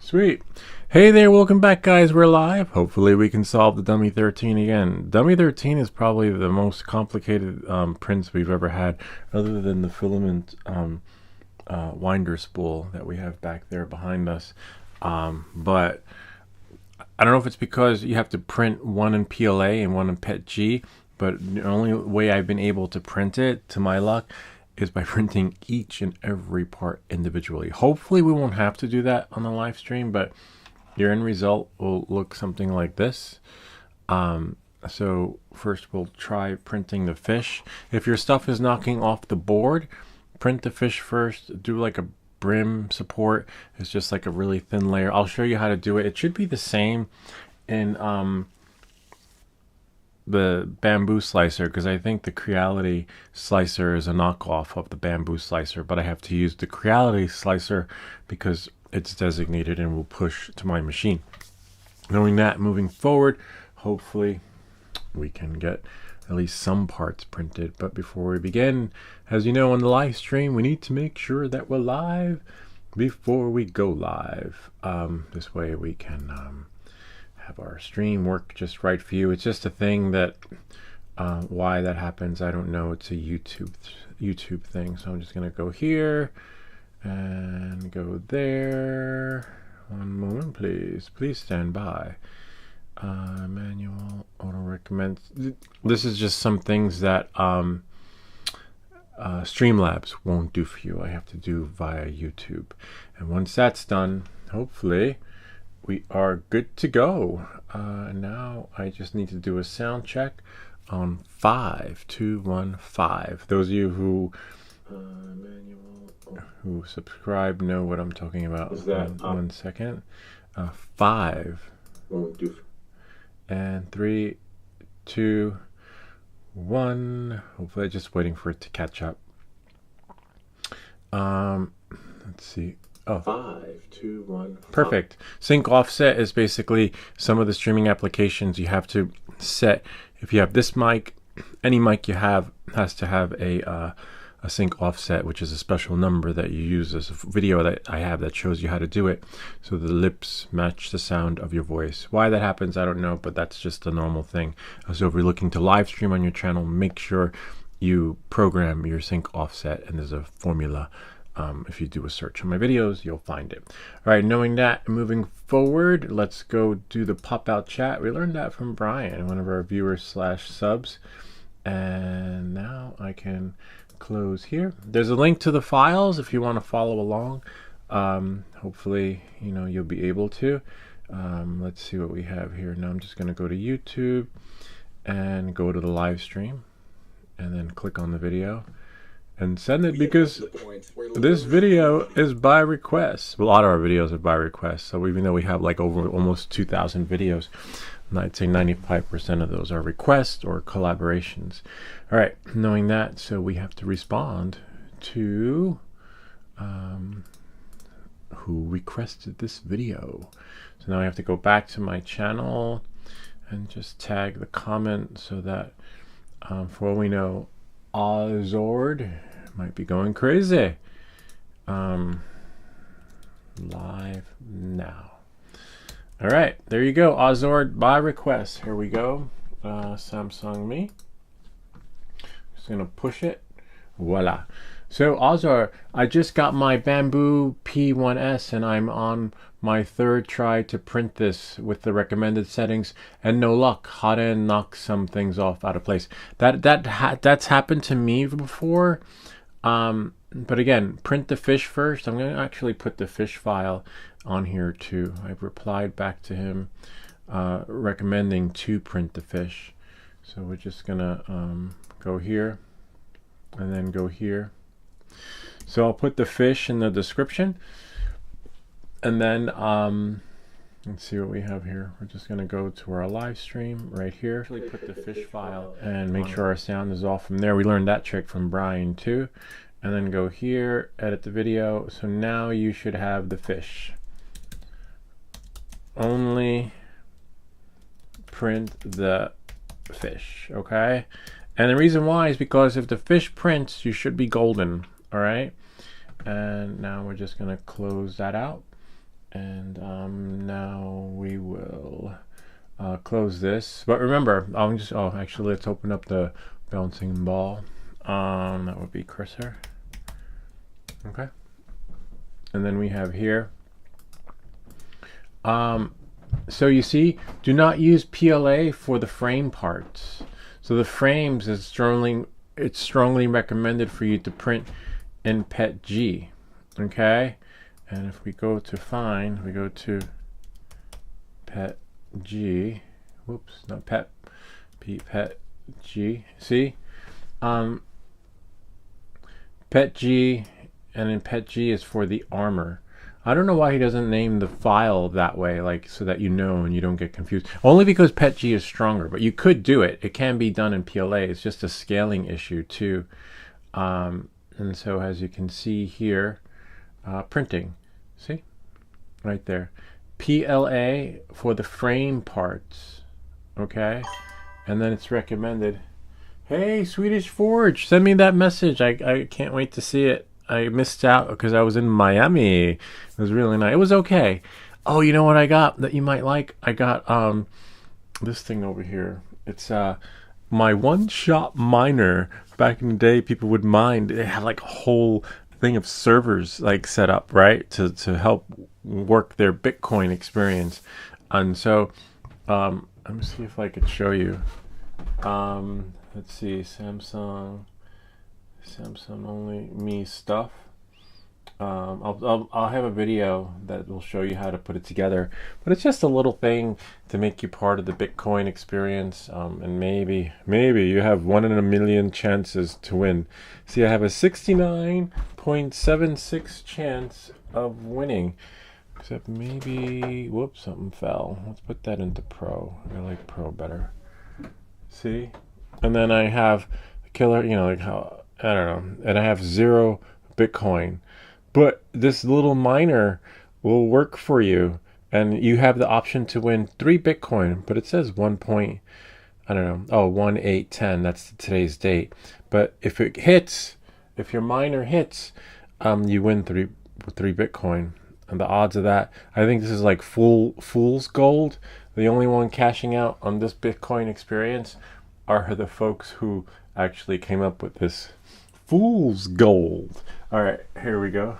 Sweet. Hey there, welcome back, guys. We're live. Hopefully we can solve the Dummy 13 again. Dummy 13 is probably the most complicated prints we've ever had, other than the filament winder spool that we have back there behind us. But I don't know if it's because you have to print one in PLA and one in PETG, but the only way I've been able to print it, to my luck, is by printing each and every part individually. Hopefully we won't have to do that on the live stream, but your end result will look something like this. So first we'll try printing the fish. If your stuff is knocking off the board, print the fish first. Do like a brim support. It's just like a really thin layer. I'll show you how to do it. It should be the same in the bamboo slicer, because I think the Creality slicer is a knockoff of the bamboo slicer, but I have to use the Creality slicer because it's designated and will push to my machine. Knowing that, moving forward, hopefully we can get at least some parts printed. But before we begin, as you know, on the live stream, we need to make sure that we're live before we go live. This way we can have our stream work just right for you. It's just a thing that why that happens, I don't know. It's a YouTube thing. So I'm just gonna go here and go there. One moment, please. Please stand by. Manual auto recommend. This is just some things that Streamlabs won't do for you. I have to do via YouTube. And once that's done, hopefully we are good to go. Now I just need to do a sound check on 5, 2, 1, 5. Those of you who subscribe know what I'm talking about. Is that 1 second. 5. Won't do. And 3, 2, 1. Hopefully, just waiting for it to catch up. Let's see. Oh, 5, 2, 1. perfect. Sync offset is basically some of the streaming applications you have to set. If you have this mic, any mic you have has to have a sync offset, which is a special number that you use. As a video that I have that shows you how to do it, so the lips match the sound of your voice. Why that happens, I don't know, but that's just a normal thing. So if you're looking to live stream on your channel, make sure you program your sync offset, and there's a formula. If you do a search on my videos, you'll find it. All right, knowing that, moving forward, let's go do the pop-out chat. We learned that from Brian, one of our viewers / subs. And now I can close here. There's a link to the files if you want to follow along. Hopefully, you'll be able to. Let's see what we have here. Now I'm just going to go to YouTube and go to the live stream and then click on the video and send it, because this video is by request. Well, a lot of our videos are by request. So even though we have like over almost 2,000 videos, I'd say 95% of those are requests or collaborations. All right, knowing that, so we have to respond to who requested this video. So now I have to go back to my channel and just tag the comment so that for all we know, Ozord might be going crazy. Live now. All right, there you go. Ozord by request. Here we go. Samsung Me. Just gonna push it. Voila. So Ozord, I just got my Bamboo P1S and I'm on my 3rd try to print this with the recommended settings, and no luck. Hot end knocks some things off out of place. That's happened to me before. But again, print the fish first. I'm going to actually put the fish file on here too. I've replied back to him recommending to print the fish. So we're just going to go here and then go here. So I'll put the fish in the description. And then let's see what we have here. We're just going to go to our live stream right here. Actually put the fish file and make sure our sound is off from there. We learned that trick from Brian too. And then go here, edit the video. So now you should have the fish. Only print the fish, okay? And the reason why is because if the fish prints, you should be golden, all right? And now we're just gonna close that out. And now we will close this. But remember, actually, let's open up the bouncing ball. That would be cursor. Okay. And then we have here. So you see, do not use PLA for the frame parts. So the frames is strongly recommended for you to print in PETG. Okay. And if we go to find, we go to PETG. Whoops, not PET. PETG. See? PETG, and in PETG is for the armor. I don't know why he doesn't name the file that way, like so that you know and you don't get confused. Only because PETG is stronger, but you could do it. It can be done in PLA. It's just a scaling issue too. And so as you can see here, printing, see? Right there. PLA for the frame parts, okay? And then it's recommended. Hey, Swedish Forge, send me that message. I can't wait to see it. I missed out because I was in Miami. It was really nice. It was okay. Oh, you know what I got that you might like? I got this thing over here. It's my one-shot miner. Back in the day, people would mine. They had like a whole thing of servers like set up, right, to help work their Bitcoin experience. And so let me see if I could show you. Let's see, Samsung only me stuff. I'll have a video that will show you how to put it together, but it's just a little thing to make you part of the Bitcoin experience. And maybe you have 1 in a million chances to win. See, I have a 69.76 chance of winning, except maybe, whoops, something fell. Let's put that into Pro. I like Pro better. See, and then I have killer, like how, I don't know, and I have 0 Bitcoin, but this little miner will work for you, and you have the option to win 3 Bitcoin, but it says 1.1810. That's today's date. But if your miner hits, you win 3 Bitcoin. And the odds of that, I think this is like fool's gold. The only one cashing out on this Bitcoin experience are the folks who actually came up with this fool's gold. All right, here we go.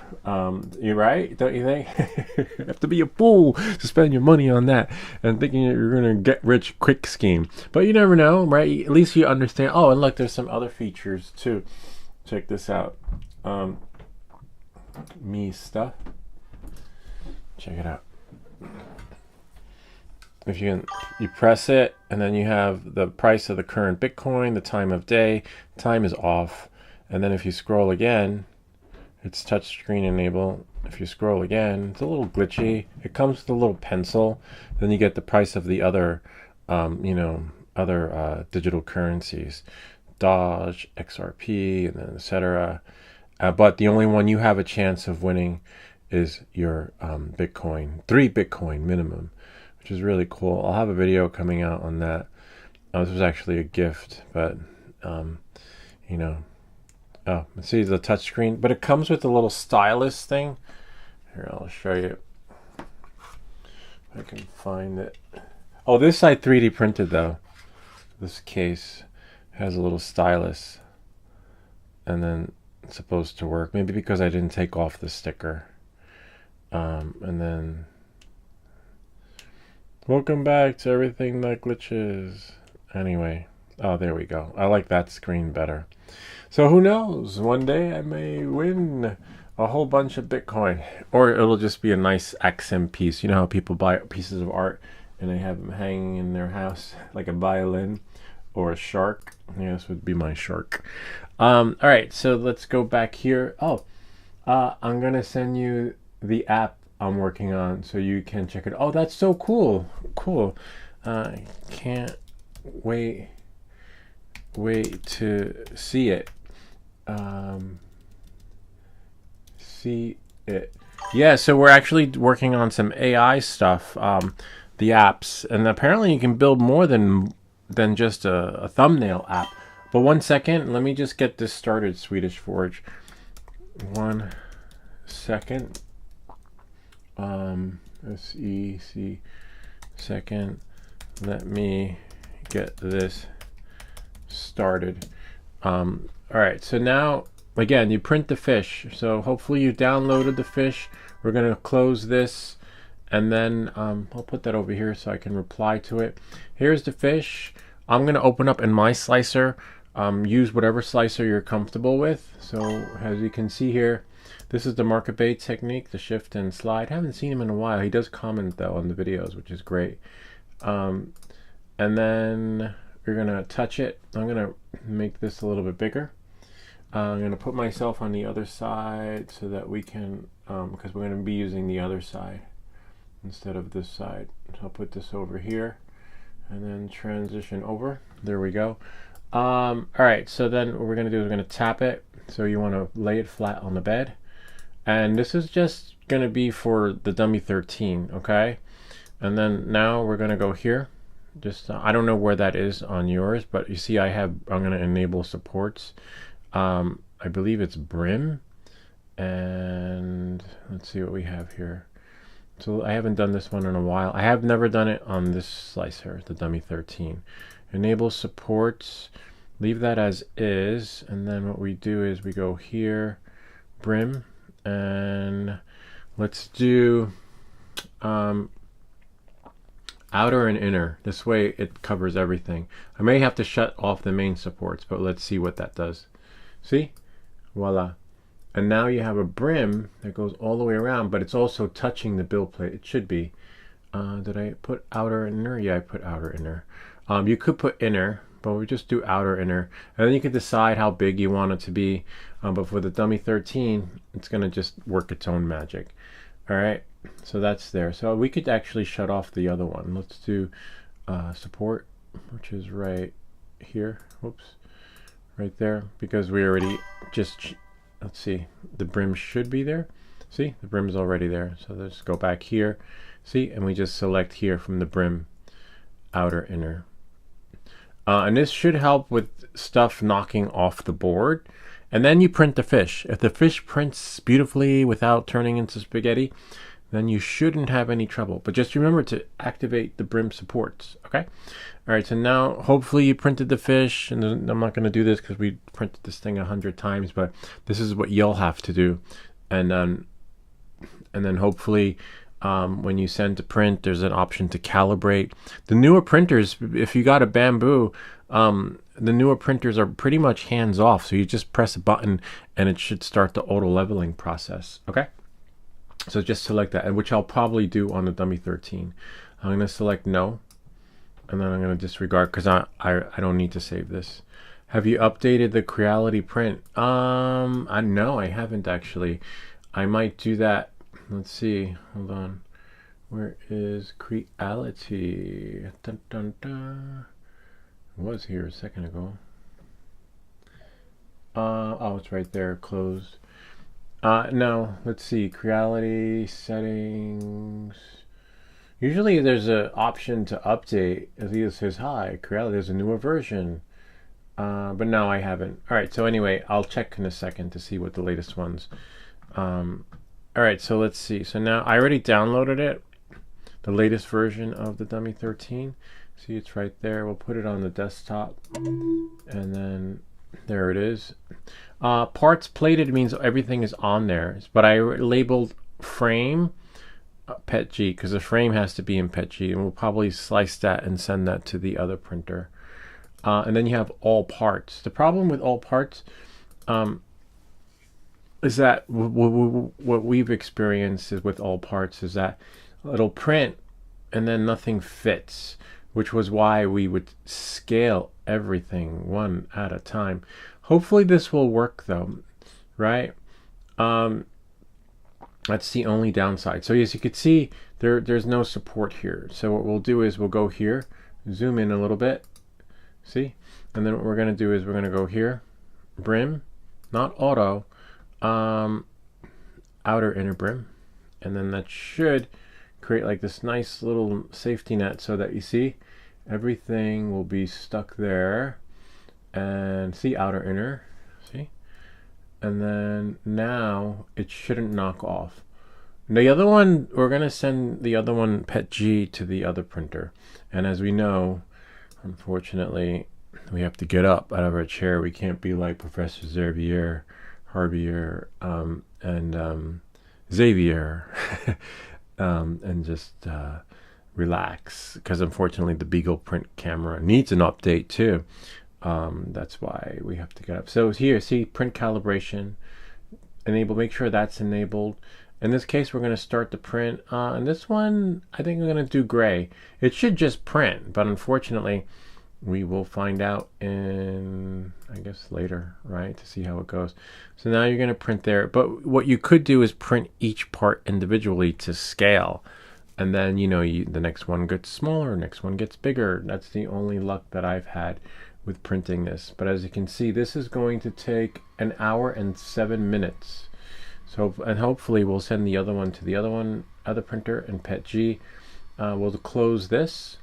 You're right, don't you think? You have to be a fool to spend your money on that and thinking you're going to get rich quick scheme. But you never know, right? At least you understand. Oh, and look, there's some other features too. Check this out. Me stuff. Check it out. If you press it, and then you have the price of the current Bitcoin, the time of day, time is off, and then if you scroll again, it's touchscreen enable. If you scroll again, it's a little glitchy. It comes with a little pencil. Then you get the price of the other, digital currencies, Doge, XRP, and then etc. But the only one you have a chance of winning is your Bitcoin, 3 Bitcoin minimum, which is really cool. I'll have a video coming out on that. This was actually a gift, but let's see the touchscreen, but it comes with a little stylus thing. Here, I'll show you. If I can find it. Oh, this I 3D printed though. This case has a little stylus, and then it's supposed to work. Maybe because I didn't take off the sticker. And then welcome back to everything that glitches. Anyway, oh, there we go. I like that screen better. So who knows? One day I may win a whole bunch of Bitcoin, or it'll just be a nice accent piece. You know how people buy pieces of art and they have them hanging in their house like a violin or a shark. Yeah, this would be my shark. All right, so let's go back here. I'm gonna send you the app I'm working on so you can check it. Oh, that's so cool. I can't wait to see it. Yeah, so we're actually working on some AI stuff, the apps, and apparently you can build more than just a thumbnail app. But 1 second, let me just get this started, Swedish Forge. 1 second. SEC second. Let me get this started. All right, so now again you print the fish. So hopefully you downloaded the fish. We're gonna close this, and then I'll put that over here so I can reply to it. Here's the fish. I'm gonna open up in my slicer. Use whatever slicer you're comfortable with. So as you can see here, this is the Market Bait technique, the shift and slide. Haven't seen him in a while. He does comment though on the videos, which is great. And then you're gonna touch it. I'm gonna make this a little bit bigger. I'm gonna put myself on the other side so that we can, because we're gonna be using the other side instead of this side. So I'll put this over here and then transition over. There we go. All right, so then what we're gonna do is we're gonna tap it. So you wanna lay it flat on the bed. And this is just gonna be for the dummy 13, okay? And then now we're gonna go here. Just I don't know where that is on yours, but you see I'm gonna enable supports. I believe it's brim, and let's see what we have here. So I haven't done this one in a while. I have never done it on this slicer, the dummy 13. Enable supports, leave that as is, and then what we do is we go here, brim, and let's do outer and inner. This way it covers everything. I may have to shut off the main supports, but let's see what that does. See? Voila. And now you have a brim that goes all the way around, but it's also touching the bill plate. It should be. Did I put outer and inner? Yeah, I put outer inner. You could put inner, but we just do outer inner. And then you can decide how big you want it to be. But for the dummy 13, it's going to just work its own magic. All right, so that's there. So we could actually shut off the other one. Let's do support, which is right here. Whoops, right there. Because we already just, let's see, the brim should be there. See, the brim's already there. So let's go back here. See, and we just select here from the brim, outer, inner. And this should help with stuff knocking off the board. And then you print the fish. If the fish prints beautifully without turning into spaghetti, then you shouldn't have any trouble. But just remember to activate the brim supports, okay? All right, so now hopefully you printed the fish, and I'm not gonna do this because we printed this thing 100 times, but this is what you'll have to do. And then hopefully when you send to print, there's an option to calibrate. The newer printers, if you got a Bamboo, the newer printers are pretty much hands off. So you just press a button and it should start the auto leveling process. Okay. So just select that, and which I'll probably do on the dummy 13. I'm going to select no, and then I'm going to disregard because I don't need to save this. Have you updated the Creality print? No, I haven't actually. I might do that. Let's see. Hold on. Where is Creality? Dun, dun, dun. It was here a second ago. Oh, it's right there. Closed. No. Let's see. Creality settings. Usually there's an option to update. It either says, hi, Creality, there's a newer version. But no, I haven't. All right. So anyway, I'll check in a second to see what the latest ones. All right. So let's see. So now I already downloaded it. The latest version of the dummy 13. See, it's right there. We'll put it on the desktop, and then there it is. Parts plated means everything is on there, but I labeled frame PETG because the frame has to be in PETG, and we'll probably slice that and send that to the other printer. And then you have all parts. The problem with all parts is that what we've experienced is with all parts is that it'll print and then nothing fits, which was why we would scale everything one at a time. Hopefully this will work though, right? That's the only downside. So as you can see, there's no support here. So what we'll do is we'll go here, zoom in a little bit, see? And then what we're gonna do is we're gonna go here, brim, not auto, outer inner brim. And then that should create like this nice little safety net so that you see everything will be stuck there, and see outer inner, see, and then now it shouldn't knock off. The other one, we're going to send the other one, PETG, to the other printer. And as we know, unfortunately, we have to get up out of our chair. We can't be like Professor Xavier, Harbier, and Xavier, and just relax. Because unfortunately, the Beagle print camera needs an update too. That's why we have to get up. So here, see, print calibration, enable, make sure that's enabled. In this case, we're going to start the print. And this one, I think we're going to do gray. It should just print, but unfortunately, we will find out in, I guess, later, right, to see how it goes. So now you're going to print there. But what you could do is print each part individually to scale. And then, you know, the next one gets smaller, next one gets bigger. That's the only luck that I've had with printing this. But as you can see, this is going to take 1 hour and 7 minutes. So, and hopefully we'll send the other one to the other printer and PETG. We'll close this,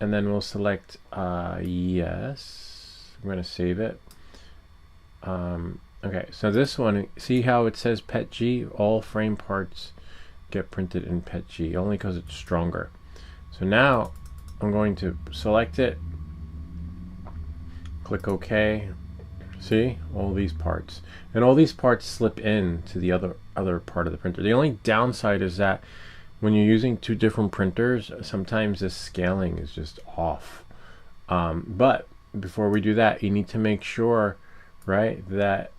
and then we'll select yes. I'm going to save it. Okay, so this one, see how it says PETG? All frame parts get printed in PETG, only because it's stronger. So now I'm going to select it, click OK. See, all these parts, and all these parts slip in to the other part of the printer. The only downside is that when you're using 2 different printers, sometimes the scaling is just off. But before we do that, you need to make sure, right, that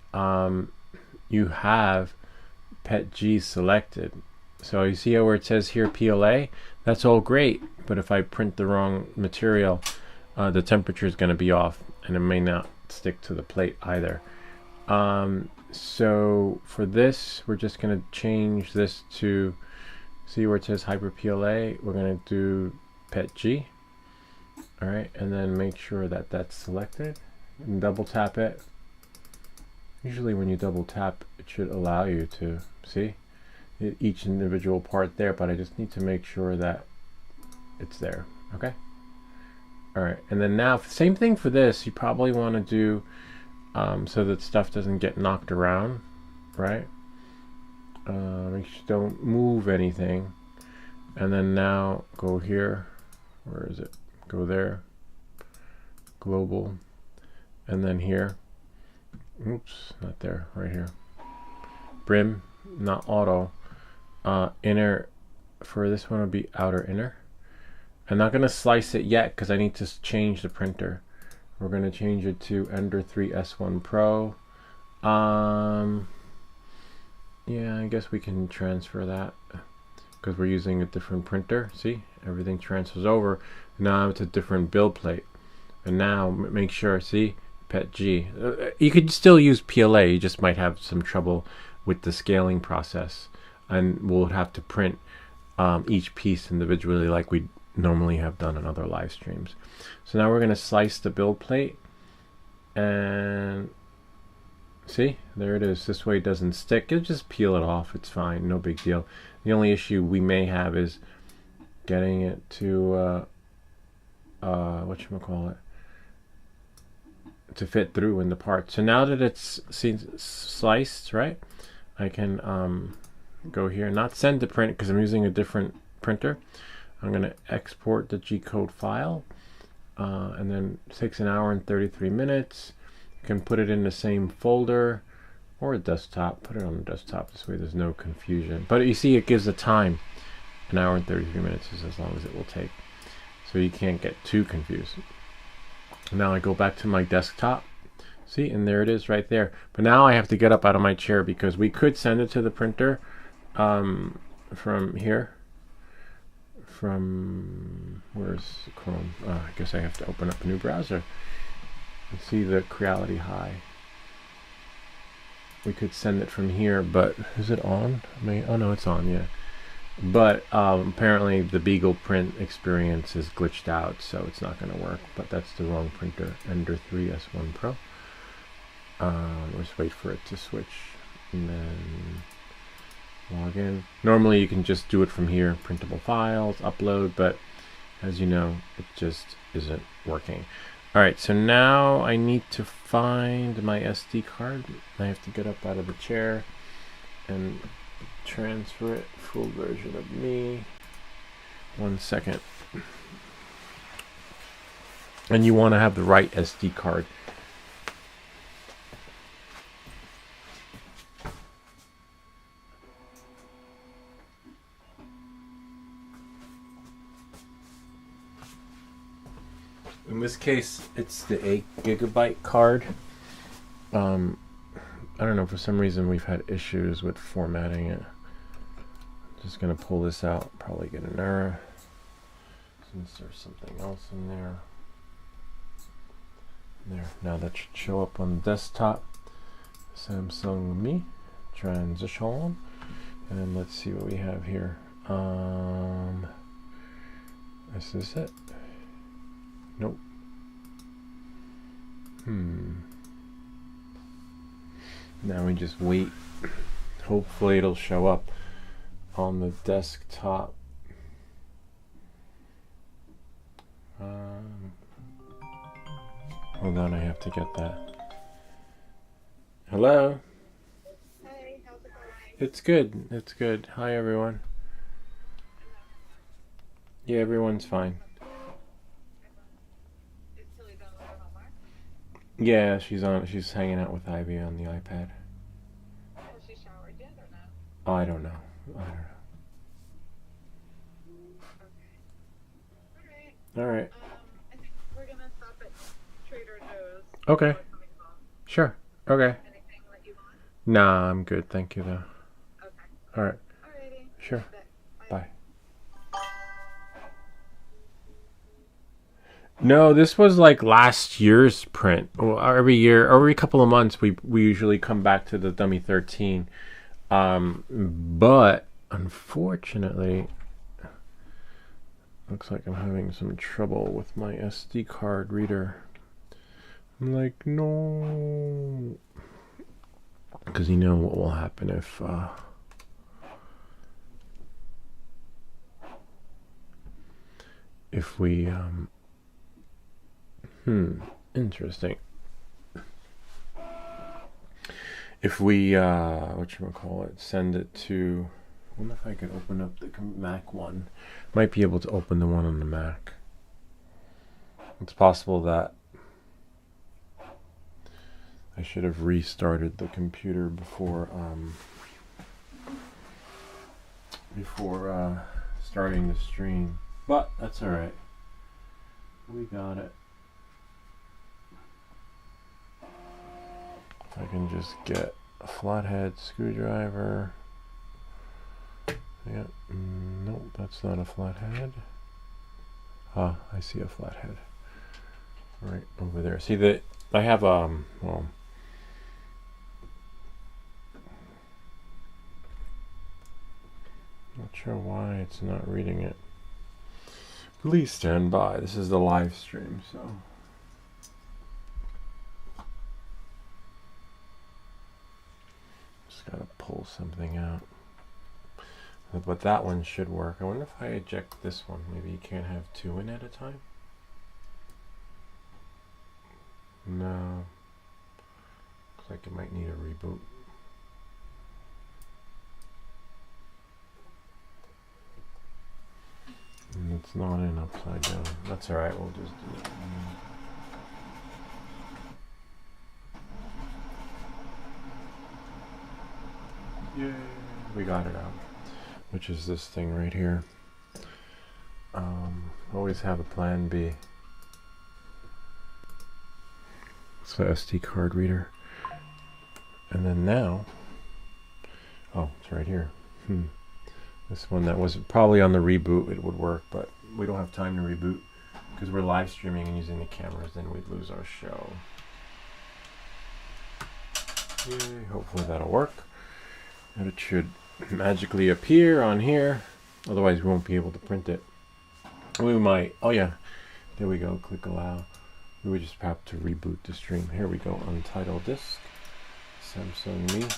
you have PETG selected. So you see how where it says here PLA, that's all great, but if I print the wrong material, the temperature is going to be off, and it may not stick to the plate either. So for this, we're just going to change this to, see where it says Hyper PLA, we're going to do PETG. All right, and then make sure that that's selected and double tap it. Usually when you double tap, it should allow you to see each individual part there, but I just need to make sure that it's there. Okay. All right, and then now, same thing for this. You probably want to do so that stuff doesn't get knocked around, right? Make sure you don't move anything. And then now go here. Where is it? Go there. Global. And then here. Oops, not there. Right here. Brim, not auto. Inner, for this one would be outer inner. I'm not going to slice it yet because I need to change the printer. We're going to change it to Ender 3 S1 Pro. Yeah, I guess we can transfer that because we're using a different printer. See, everything transfers over. Now it's a different build plate. And now make sure, see, PETG. You could still use PLA, you just might have some trouble with the scaling process. And we'll have to print each piece individually like we normally have done on other live streams. So now we're going to slice the build plate, and see, there it is. This way it doesn't stick. You'll just peel it off. It's fine, no big deal. The only issue we may have is getting it to whatchamacallit, to fit through in the part. So now that it's sliced, right, I can go here, not send to print because I'm using a different printer. I'm going to export the G-code file, and then it takes 1 hour and 33 minutes. You can put it in the same folder or a desktop. Put it on the desktop, this way there's no confusion. But you see, it gives the time. 1 hour and 33 minutes is as long as it will take. So you can't get too confused. Now I go back to my desktop. See, and there it is right there. But now I have to get up out of my chair because we could send it to the printer from here. From, where's Chrome? I guess I have to open up a new browser and see the Creality High. We could send it from here, but is it on? Oh no, it's on, yeah. But apparently the Beagle print experience is glitched out, so it's not going to work. But that's the wrong printer, Ender 3 S1 Pro. Let's wait for it to switch and then log in. Normally you can just do it from here, printable files, upload, but as you know, it just isn't working. All right, so now I need to find my SD card. I have to get up out of the chair and transfer it. Full version of me. 1 second. And you want to have the right SD card. In this case, it's the 8 GB card. I don't know, for some reason we've had issues with formatting it. Just gonna pull this out, probably get an error since there's something else in there. There, now that should show up on the desktop. Samsung Mi transition, and let's see what we have here. Is this it? Nope. Now we just wait. Hopefully it'll show up on the desktop. Hold on, I have to get that. Hello? Hey, how's it going? It's good. It's good. Hi, everyone. Yeah, everyone's fine. Is Tilly done with her homework? Yeah, she's hanging out with Ivy on the iPad. Has she showered yet or not? I don't know. Okay. All right. I think we're gonna stop at Trader Joe's. Okay. before coming home. Sure. Okay. Anything that you want? Nah, I'm good. Thank you, though. Okay. All right. Alrighty. Sure. Bye. No, this was like last year's print. Well, every year, every couple of months, we usually come back to the Dummy 13. But unfortunately, looks like I'm having some trouble with my SD card reader. I'm like, no, because you know what will happen if we interesting. If we whatchamacallit, send it to, I wonder if I could open up the Mac one. Might be able to open the one on the Mac. It's possible that I should have restarted the computer before starting the stream, but that's all right. We got it. If I can just get a flathead screwdriver. Yeah, nope, that's not a flathead. Ah, I see a flathead right over there. See that I have well, not sure why it's not reading it. Please stand by. This is the live stream, so. Just gotta pull something out. But that one should work. I wonder if I eject this one. Maybe you can't have two in at a time? No. Looks like it might need a reboot. And it's not in upside down. That's alright, we'll just do it. Yay, we got it out. Which is this thing right here. Always have a plan B. It's the SD card reader. And then now, oh, it's right here. This one that was probably on the reboot, it would work, but we don't have time to reboot because we're live streaming and using the cameras, then we'd lose our show. Yay, hopefully that'll work. And it should magically appear on here. Otherwise we won't be able to print it. We might, oh yeah, there we go, click allow. We would just have to reboot the stream. Here we go, untitled disk, Samsung Mi.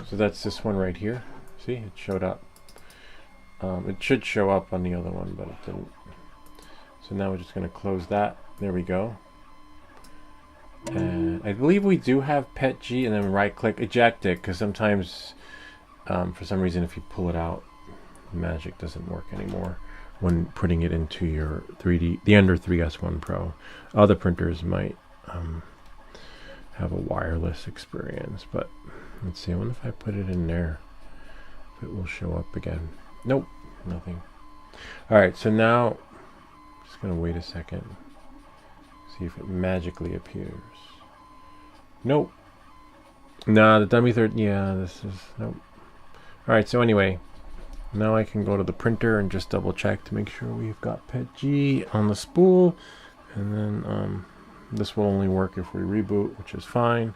So that's this one right here. See, it showed up. It should show up on the other one, but it didn't. So now we're just going to close that. There we go. And I believe we do have PETG, and then right click eject it, because sometimes For some reason, if you pull it out, Magic doesn't work anymore when putting it into your 3D, the Ender 3S1 Pro. Other printers might have a wireless experience, but let's see. I wonder if I put it in there, if it will show up again. Nope, nothing. All right, so now just gonna wait a second, see if it magically appears. Nope. Nah, the dummy third. Yeah, this is nope. All right, so anyway, now I can go to the printer and just double check to make sure we've got PETG on the spool, and then this will only work if we reboot, which is fine.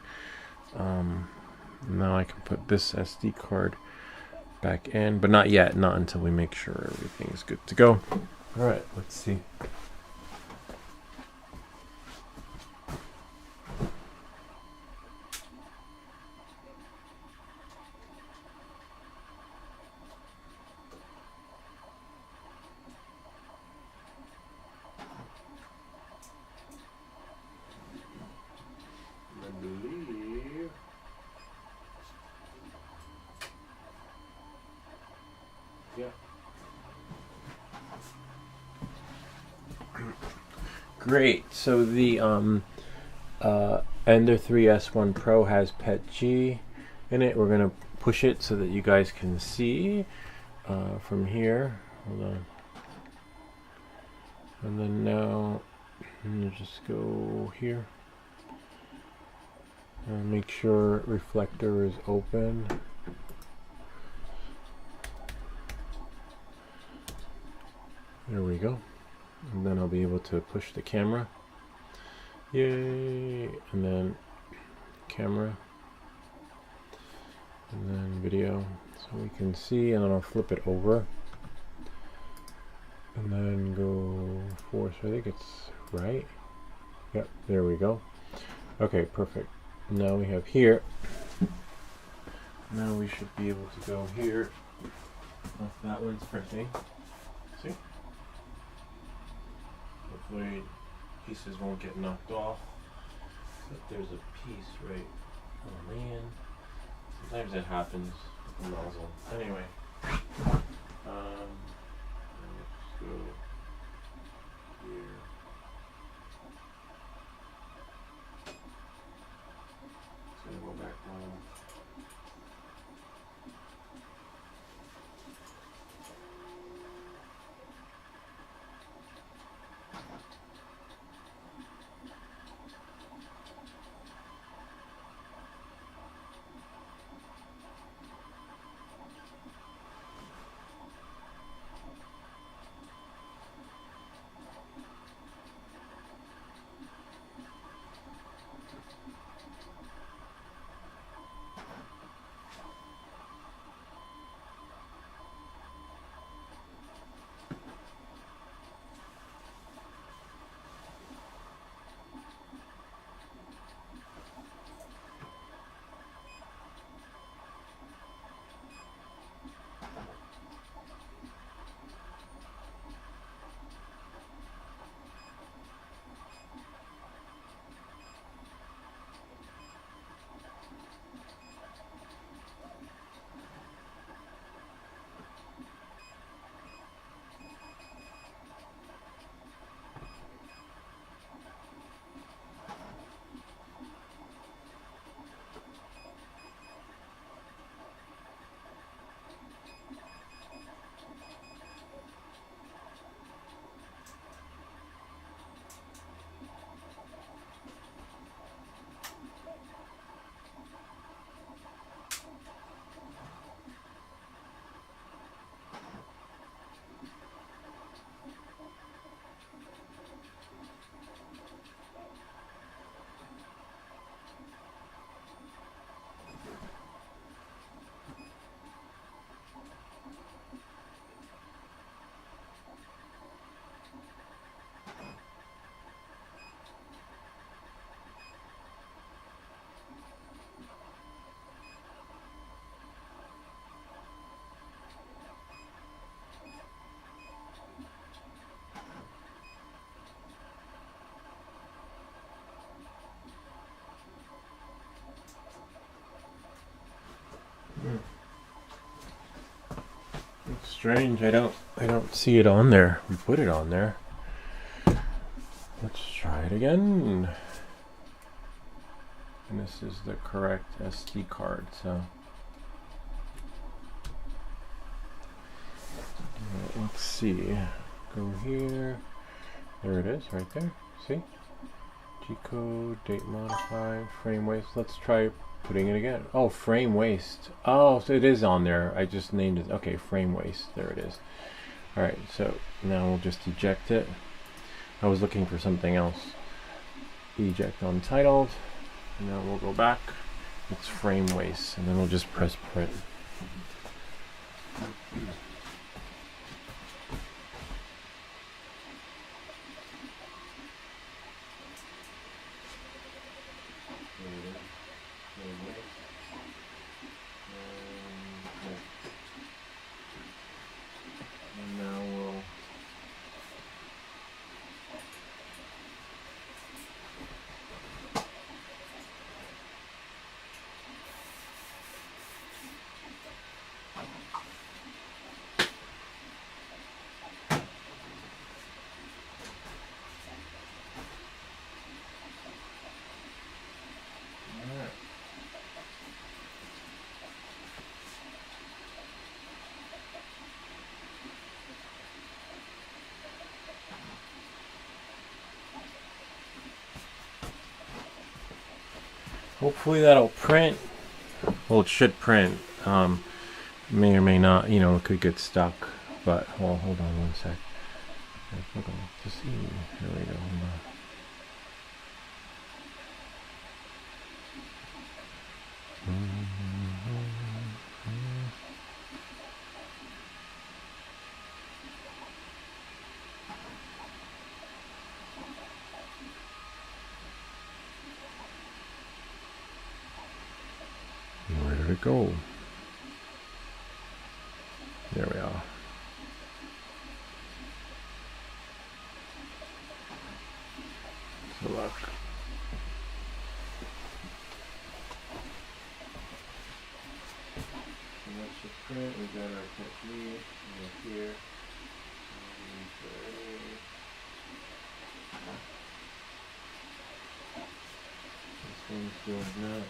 Now I can put this SD card back in, but not yet, not until we make sure everything is good to go. All right, let's see. I believe. Yeah. Great. So the Ender 3S1 Pro has PETG in it. We're gonna push it so that you guys can see from here. Hold on. And then now, just go here. Make sure reflector is open. There we go. And then I'll be able to push the camera. Yay! And then camera. And then video. So we can see, and then I'll flip it over. And then go force. I think it's right. Yep, there we go. Okay, perfect. Now we have here. Now we should be able to go here. Off that one's printing. See? Hopefully pieces won't get knocked off. Except there's a piece right. Oh man. Sometimes it happens with the nozzle. Anyway. Let's go here. It's gonna go back down. strange. I don't see it on there. We put it on there. Let's try it again. And this is the correct SD card, so let's see. Go here. There it is, right there. See? G-code, date modified, frame waste. Let's try putting it again. Oh, frame waste. Oh, so it is on there. I just named it. Okay, frame waste. There it is. All right, so now we'll just eject it. I was looking for something else. Eject untitled. And then we'll go back. It's frame waste, and then we'll just press print. And now we'll hopefully that'll print. Well, it should print. May or may not, you know, it could get stuck. But, well, hold on one sec. To see. Here we go. Hold on. Where did it go? There we are. So look. So that's the print. We got our technique here. This one's doing that.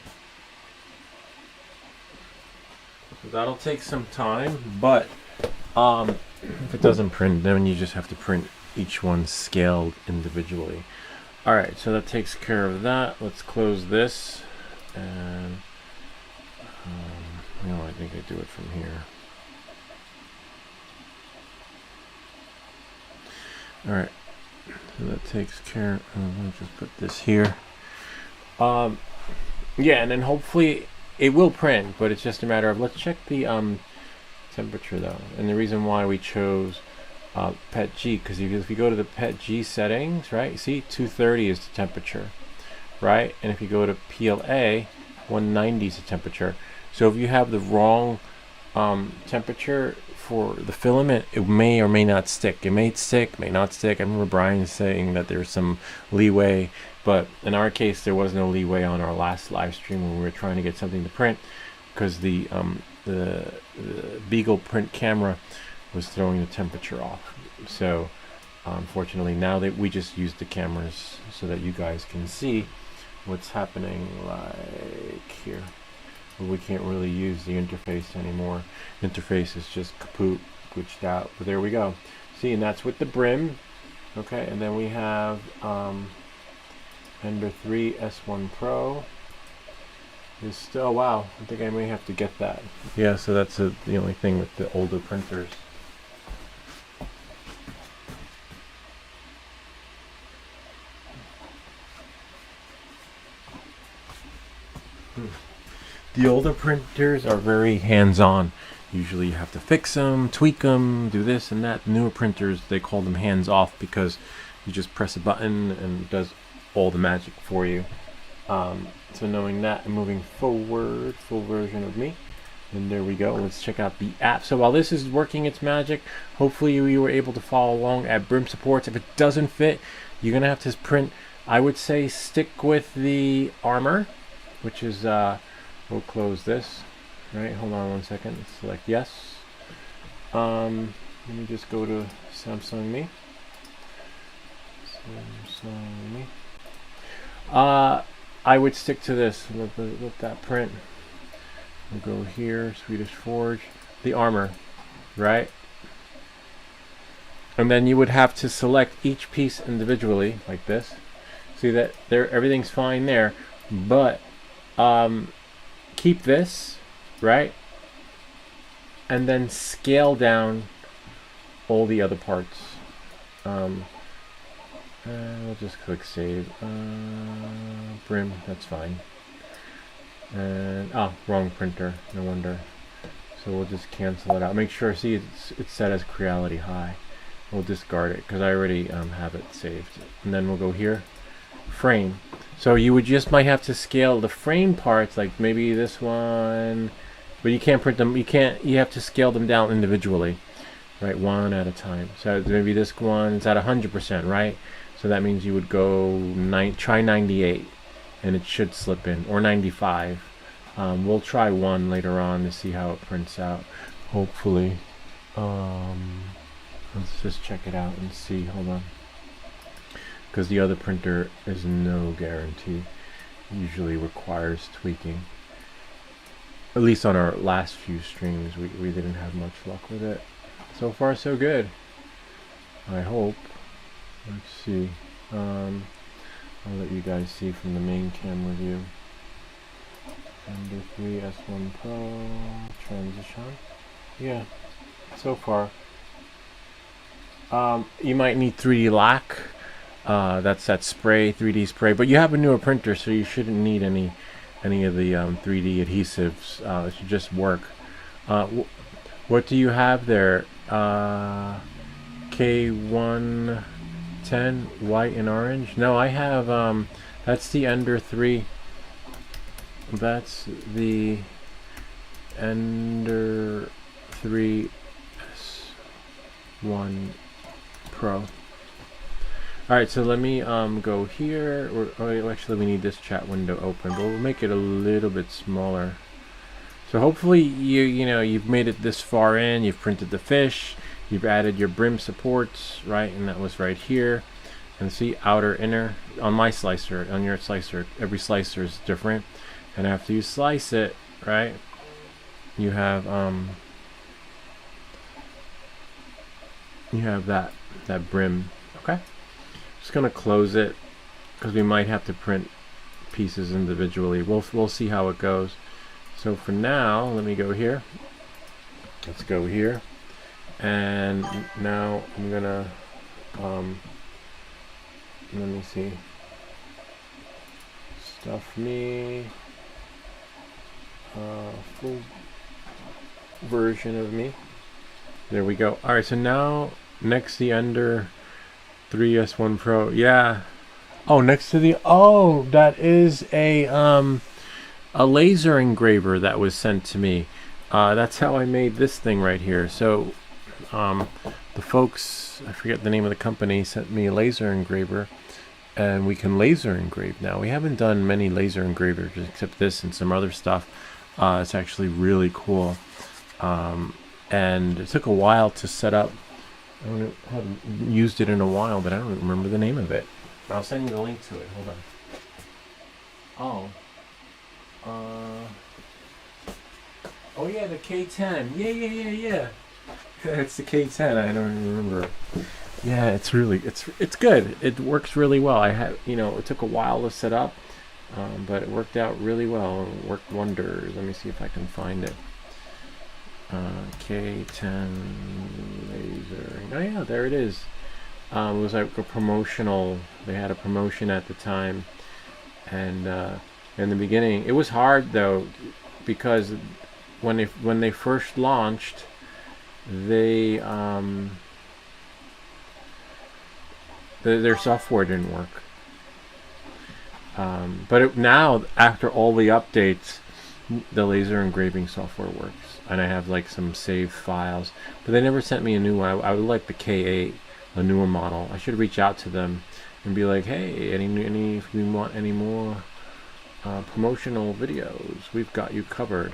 So that'll take some time, but if it doesn't print, then you just have to print each one scaled individually. All right, so that takes care of that. Let's close this, and you know, I think I do it from here. All right, so that takes care. Let me just put this here. Yeah, and then hopefully it will print, but it's just a matter of, let's check the temperature though. And the reason why we chose PETG, because if you go to the PETG settings, right, you see 230 is the temperature, right? And if you go to PLA, 190 is the temperature. So if you have the wrong temperature for the filament, it may or may not stick. It may stick, may not stick. I remember Brian saying that there's some leeway, but in our case there was no leeway on our last live stream when we were trying to get something to print, because the Beagle print camera was throwing the temperature off. So unfortunately now that we just use the cameras so that you guys can see what's happening, like here. We can't really use the interface anymore. Interface is just kaput, glitched out. But there we go. See, and that's with the brim. Okay, and then we have Ender 3 S1 Pro. Is still, wow, I think I may have to get that. Yeah, so that's the only thing with the older printers. The older printers are very hands-on. Usually you have to fix them, tweak them, do this and that. The newer printers, they call them hands-off because you just press a button and it does all the magic for you. So knowing that and moving forward, full version of me. And there we go. Let's check out the app. So while this is working its magic, hopefully you were able to follow along at Brim Supports. If it doesn't fit, you're going to have to print. I would say stick with the Armor, which is... we'll close this, right? Hold on one second. Select yes. Let me just go to Samsung Me. Samsung Me. I would stick to this. Let that print. We'll go here, Swedish Forge, the armor, right? And then you would have to select each piece individually, like this. See that there, everything's fine there, but keep this, right? And then scale down all the other parts. We'll just click save. Brim, that's fine. And wrong printer, no wonder. So we'll just cancel it out. Make sure, see, it's set as Creality High. We'll discard it because I already have it saved. And then we'll go here, frame. So you would just might have to scale the frame parts, like maybe this one, but you can't print them. You have to scale them down individually, right? One at a time. So maybe this one's at 100%, right? So that means you would go try 98, and it should slip in, or 95. We'll try 1 later on to see how it prints out. Hopefully. Let's just check it out and see. Hold on. Because the other printer is no guarantee. Usually requires tweaking. At least on our last few streams, we didn't have much luck with it. So far, so good. I hope. Let's see. I'll let you guys see from the main camera view. Ender 3 S1 Pro transition. Yeah, so far. You might need 3D lac. That's that spray, 3D spray. But you have a newer printer, so you shouldn't need any of the 3D adhesives. It should just work. What do you have there? K110 white and orange. No, I have that's the Ender 3. That's the Ender 3 S1 Pro. Alright, so let me go here. Actually, we need this chat window open, but we'll make it a little bit smaller. So hopefully you've made it this far in. You've printed the fish. You've added your brim supports, right? And that was right here. And see, outer, inner. On my slicer, on your slicer, every slicer is different. And after you slice it, right, you have that brim. Okay. Just gonna close it because we might have to print pieces individually. We'll see how it goes. So for now, let me go here. Let's go here, and now I'm gonna let me see. Stuff me. Full version of me. There we go. All right. So now next the Ender 3 S1 Pro. Yeah. Oh, next to the that is a laser engraver that was sent to me. That's how I made this thing right here. So the folks, I forget the name of the company, sent me a laser engraver, and we can laser engrave now. We haven't done many laser engravers except this and some other stuff. It's actually really cool, and it took a while to set up. I haven't used it in a while, but I don't remember the name of it. I'll send you the link to it. Hold on. Oh yeah, the K10. Yeah. It's the K10. I don't even remember. Yeah, it's good. It works really well. It took a while to set up, but it worked out really well. It worked wonders. Let me see if I can find it. K10 laser. Oh yeah, there it is. It was like a promotional. They had a promotion at the time, and in the beginning, it was hard though, because when they first launched, their software didn't work. But now, after all the updates, the laser engraving software works. And I have like some saved files, but they never sent me a new one. I would like the K8, a newer model. I should reach out to them and be like, hey, if you want any more promotional videos, we've got you covered.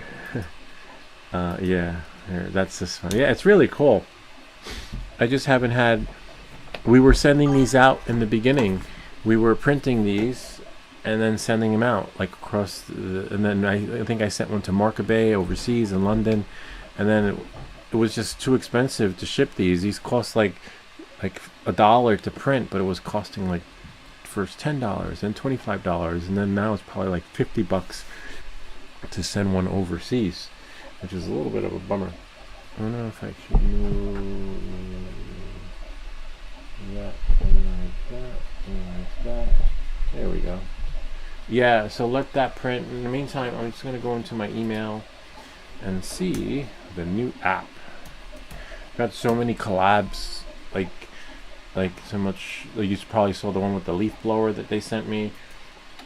Yeah, Here, that's this one. Yeah, it's really cool. I just haven't had. We were sending these out in the beginning. We were printing these and then sending them out like across. And then I think I sent one to Marka Bay overseas in London, and then it was just too expensive to ship these. These cost like $1 to print, but it was costing like first $10, then $25, and then now it's probably like $50 to send one overseas, which is a little bit of a bummer. I don't know if I should move that like that. There we go. Yeah, so let that print. In the meantime, I'm just going to go into my email and see the new app. Got so many collabs, like so much. You probably saw the one with the leaf blower that they sent me.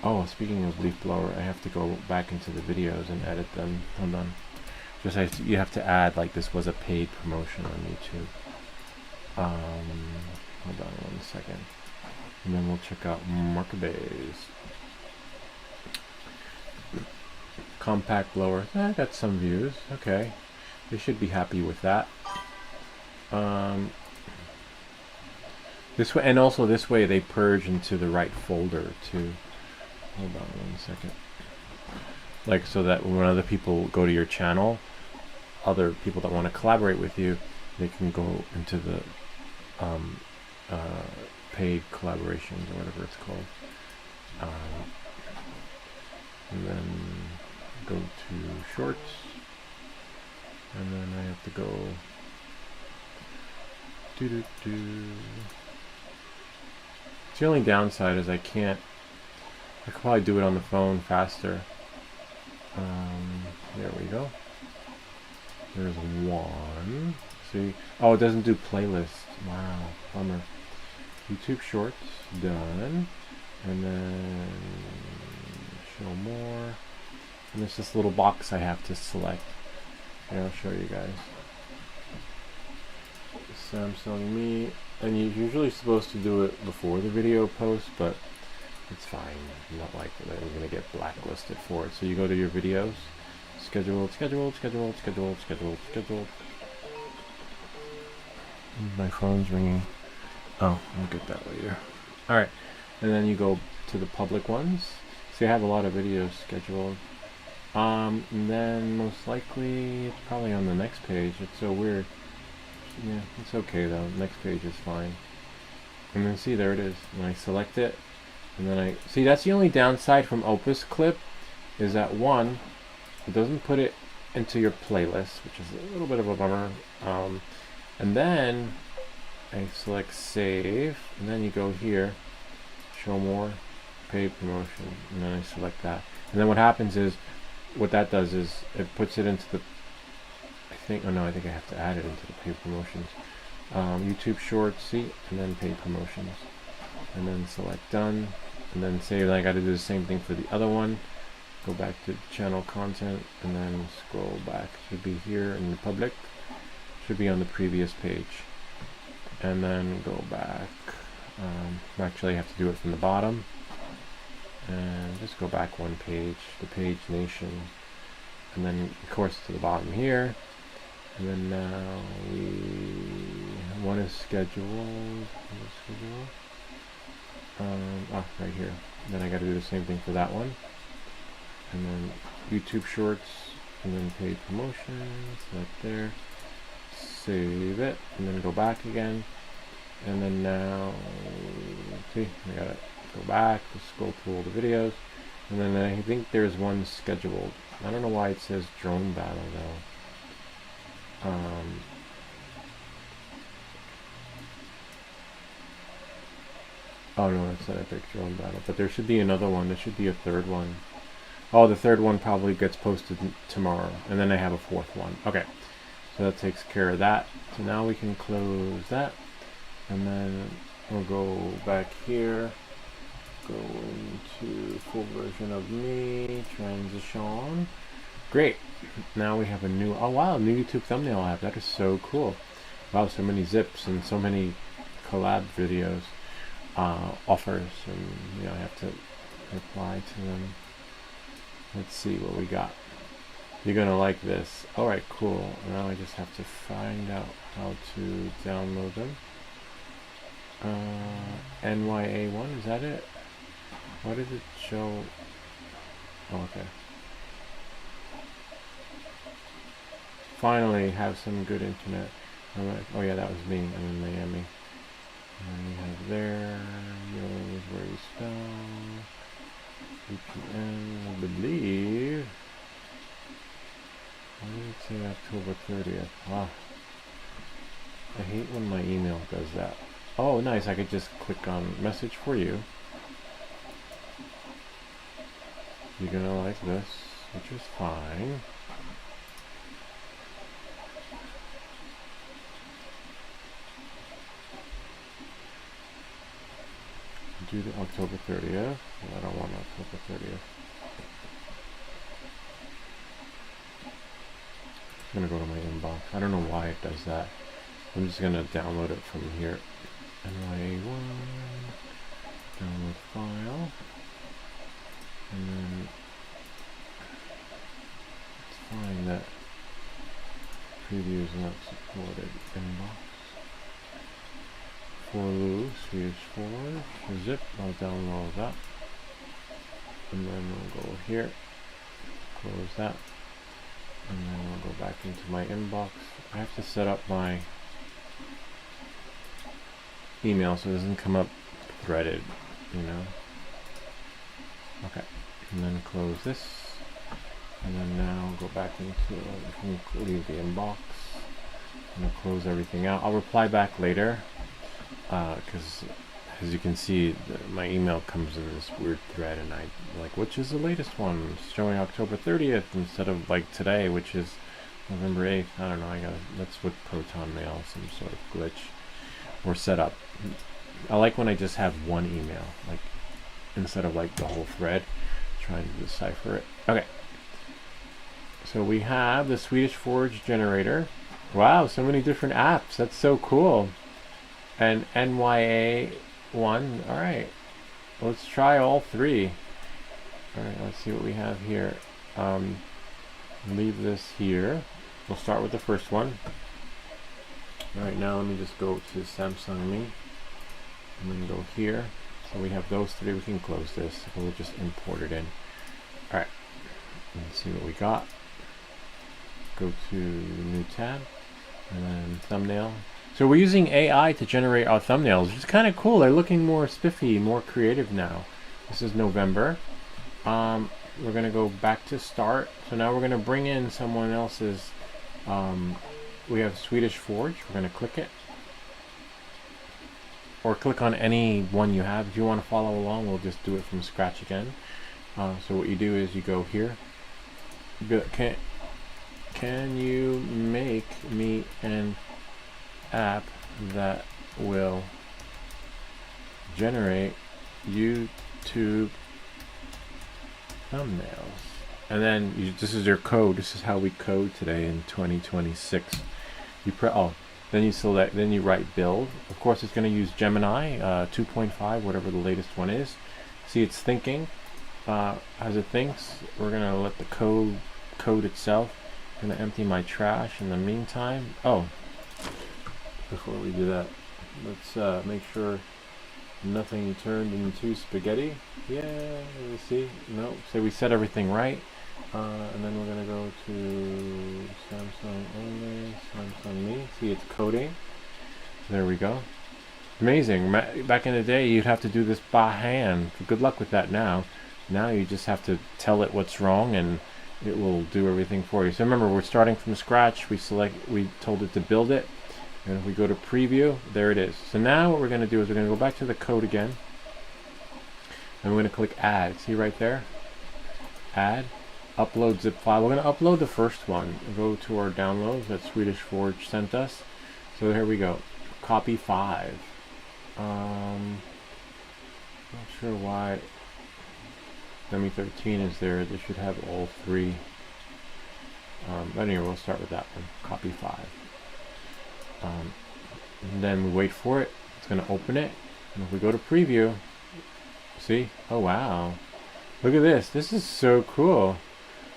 Oh, speaking of leaf blower, I have to go back into the videos and edit them. Hold on. You have to add like this was a paid promotion on YouTube. Hold on 1 second, and then we'll check out Marka Bay's compact blower. I got some views. Okay, they should be happy with that. This way, and also this way they purge into the right folder too. Hold on 1 second. Like so that when other people go to your channel, other people that want to collaborate with you, they can go into the paid collaborations or whatever it's called. And then go to shorts, and then I have to go The only downside is I could probably do it on the phone faster. There we go. There's one. See? Oh, it doesn't do playlist. Wow, bummer. YouTube Shorts, done. And then show more. And there's this little box I have to select. Here, I'll show you guys. Samsung Me. And you're usually supposed to do it before the video post, but it's fine. Not like that we're going to get blacklisted for it. So you go to your videos, scheduled. My phone's ringing. Oh, I'll get that later. Alright, and then you go to the public ones. See, I have a lot of videos scheduled. And then most likely it's probably on the next page. It's so weird. Yeah, it's okay though. Next page is fine. And then see, there it is. And I select it. And then I see, that's the only downside from Opus Clip, is that one, it doesn't put it into your playlist, which is a little bit of a bummer. And then I select save, and then you go here, show more, paid promotion, and then I select that. And then what happens is, what that does is it puts it into the, I think I have to add it into the paid promotions. YouTube Shorts, see, and then paid promotions, and then select done, and then save. I got to do the same thing for the other one. Go back to channel content, and then scroll back. Should be here in the public. Should be on the previous page, and then go back. Actually, I have to do it from the bottom, and just go back one page, the Page Nation, and then of course to the bottom here. And then now one is scheduled. Right here. Then I got to do the same thing for that one. And then YouTube Shorts, and then paid promotions. Right there. Save it, and then go back again. And then now, see, I gotta go back to scroll through all the videos. And then I think there's one scheduled. I don't know why it says drone battle though. Oh no, it's not Epic Drone Battle, but there should be another one. There should be a third one. Oh, the third one probably gets posted tomorrow, and then I have a fourth one. Okay, so that takes care of that. So now we can close that, and then we'll go back here, go into full version of me, transition. Great. Now we have a new, oh wow, new YouTube thumbnail app. That is so cool. Wow, so many zips and so many collab videos offers, and I have to reply to them. Let's see what we got. You're gonna like this. Alright, cool. Now I just have to find out how to download them. NYA1, is that it? Why does it show? Oh, okay. Finally have some good internet. Oh yeah, that was me. I'm in Miami. And we have there, is where you spell VPN, I believe. Why did it say October 30th? Ah, I hate when my email does that. Oh, nice, I could just click on message for you. You're gonna like this, which is fine. Do the October 30th. I don't want October 30th. I'm gonna go to my inbox. I don't know why it does that. I'm just gonna download it from here. NYA1, download file, and then let's find that preview is not supported. Inbox. For Lou, Swedish Forge, zip, I'll download that. And then we'll go here, close that. And then we'll go back into my inbox. I have to set up my email so it doesn't come up threaded, you know. Okay, and then close this. And then now go back into, leave the inbox. I'm gonna close everything out. I'll reply back later. Because as you can see, my email comes in this weird thread, and I like, which is the latest one? It's showing October 30th instead of like today, which is November 8th. I don't know. That's with Proton Mail, some sort of glitch or setup. I like when I just have one email, like instead of like the whole thread, trying to decipher it. Okay. So we have the Swedish Forge generator. Wow, so many different apps. That's so cool. And NYA1. All right, let's try all three. All right, let's see what we have here. Leave this here. We'll start with the first one. All right, now let me just go to Samsung Me and then go here. So we have those three. We can close this. We'll just import it in. All right, let's see what we got. Go to new tab and then thumbnail. So we're using AI to generate our thumbnails, which is kind of cool. They're looking more spiffy, more creative now. This is November. We're going to go back to start. So now we're going to bring in someone else's. We have Swedish Forge. We're going to click it. Or click on any one you have. If you want to follow along, we'll just do it from scratch again. So what you do is you go here. Can you make me an app that will generate YouTube thumbnails? And then this is your code. This is how we code today in 2026. Then you select, then you write build. Of course, it's going to use Gemini 2.5, whatever the latest one is. See, it's thinking. As it thinks, we're going to let the code itself. I'm going to empty my trash in the meantime. Oh, before we do that, let's make sure nothing turned into spaghetti. Yeah, let's see. No, so we set everything right. And then we're going to go to Samsung only, Samsung Me. See, it's coding. There we go. Amazing. Back in the day, you'd have to do this by hand. Good luck with that now. Now you just have to tell it what's wrong and it will do everything for you. So remember, we're starting from scratch. We told it to build it. And if we go to preview, there it is. So now what we're going to do is we're going to go back to the code again. And we're going to click add. See right there? Add. Upload zip file. We're going to upload the first one. Go to our downloads that Swedish Forge sent us. So here we go. Copy 5. Not sure why Dummy 13 is there. They should have all three. But anyway, we'll start with that one. Copy 5. And then we wait for it. It's going to open it. And if we go to preview, see? Oh, wow. Look at this. This is so cool.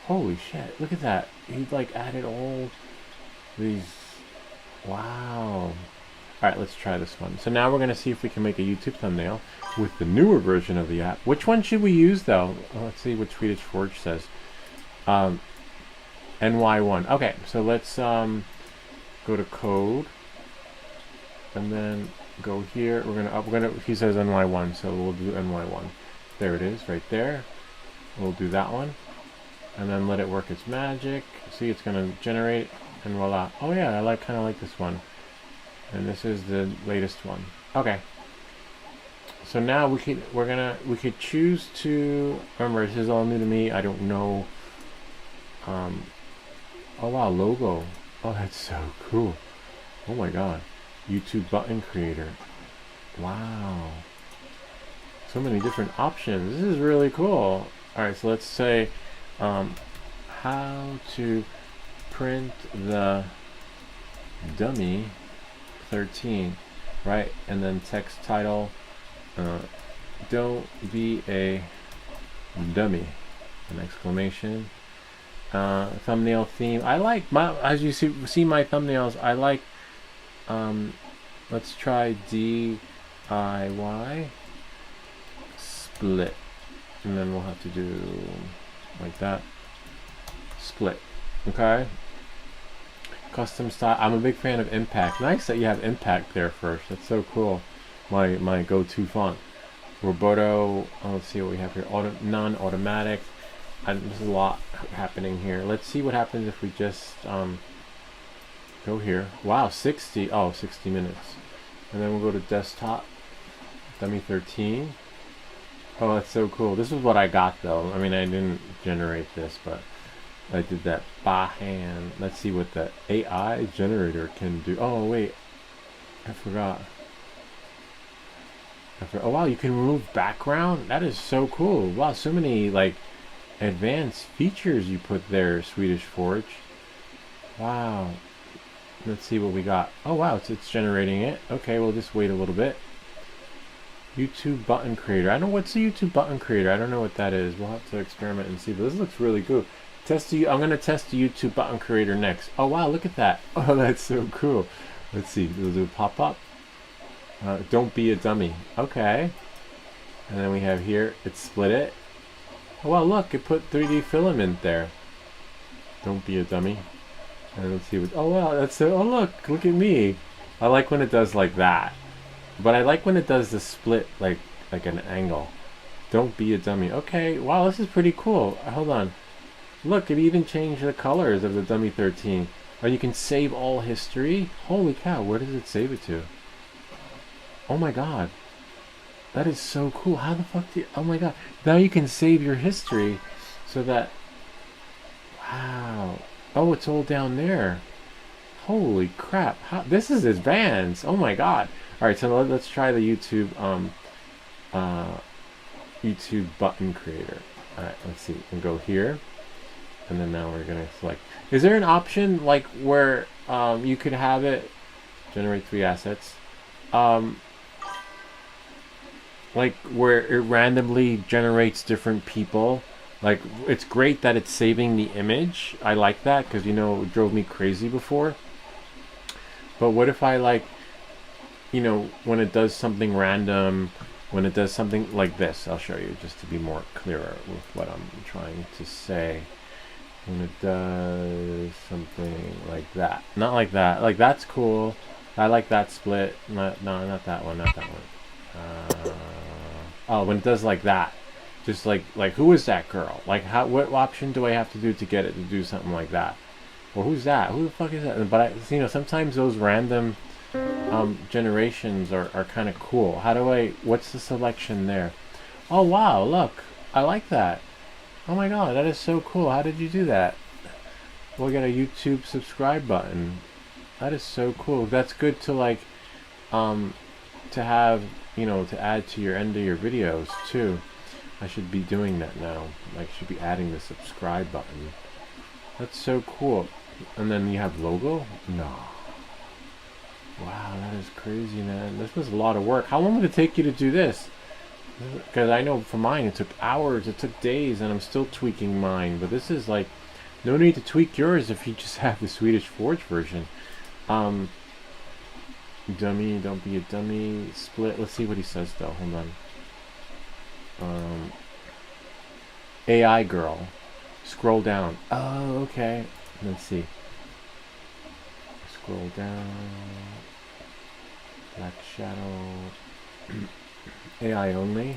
Holy shit. Look at that. he like added all these. Wow. All right, let's try this one. So now we're gonna see if we can make a YouTube thumbnail with the newer version of the app. Which one should we use though? Let's see what Swedish Forge says. NY1. Okay, so let's go to code, and then go here. We're gonna. He says NY1, so we'll do NY1. There it is, right there. We'll do that one, and then let it work its magic. See, it's gonna generate, and voila. Oh yeah, I kind of like this one. And this is the latest one. Okay. So now we could choose to, remember this is all new to me. I don't know. Oh wow, logo. Oh, that's so cool. Oh my god. YouTube button creator. Wow. So many different options. This is really cool. Alright, so let's say how to print the dummy 13, right? And then text title, don't be a dummy, an exclamation. Thumbnail theme. I like my, as you see my thumbnails, I like, let's try DIY split, and then we'll have to do like that, split. Okay. Custom style. I'm a big fan of impact. Nice that you have impact there first. That's so cool. My go-to font. Roboto. Let's see what we have here. Non-automatic. There's a lot happening here. Let's see what happens if we just go here. Wow, 60. Oh, 60 minutes. And then we'll go to desktop. Dummy 13. Oh, that's so cool. This is what I got though. I mean, I didn't generate this, but I did that by hand. Let's see what the AI generator can do. Oh wait, I forgot. Oh wow, you can remove background. That is so cool. Wow, so many like advanced features you put there, Swedish Forge. Wow. Let's see what we got. Oh wow, it's generating it. Okay, we'll just wait a little bit. YouTube button creator. I don't know what's the YouTube button creator. I don't know what that is. We'll have to experiment and see. But this looks really cool. I'm gonna test the YouTube button creator next. Oh wow, look at that. Oh, that's so cool. Let's see. We'll do a pop-up. Don't be a dummy. Okay. And then we have here, it split it. Oh wow, look, it put 3D filament there. Don't be a dummy. And let's see what. Oh wow, that's so. Oh look at me. I like when it does like that. But I like when it does the split like an angle. Don't be a dummy. Okay. Wow, this is pretty cool. Hold on. Look, it even changed the colors of the dummy 13. Oh, you can save all history? Holy cow, where does it save it to? Oh my god. That is so cool. How the fuck do you... Oh my god. Now you can save your history so that... Wow. Oh, it's all down there. Holy crap. This is advanced. Oh my god. Alright, so let's try the YouTube YouTube button creator. Alright, let's see. And go here. And then now we're gonna select. Is there an option like where you could have it generate 3 assets? Like where it randomly generates different people. Like it's great that it's saving the image. I like that because you know it drove me crazy before. But what if I like, you know, when it does something random, when it does something like this, I'll show you just to be more clearer with what I'm trying to say. When it does something like that, not like that, like that's cool. I like that split. No, not that one, not that one. Oh, when it does like that, just like who is that girl? Like what option do I have to do to get it to do something like that? Well, who's that? Who the fuck is that? But you know, sometimes those random generations are kind of cool. What's the selection there? Oh wow, look, I like that. Oh my god, that is so cool. How did you do that? Well, we got a YouTube subscribe button. That is so cool. That's good to like to have, you know, to add to your end of your videos too. I should be doing that now. I should be adding the subscribe button. That's so cool. And then you have logo? No. Wow, that is crazy, man. This was a lot of work. How long did it take you to do this? Because I know for mine it took hours, it took days, and I'm still tweaking mine. But this is like No need to tweak yours if you just have the Swedish Forge version. Dummy, don't be a dummy. Split. Let's see what he says though. Hold on. AI girl. Scroll down. Oh, okay. Let's see. Scroll down. Black shadow. AI only.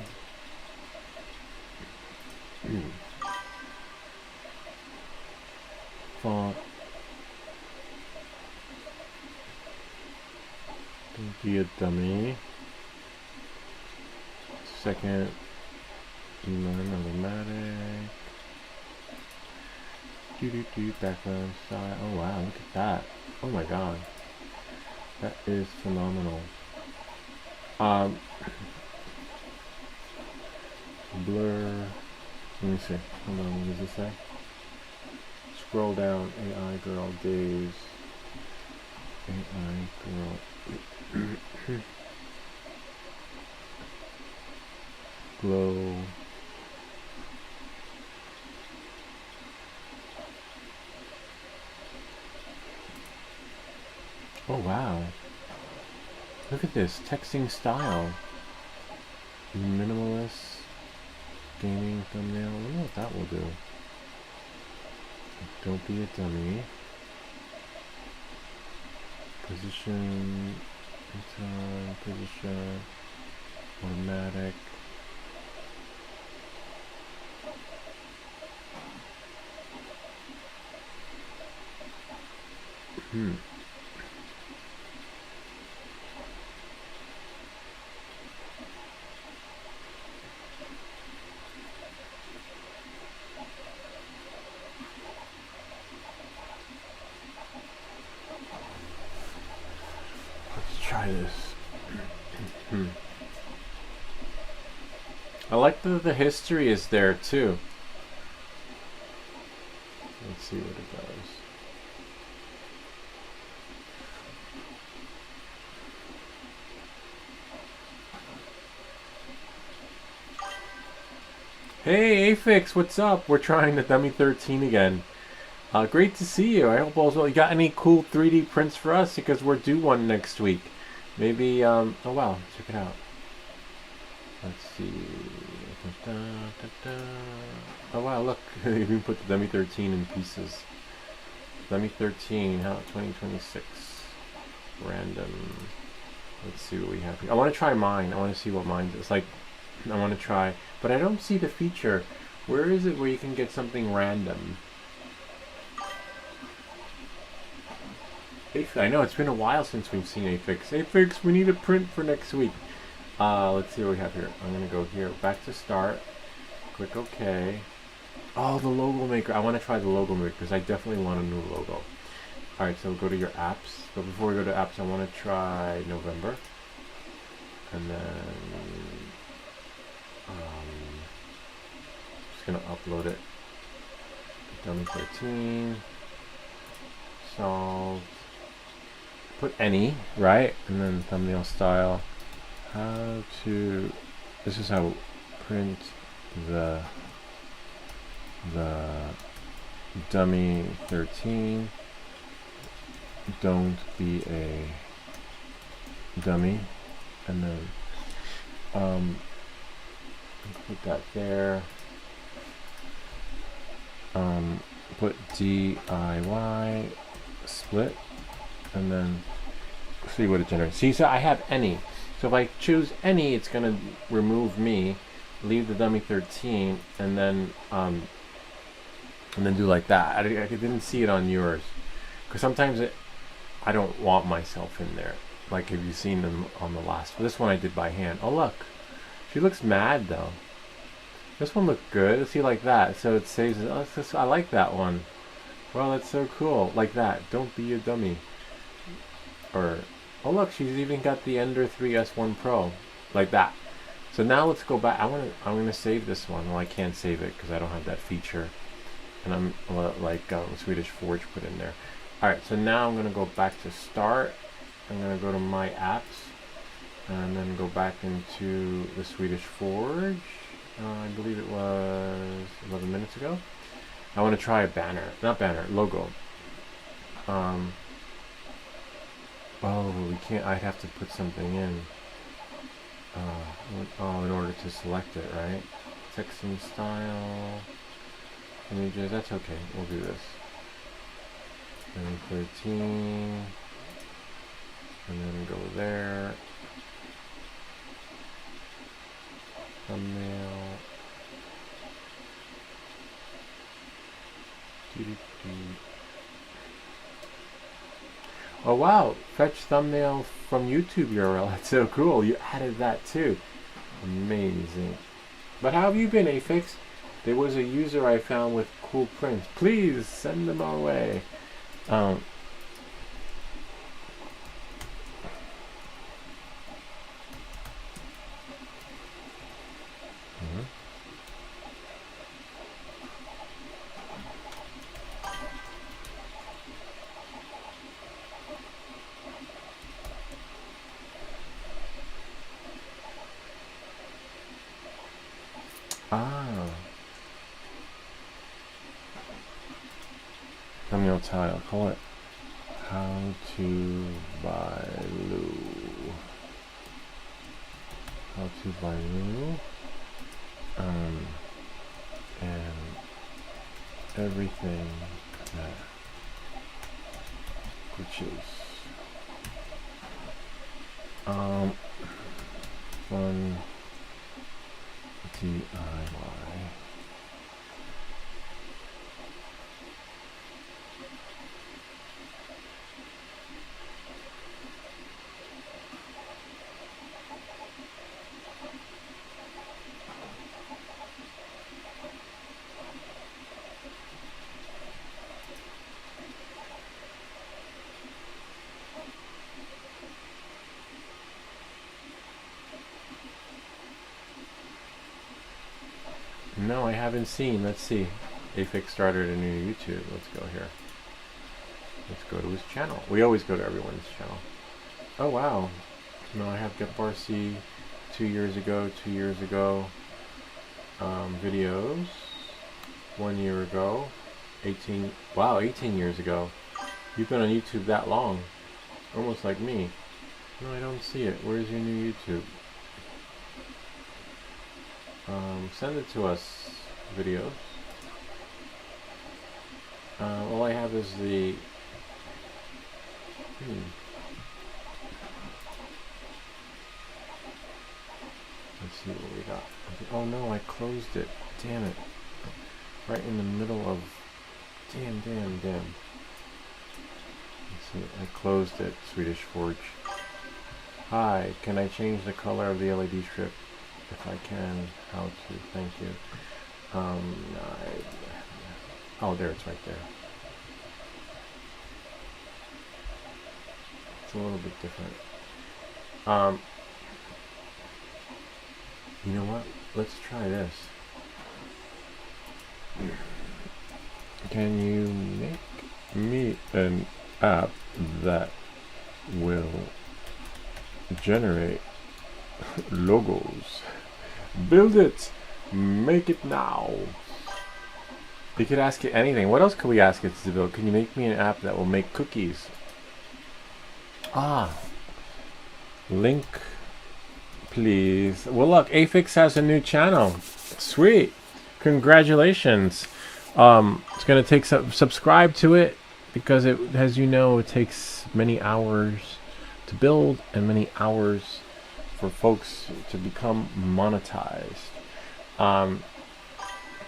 Font. Don't be a dummy. Second. Automatic. Background style. Oh wow, look at that. Oh my god. That is phenomenal. Blur. Let me see. Hold on, what does it say? Scroll down. AI girl days. AI girl. Glow. Oh wow. Look at this. Texting style. Minimalist. Gaming thumbnail. I wonder what that will do. Don't be a dummy. Position. Position. Automatic. Let's try this. I like the history is there too. Let's see what it does. Hey Afix, what's up? We're trying the Dummy 13 again. Great to see you. I hope all's well. You got any cool 3D prints for us? Because we're due one next week. Maybe, oh wow, check it out. Let's see. Oh wow, look. You even put the Dummy 13 in pieces. Dummy 13, how 2026. Random. Let's see what we have here. I want to try mine. I want to see what mine is. Like, I want to try. But I don't see the feature. Where is it where you can get something random? I know it's been a while since we've seen Afix. Afix, we need a print for next week. Let's see what we have here. I'm gonna go here, back to start. Click OK. Oh, the logo maker. I want to try the logo maker because I definitely want a new logo. All right, so go to your apps. But before we go to apps, I want to try November, and then just gonna upload it. Dummy 13. Solved. Put any, right? And then thumbnail style. How to, this is how print the Dummy 13. Don't be a dummy. And then put that there. Put DIY split, and then see what it generates. See, so I have any. So if I choose any, it's gonna remove me, leave the Dummy 13, and then do like that. I didn't see it on yours, because sometimes I don't want myself in there. Like, have you seen them on the last? This one I did by hand. Oh look, she looks mad though. This one looked good. See, like that. So it saves it. Oh, I like that one. Well, that's so cool. Like that. Don't be a dummy. Or, oh look, she's even got the Ender 3 S1 Pro. Like that. So now let's go back. I'm gonna save this one. Well, I can't save it because I don't have that feature. And I'm like Swedish Forge put in there. All right. So now I'm gonna go back to start. I'm gonna go to my apps, and then go back into the Swedish Forge. I believe it was 11 minutes ago. I want to try a banner, not banner, logo. Oh, we can't. I'd have to put something in. In order to select it, right? Texting style, images. That's okay. We'll do this. 2013, and then go there. Thumbnail. Oh wow, fetch thumbnail from YouTube URL. That's so cool. You added that too. Amazing. But how have you been, Afix? There was a user I found with cool prints. Please send them our way. Thumbnail tile. Call it How to Buy Lou. How to Buy Lou. And everything that glitches. Fun DIY. No, I haven't seen. Let's see. Afix started a new YouTube. Let's go here. Let's go to his channel. We always go to everyone's channel. Oh, wow. No, I have Get Barcy 2 years ago, videos 1 year ago, 18 years ago. You've been on YouTube that long, almost like me. No, I don't see it. Where's your new YouTube? Send it to us, videos. All I have is the let's see what we got. Oh no, I closed it. Damn it. Right in the middle of damn. Let's see, I closed it. Swedish Forge. Hi, can I change the color of the LED strip? If I can, how to? Thank you. Oh, there, it's right there. It's a little bit different. You know what? Let's try this. Can you make me an app that will generate logos? Build it. Make it now. You could ask it anything. What else could we ask it to build? Can you make me an app that will make cookies? Link, please. Well, look, Afix has a new channel. Sweet. Congratulations. It's going to take subscribe to it because it, as you know, it takes many hours to build and many hours for folks to become monetized.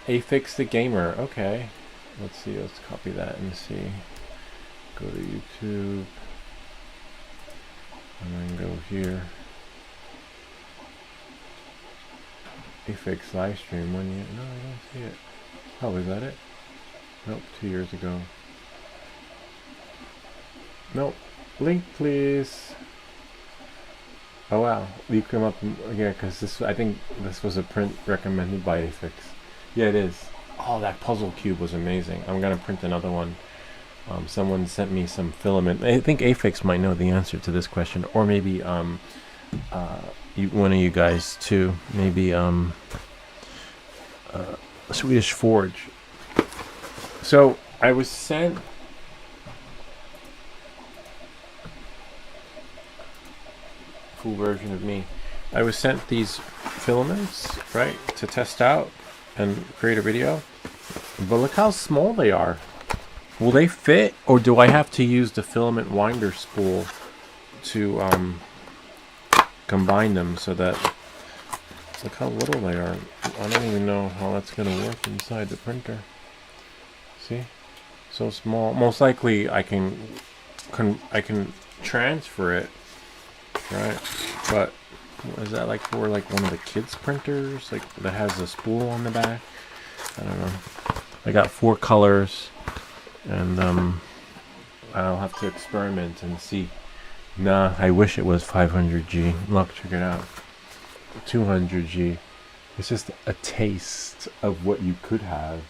Afix the Gamer. Okay. Let's see. Let's copy that and see. Go to YouTube. And then go here. Afix live stream 1 year. No, I don't see it. Oh, is that it? Nope, 2 years ago. Nope. Link, please. Oh wow, you come up, yeah, because this, I think this was a print recommended by Afix. Yeah, it is. Oh, that puzzle cube was amazing. I'm gonna print another one. Someone sent me some filament. I think Afix might know the answer to this question, or maybe one of you guys too. Maybe Swedish Forge. So I was sent full version of me. I was sent these filaments, right, to test out and create a video. But look how small they are. Will they fit, or do I have to use the filament winder spool to combine them so that... Look how little they are. I don't even know how that's going to work inside the printer. See? So small. Most likely I can transfer it, right? But is that like for like one of the kids printers, like that has a spool on the back? I don't know. I got 4 colors, and I'll have to experiment and see. Nah, I wish it was 500G. Look, check it out. 200G. It's just a taste of what you could have.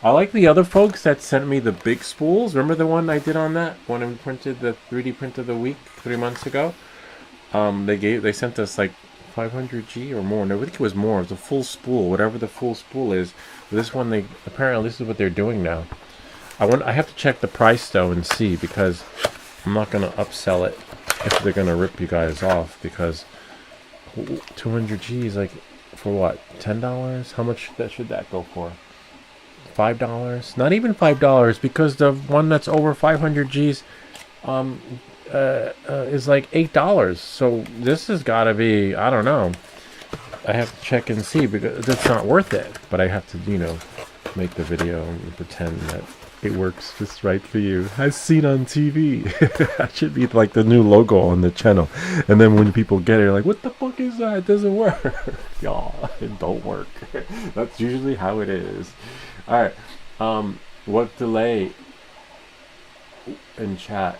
I like the other folks that sent me the big spools. Remember the one I did on that when I printed the 3D print of the week 3 months ago? They sent us like 500G or more. No, I think it was more. It was a full spool, whatever the full spool is. This one, apparently this is what they're doing now. I have to check the price though and see, because I'm not gonna upsell it if they're gonna rip you guys off, because 200G is like, for what, $10? How much should that go for? $5? Not even $5, because the one that's over 500Gs is like $8. So this has got to be, I don't know. I have to check and see, because it's not worth it. But I have to, make the video and pretend that it works just right for you, as seen on TV. That should be like the new logo on the channel. And then when people get it, like, what the fuck is that? It doesn't work. Y'all, it don't work. That's usually how it is. All right. What delay in chat?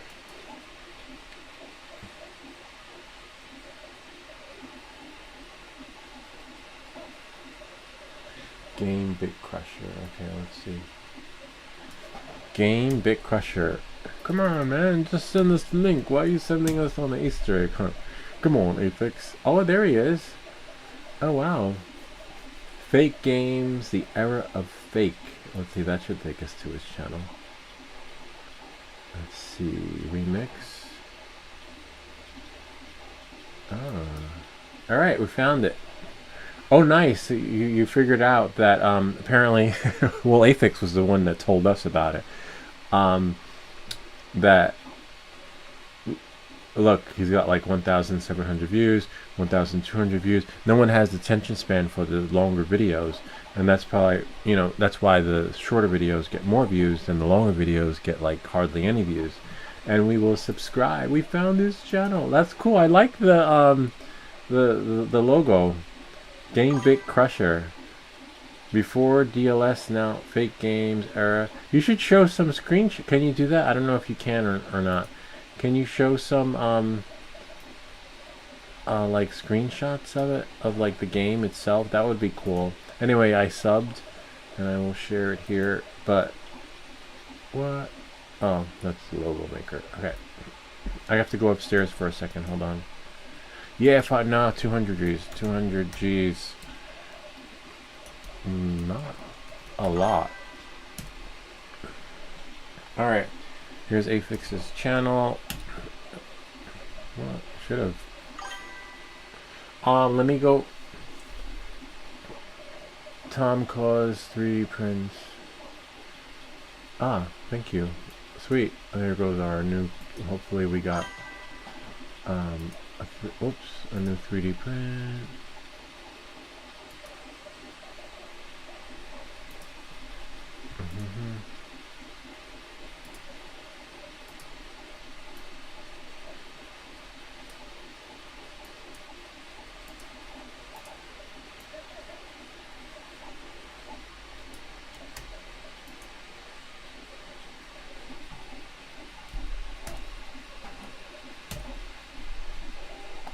Game Bit Crusher. Okay, let's see. Game Bit Crusher. Come on, man. Just send us the link. Why are you sending us on the Easter egg hunt? Come on, Aphex. Oh, there he is. Oh, wow. Fake Games, the era of fake. Let's see, that should take us to his channel. Let's see. Remix. Oh. Alright, we found it. Oh, nice. You figured out that apparently, well, Aphex was the one that told us about it. That, look, he's got like 1,700 views, 1,200 views. No one has the attention span for the longer videos. And that's probably, that's why the shorter videos get more views than the longer videos get like hardly any views. And we will subscribe. We found his channel. That's cool. I like the logo. Game Bit Crusher. Before DLS, now Fake Games era. You should show some screenshots. Can you do that? I don't know if you can or not. Can you show some like screenshots of it, of like the game itself? That would be cool. Anyway, I subbed and I will share it here. But what? Oh, that's the logo maker. Okay. I have to go upstairs for a second. Hold on. Yeah, 200 Gs. 200 Gs. Not a lot. Alright. Here's Aphex's channel. Well, should have. Let me go. Tom Cause 3D prints. Ah, thank you. Sweet. There goes our new. Hopefully we got a new 3D print.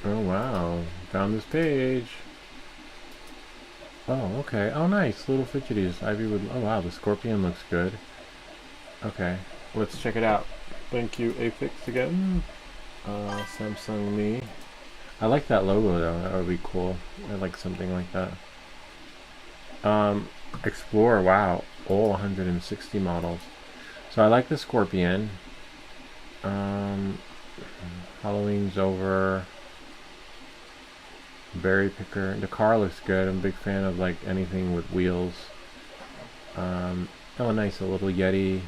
Oh wow, found this page. Oh, okay. Oh, nice. Little fidgeties. Ivy would. Oh wow, the scorpion looks good. Okay, let's check it out. Thank you, Aphex again. Samsung Me. I like that logo though. That would be cool. I like something like that. Explorer. Wow, all 160 models. So I like the Scorpion. Halloween's over. Berry Picker. The car looks good. I'm a big fan of like anything with wheels. Oh, nice, a little Yeti.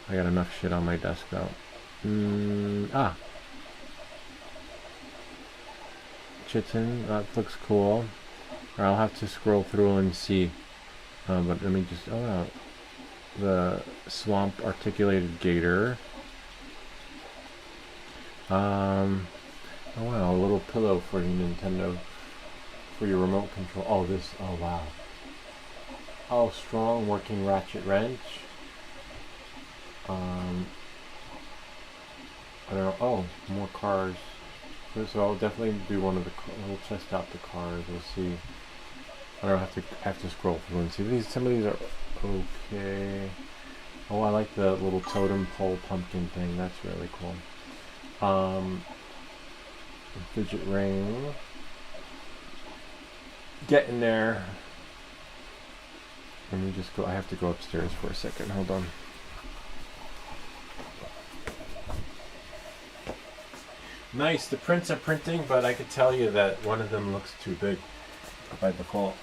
I got enough shit on my desk though. Chitin, that looks cool. Or I'll have to scroll through and see. But let me just, oh wow. The Swamp Articulated Gator. Oh wow, a little pillow for your Nintendo, for your remote control. Oh, this, oh wow. Oh, strong working ratchet wrench. I don't know, oh, more cars. So I'll definitely do one of the, we'll test out the cars, we'll see. I don't have to scroll through and see. Some of these are okay. Oh, I like the little totem pole pumpkin thing, that's really cool. Fidget ring. Getting there. Let me just go, I have to go upstairs for a second, hold on. Nice, the prints are printing, but I could tell you that one of them looks too big by default.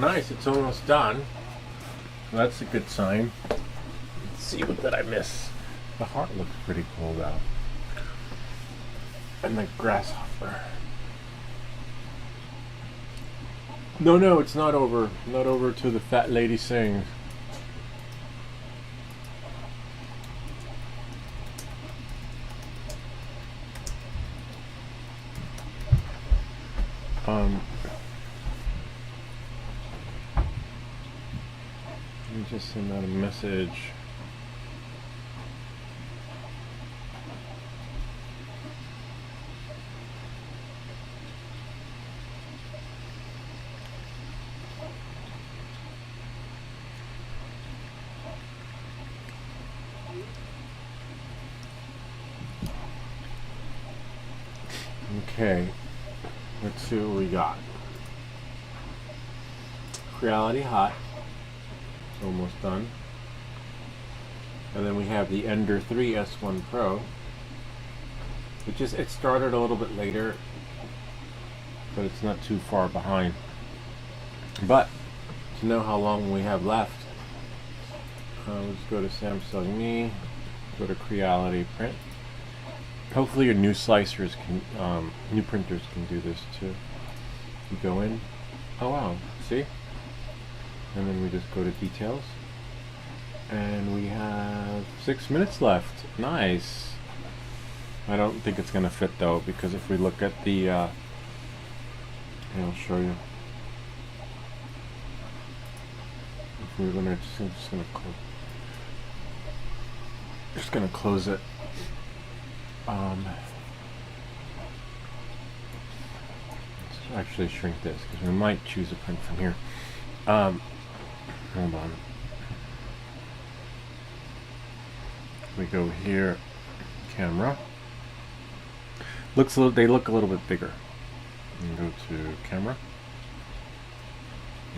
nice, it's almost done. That's a good sign. Let's see, what did I miss? The heart looks pretty cool though. And the grasshopper. No, it's not over. Not over till the fat lady sings. Let me just send out a message. Okay, let's see what we got. Creality Hot, almost done. And then we have the Ender 3 S1 Pro. It started a little bit later, but it's not too far behind. But to know how long we have left, let's go to Samsung Me, go to Creality Print. Hopefully your new slicers can, new printers can do this too. You go in, oh wow, see? And then we just go to details. And we have 6 minutes left, nice. I don't think it's gonna fit though, because if we look at the, I'll show you. If we're gonna, just gonna close it. Let's actually shrink this because we might choose a print from here. Hold on. We go here, camera. They look a little bit bigger. And go to camera,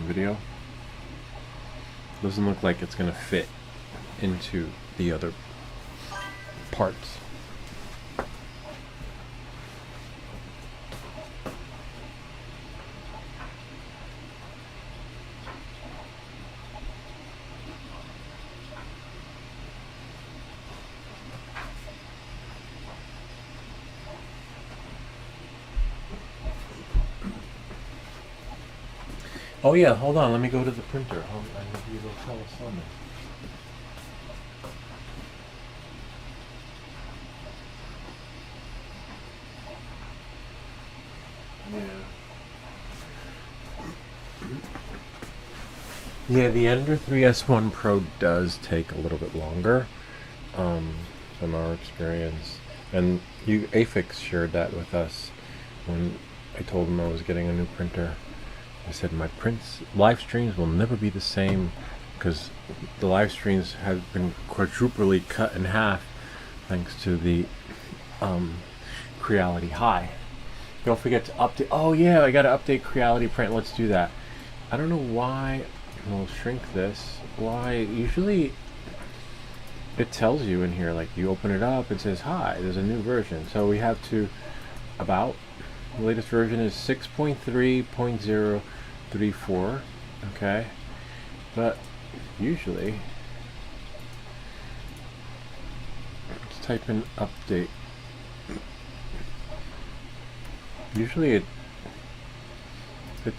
video. Doesn't look like it's gonna fit into the other parts. Oh yeah, hold on, let me go to the printer. I need you to tell us something. Yeah, the Ender 3 S1 Pro does take a little bit longer, from our experience. And AFIX shared that with us when I told them I was getting a new printer. I said my live streams will never be the same because the live streams have been quadruply cut in half thanks to the Creality High. Don't forget to update. Oh yeah, I gotta update Creality Print. Let's do that. I don't know why. We'll shrink this. Why? Usually it tells you in here, like you open it up, it says hi, there's a new version. So we have to the latest version is 6.3.034. Okay, but usually let's type in update. Usually it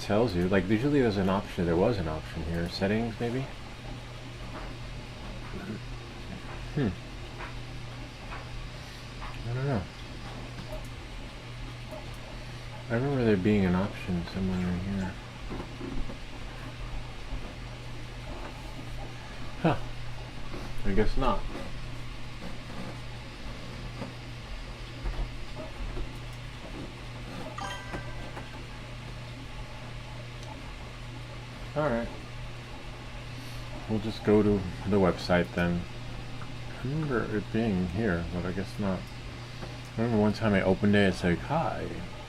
tells you, like usually there's an option, there was an option here, settings maybe. I don't know. I remember there being an option somewhere in here. Huh. I guess not. Alright. We'll just go to the website then. I remember it being here, but I guess not. I remember one time I opened it, it said, hi,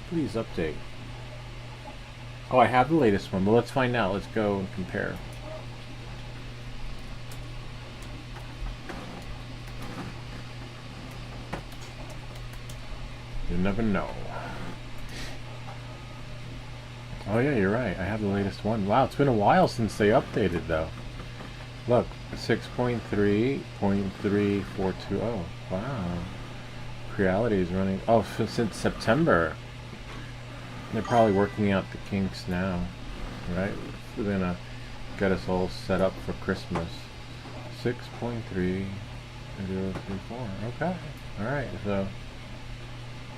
please update. Oh, I have the latest one, but let's find out. Let's go and compare. You never know. Oh yeah, you're right. I have the latest one. Wow, it's been a while since they updated though. Look, 6.3.3420. Wow. Creality is running. Oh, since September. They're probably working out the kinks now, right? They're gonna get us all set up for Christmas. 6.3034. Okay. All right. So.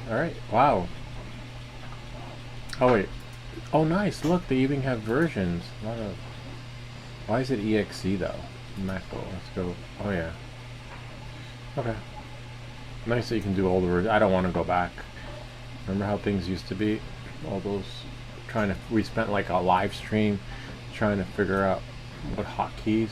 All right. Wow. Oh wait. Oh nice. Look, they even have versions. A lot of. Why is it EXE though? Macro. Let's go. Oh yeah. Okay. Nice that you can do all the versions. I don't want to go back. Remember how things used to be? All those we spent like a live stream trying to figure out what hotkeys.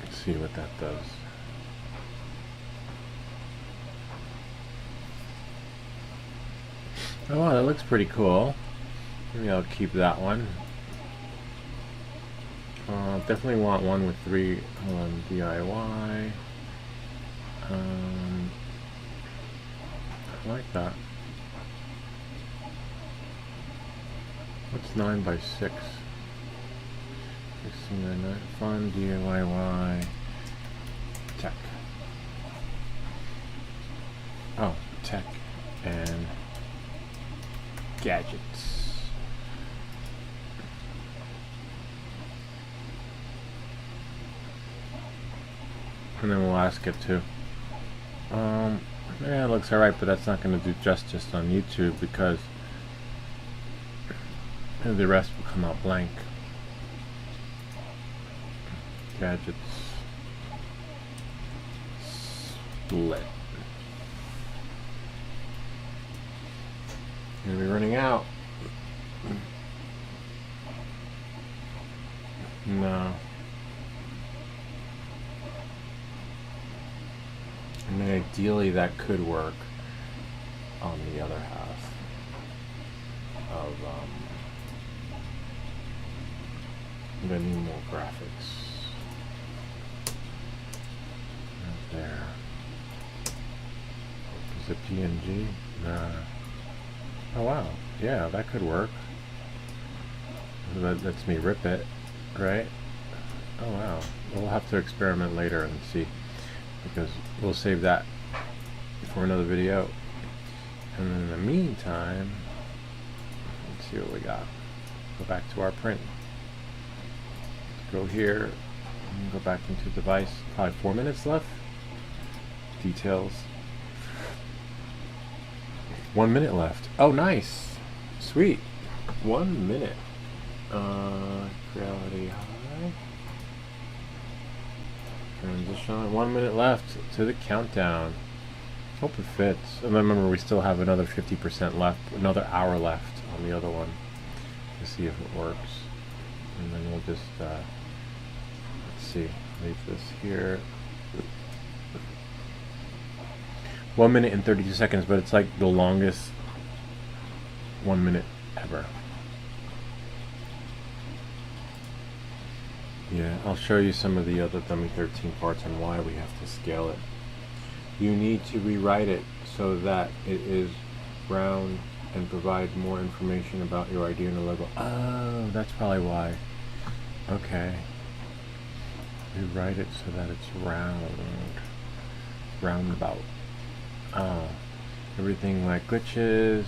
Let's see what that does. Oh wow, that looks pretty cool. Maybe I'll keep that one. Definitely want one with 3 DIY. I like that. What's 9 by 6? 16 fun DIY tech. Oh, tech and gadgets. And then we'll ask it to. Yeah, it looks alright, but that's not going to do justice on YouTube because the rest will come out blank. Gadgets. Split. Gonna be running out. No. I mean, ideally that could work on the other half of the need more graphics. Right there. Is it PNG? Nah. Oh wow, yeah, that could work. That lets me rip it, right? Oh wow, we'll have to experiment later and see, because we'll save that for another video. And then in the meantime, let's see what we got. Go back to our print. Go here, and go back into device. Probably 4 minutes left. Details. 1 minute left. Oh, nice. Sweet. 1 minute. Reality high. Transition. 1 minute left to the countdown. Hope it fits. And then remember, we still have another 50% left, another hour left on the other one to see if it works. And then we'll just, let's see, leave this here. 1 minute and 32 seconds, but it's like the longest 1 minute ever. Yeah, I'll show you some of the other Dummy 13 parts and why we have to scale it. You need to rewrite it so that it is round and provide more information about your idea and the logo. Oh, that's probably why. Okay. Rewrite it so that it's round. Roundabout. Everything like glitches.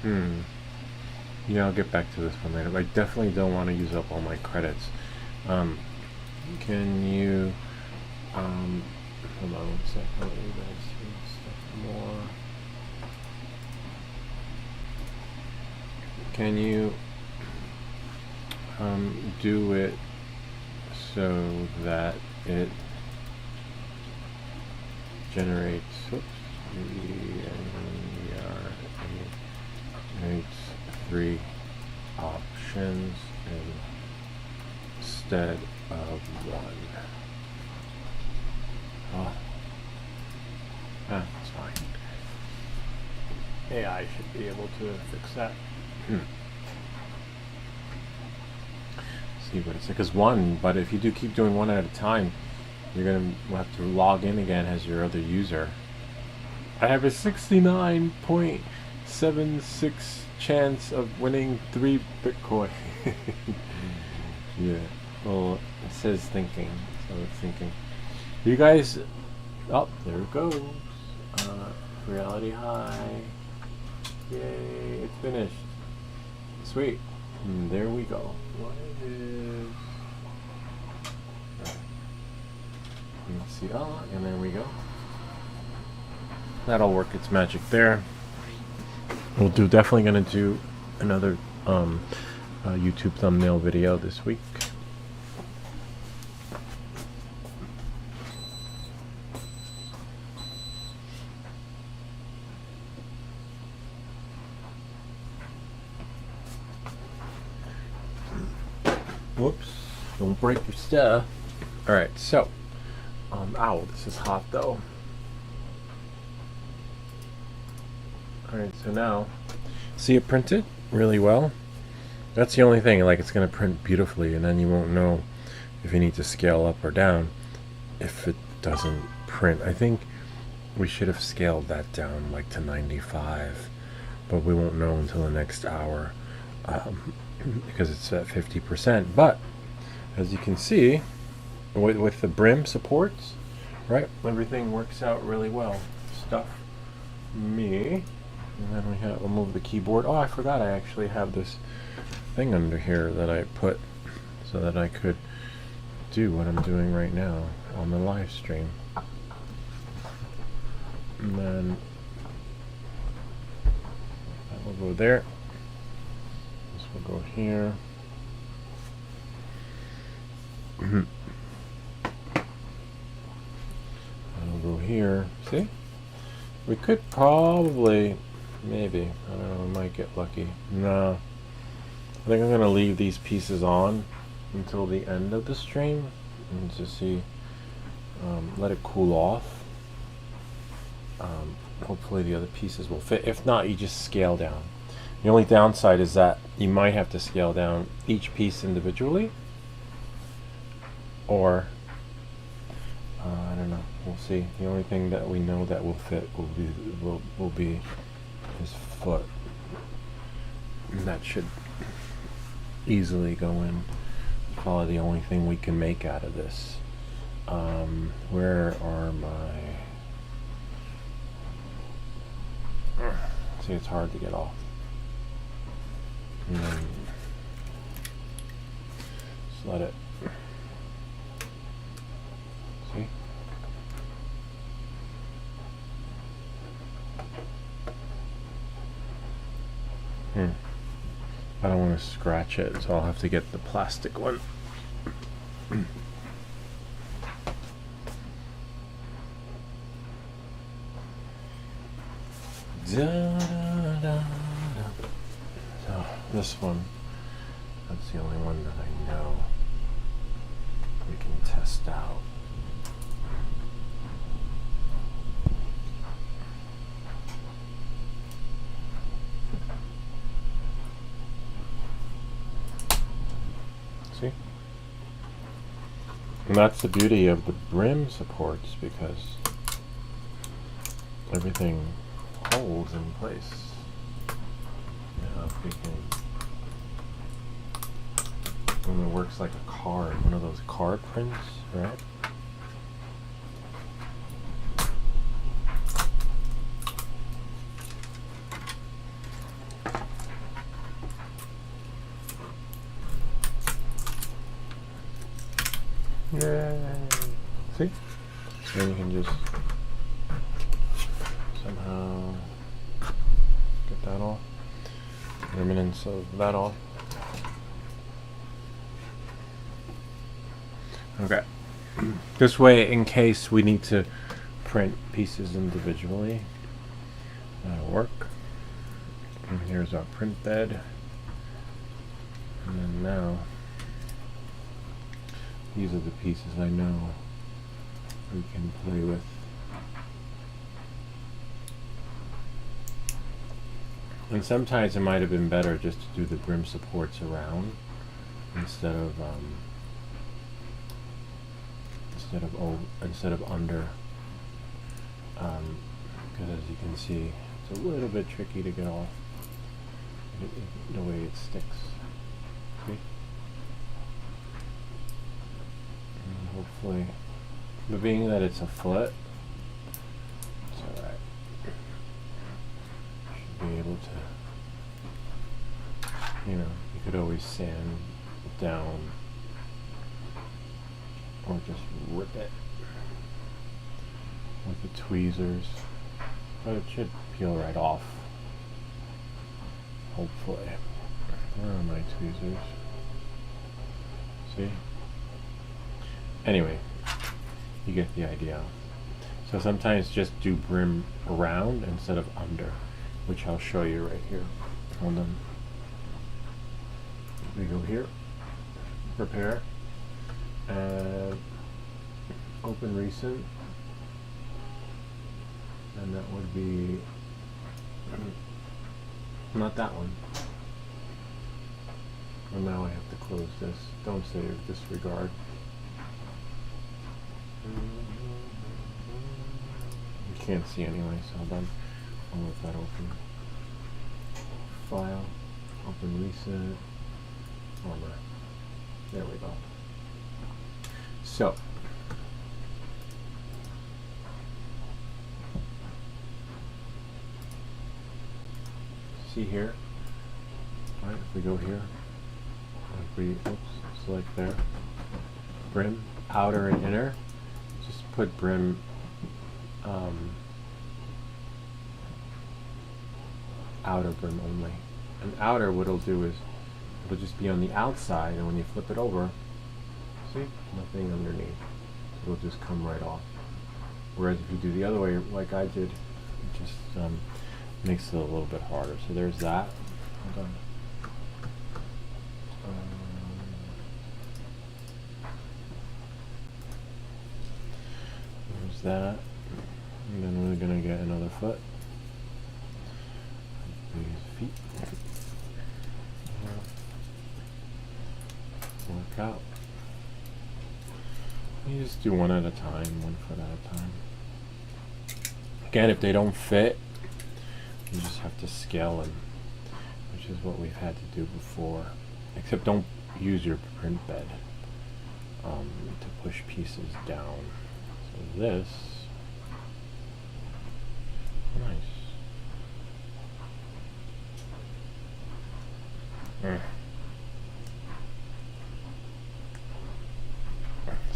Yeah, I'll get back to this one later. I definitely don't want to use up all my credits. Can you, hold on one second, let me guys see stuff more. Can you, do it so that it generates, whoops, generates 3 options instead of 1. Oh. That's fine. AI should be able to fix that. See what it's like. Because 1, but if you do keep doing 1 at a time, you're gonna have to log in again as your other user. I have a 69.76 chance of winning 3 Bitcoin. Yeah. Well, it says thinking, so it's thinking. You guys, oh, there it goes. Reality high. Yay! It's finished. Sweet. And there we go. What is? Let's see. Oh, and there we go. That'll work its magic there. We'll definitely gonna do another YouTube thumbnail video this week. Whoops! Don't break your stuff. All right, so ow, this is hot though. Alright, so now, see it printed really well? That's the only thing, like it's going to print beautifully, and then you won't know if you need to scale up or down if it doesn't print. I think we should have scaled that down like to 95, but we won't know until the next hour because it's at 50%. But as you can see, with the brim supports, right, everything works out really well. Stuff me. And then we'll move the keyboard. Oh, I forgot I actually have this thing under here that I put so that I could do what I'm doing right now on the live stream. And then that will go there. This will go here. That'll go here. See? We could probably, maybe, I don't know, we might get lucky. No. I think I'm going to leave these pieces on until the end of the stream and just see, let it cool off. Hopefully the other pieces will fit. If not, you just scale down. The only downside is that you might have to scale down each piece individually, or I don't know. We'll see. The only thing that we know that will fit will be his foot. And that should easily go in. Probably the only thing we can make out of this. Where are my? See, it's hard to get off. And then just let it. See? I don't want to scratch it, so I'll have to get the plastic one. So this one, that's the only one that I know we can test out. See? And that's the beauty of the brim supports, because everything holds in place. Now if we can, and it works like a card, one of those card prints, right? Yay! See? Then you can just somehow get that off. Remnants of that off. Okay. This way, in case we need to print pieces individually, that'll work. And here's our print bed. And then now, these are the pieces I know we can play with. And sometimes it might have been better just to do the brim supports around instead of under, because as you can see, it's a little bit tricky to get off the way it sticks. See? And hopefully, but being that it's a foot, it's alright. Should be able to, you know, you could always sand down or just rip it with the tweezers, but it should peel right off, hopefully. Where are my tweezers? See? Anyway, you get the idea. So sometimes just do brim around instead of under, which I'll show you right here. Hold on. We go here, prepare, and open recent, and that would be not that one. Well, now I have to close this. Don't save, disregard. You can't see anyway, so hold on. I'll let that open. File, open recent, armor. There we go. So, see here, right, if we go here, if we, select there, brim, outer and inner, just put brim, outer brim only. And outer, what it'll do is, it'll just be on the outside, and when you flip it over, see, nothing underneath. It'll just come right off. Whereas if you do the other way, like I did, it just makes it a little bit harder. So there's that. Hold on. There's that. And then we're going to get another foot. These feet. Work out. You just do one at a time, 1 foot at a time. Again, if they don't fit, you just have to scale them, which is what we've had to do before. Except don't use your print bed to push pieces down. So this, nice.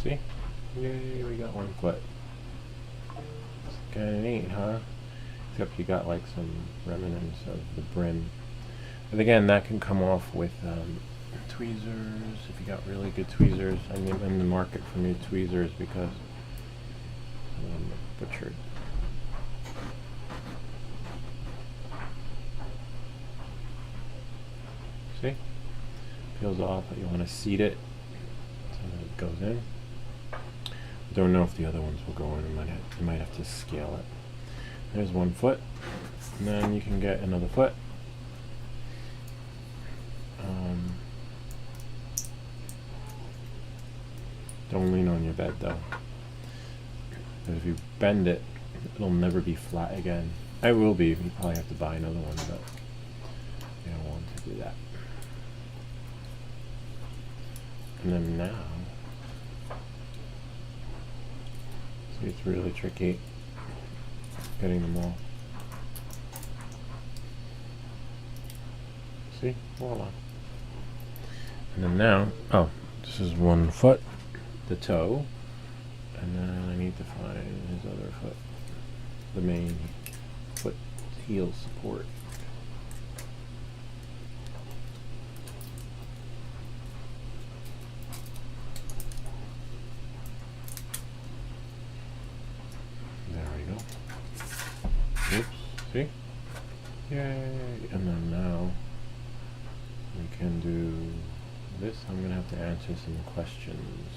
See? Yay, we got 1 foot. It's kind of neat, huh? Except you got like some remnants of the brim. But again, that can come off with tweezers. If you got really good tweezers, I'm in the market for new tweezers because I'm butchered. See? Peels off, but you want to seat it so that it goes in. Don't know if the other ones will go in. You might have to scale it. There's 1 foot, and then you can get another foot. Don't lean on your bed though, because if you bend it, it'll never be flat again. It will be. You probably have to buy another one, but you don't want to do that. And then now, see, it's really tricky getting them all. See? Voila. And then now, oh, this is 1 foot. the toe, and then I need to find his other foot, the main foot heel support. There we go. Oops, see? Yay! And then now we can do this. I'm gonna have to answer some questions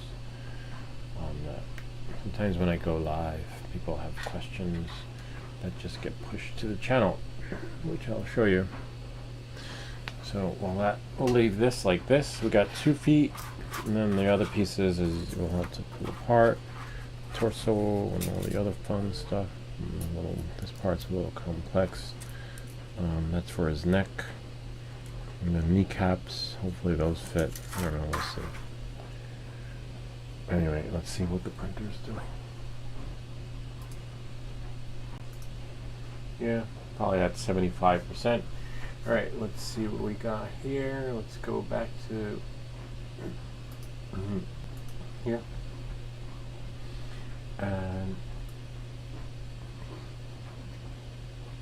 on that. Sometimes when I go live, people have questions that just get pushed to the channel, which I'll show you. So we'll leave this like this. We got 2 feet, and then the other pieces is we'll have to pull apart, torso and all the other fun stuff. This part's a little complex. That's for his neck. And the kneecaps, hopefully those fit. I don't know, we'll see. Anyway, let's see what the printer's doing. Yeah, probably at 75%. Alright, let's see what we got here. Let's go back to here. And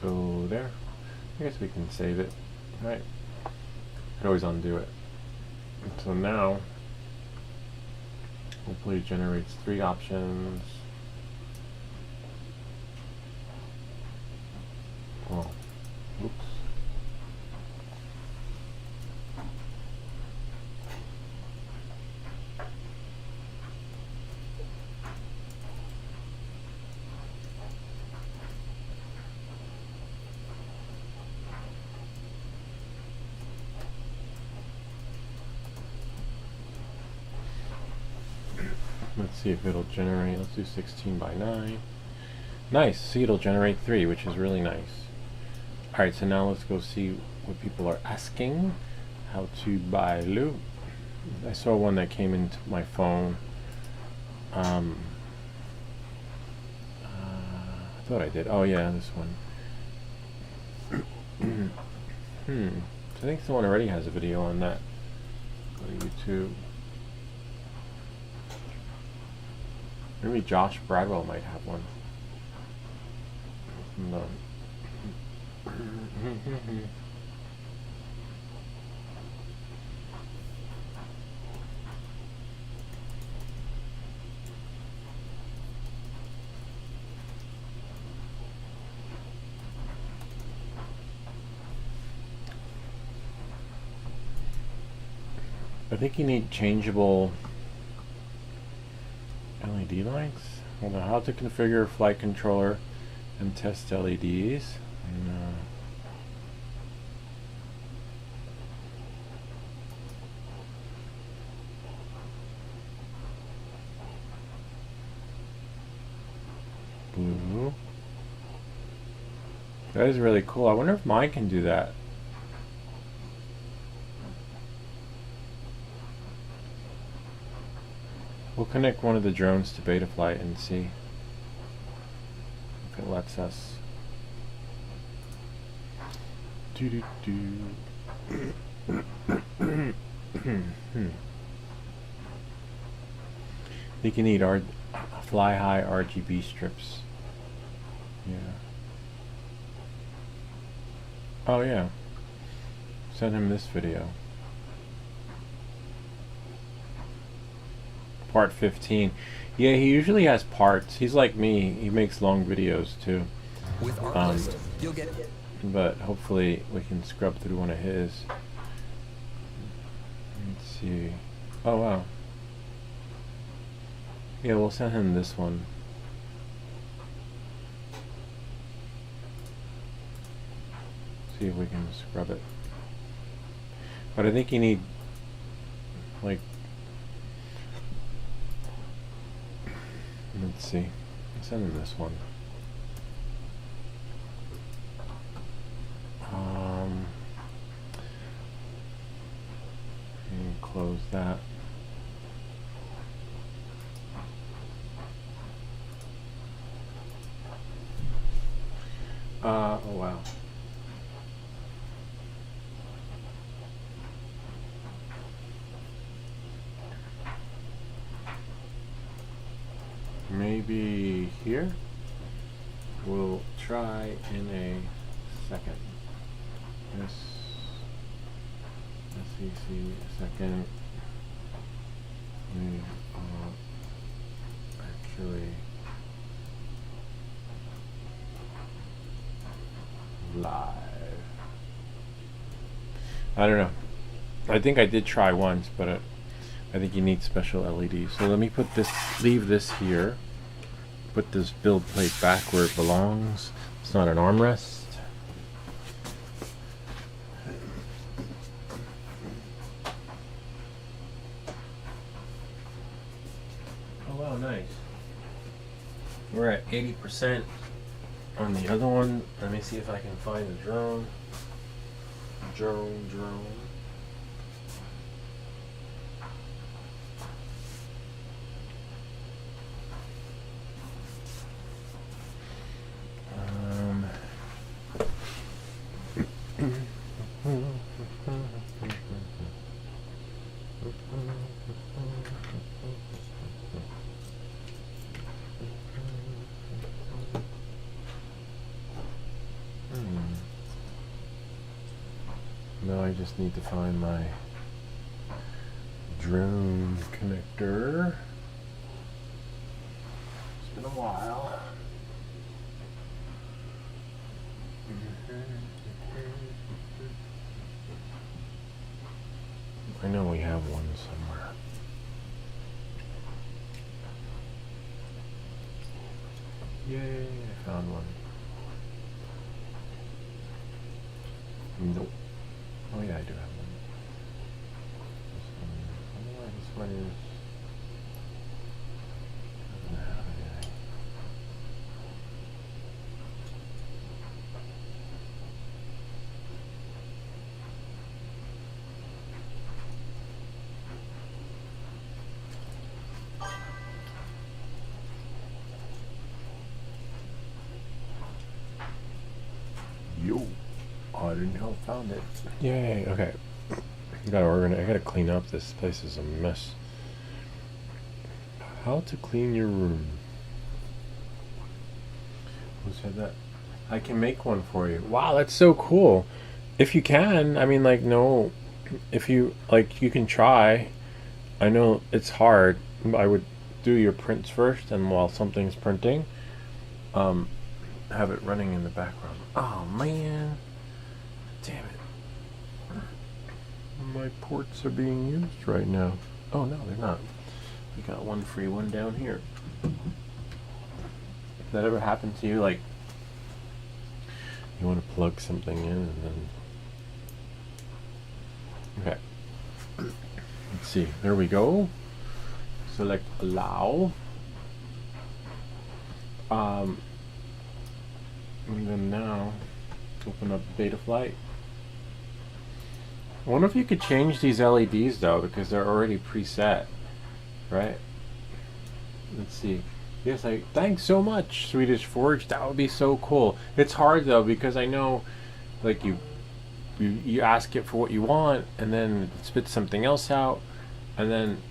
go there. I guess we can save it. Alright. I can always undo it. And so now, hopefully it generates 3 options. Oh, oops. Let's see if it'll generate. Let's do 16 by 9. Nice. See, it'll generate 3, which is really nice. Alright, so now let's go see what people are asking. How to buy loot. I saw one that came into my phone. I thought I did. Oh yeah, this one. I think someone already has a video on that. Go to YouTube. Maybe Josh Bradwell might have one. No. I think you need changeable LED lights. Hold on, how to configure flight controller and test LEDs. And, blue. That is really cool. I wonder if mine can do that. We'll connect one of the drones to Betaflight and see if it lets us. I think you need fly high RGB strips. Yeah. Oh yeah. Send him this video. Part 15. Yeah, he usually has parts. He's like me. He makes long videos too. With ArcList, you'll get. But hopefully we can scrub through one of his. Let's see. Oh wow. Yeah, we'll send him this one. See if we can scrub it. But I think you need like, let's see. Let's send him this one. And close that. Oh wow. maybe here. We'll try in a second. This SEC second. We actually live. I don't know. I think I did try once, but I think you need special LEDs. So let me put this, leave this here. Put this build plate back where it belongs. It's not an armrest. Oh wow, nice. We're at 80% on the other one. Let me see if I can find the drone. Drone. Now I just need to find my drone connector. It's been a while. I know we have one somewhere. Yay, I found one. Nope. Oh yeah, I do have one. I don't know why this one is. Doesn't have anything. Yo. Oh, I didn't know I found it. Yay, okay. I gotta clean up. This place is a mess. How to clean your room. Who said that? I can make one for you. Wow, that's so cool. If you can, I mean, like, no, if you, like, you can try. I know it's hard. I would do your prints first, and while something's printing, have it running in the background. Oh, man. Damn it. My ports are being used right now. Oh, no, they're not. We got one free one down here. If that ever happened to you, like, you want to plug something in and then... Okay. Let's see. There we go. Select allow. And then now, open up Betaflight. I wonder if you could change these LEDs though, because they're already preset, right? Let's see. Yes, thanks so much, Swedish Forge. That would be so cool. It's hard though, because I know, like, you ask it for what you want, and then it spits something else out, and then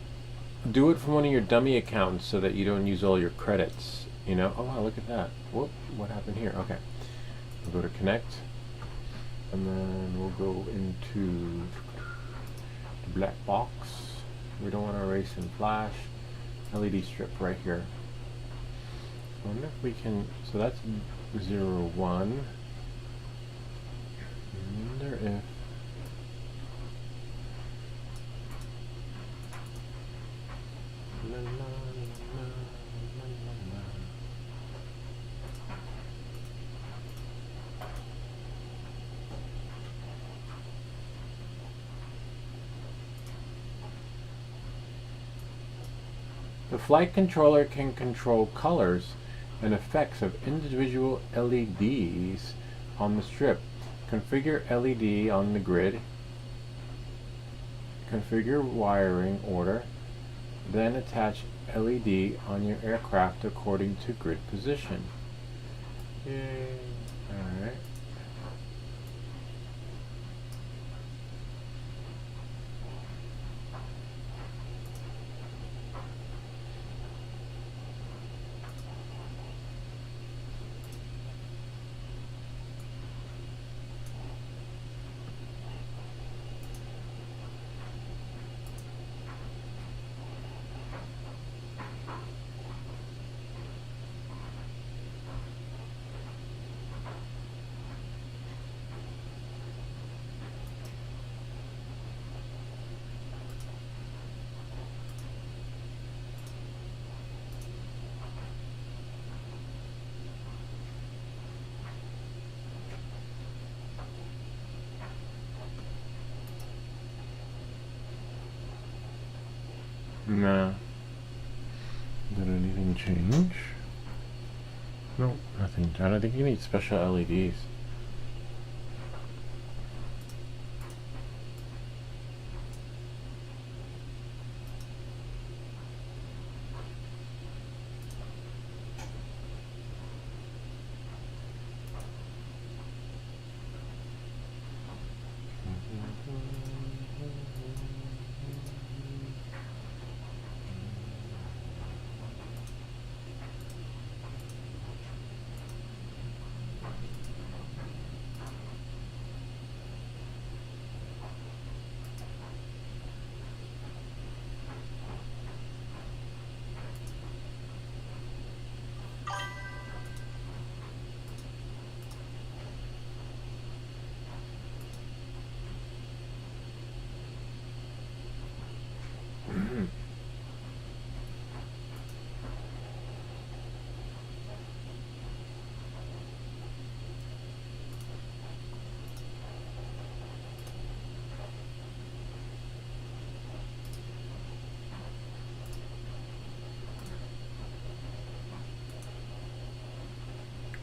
do it from one of your dummy accounts so that you don't use all your credits. You know? Oh wow, look at that. Whoop! What happened here? Okay. We'll go to connect, and then we'll go into the black box. We don't want to erase and flash. LED strip right here. I wonder if we can. So that's 0, 1. I wonder if. La, la, la, la, la, la. The flight controller can control colors and effects of individual LEDs on the strip. Configure LED on the grid. Configure wiring order. Then attach LED on your aircraft according to grid position. Yay. Alright. Nah. Did anything change? No, nothing. I don't think you need special LEDs.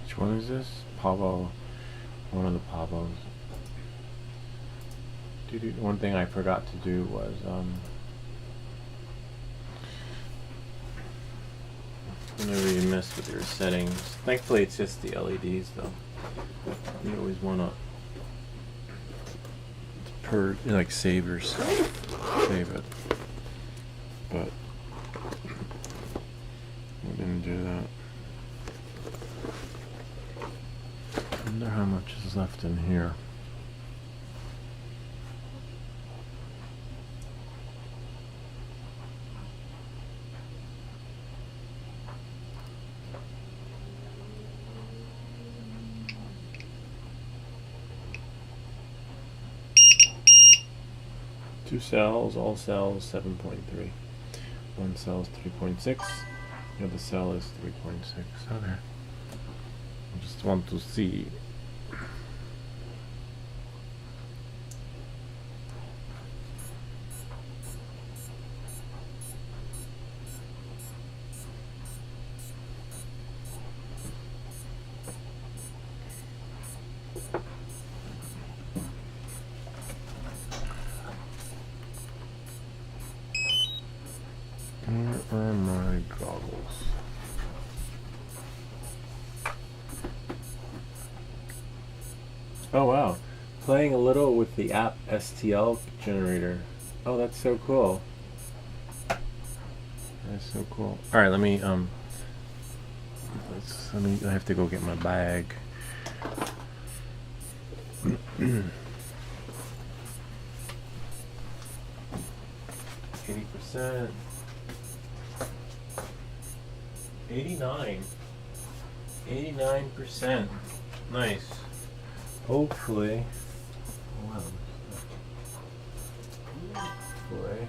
Which one is this? Pavo. One of the Pavos. One thing I forgot to do was whenever you mess with your settings. Thankfully it's just the LEDs though. You always wanna like save it. But we didn't do that. I wonder how much is left in here. Two cells, all cells 7.3. One cell is 3.6. The other cell is 3.6. Okay. I just want to see. Where are my goggles? Oh wow, playing a little with the app STL generator. Oh, that's so cool. That's so cool. All right, let me I have to go get my bag. 80%. 89%. Nice. Hopefully. Wow. Hopefully.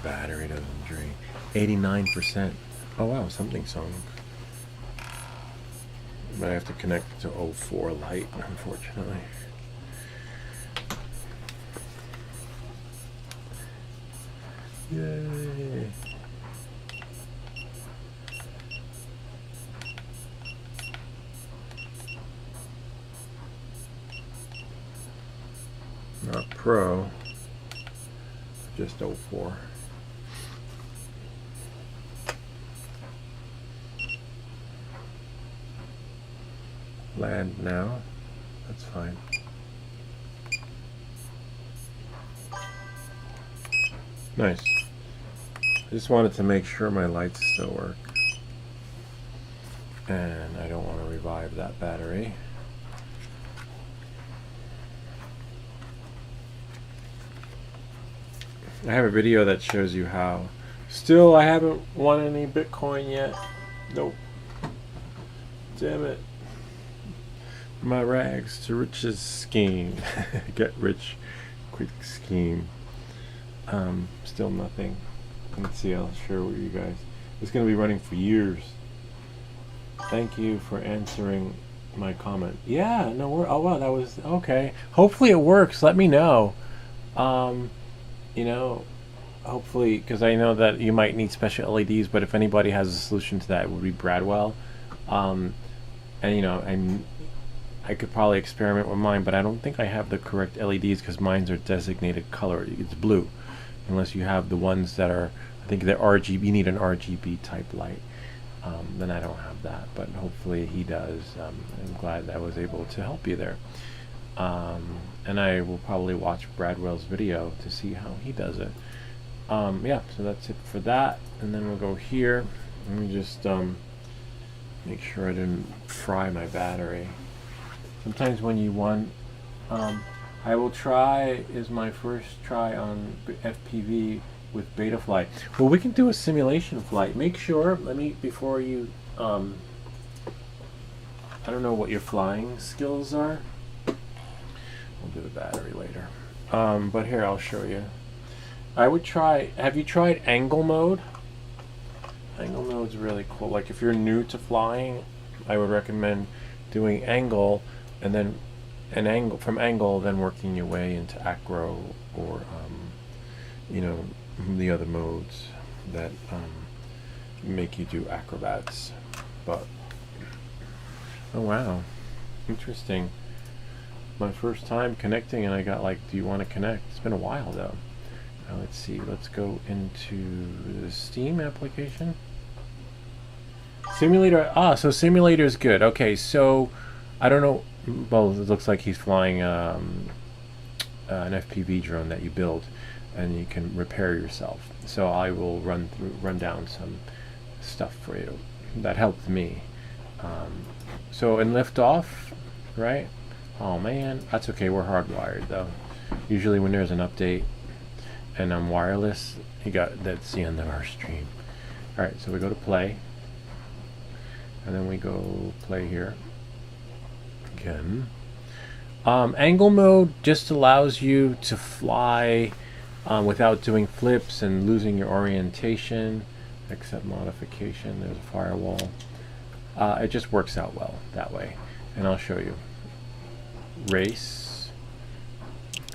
Battery doesn't drain. 89%. Oh wow, something sung. But I have to connect it to 04 light, unfortunately. Yay! Not Pro, just 04. Land now. That's fine. Nice. I just wanted to make sure my lights still work. And I don't want to revive that battery. I have a video that shows you how. Still, I haven't won any Bitcoin yet. Nope. Damn it. My rags to riches scheme. Get rich quick scheme. Still nothing. Let's see, I'll share with you guys. It's going to be running for years. Thank you for answering my comment. Yeah, no, oh wow, that was okay. Hopefully it works. Let me know. You know, hopefully, because I know that you might need special LEDs, but if anybody has a solution to that, it would be Bradwell. And you know, I could probably experiment with mine, but I don't think I have the correct LEDs because mines are designated color. It's blue, unless you have the ones that are, I think they're RGB. You need an RGB type light. Then I don't have that, but hopefully he does. I'm glad that I was able to help you there. And I will probably watch Bradwell's video to see how he does it. Yeah, so that's it for that. And then we'll go here. Let me just make sure I didn't fry my battery. Sometimes when you want, I will try, is my first try on FPV with Betaflight. Well, we can do a simulation flight. Make sure, before you, I don't know what your flying skills are. We'll do the battery later. But here, I'll show you. I would try, have you tried angle mode? Angle mode's really cool. Like if you're new to flying, I would recommend doing angle, and then from angle, then working your way into acro or, you know, the other modes that make you do acrobats. But oh wow, interesting. My first time connecting, and I got like, do you want to connect? It's been a while though. Now let's see, let's go into the Steam application. Simulator, so simulator is good. Okay, so I don't know, well, it looks like he's flying an FPV drone that you build, and you can repair yourself. So I will run down some stuff for you that helped me. So in liftoff, right? Oh man, that's okay. We're hardwired though. Usually when there's an update and I'm wireless, that's the end of our stream. All right, so we go to play, and then we go play here again. Angle mode just allows you to fly without doing flips and losing your orientation. Accept modification. There's a firewall. It just works out well that way, and I'll show you. Race.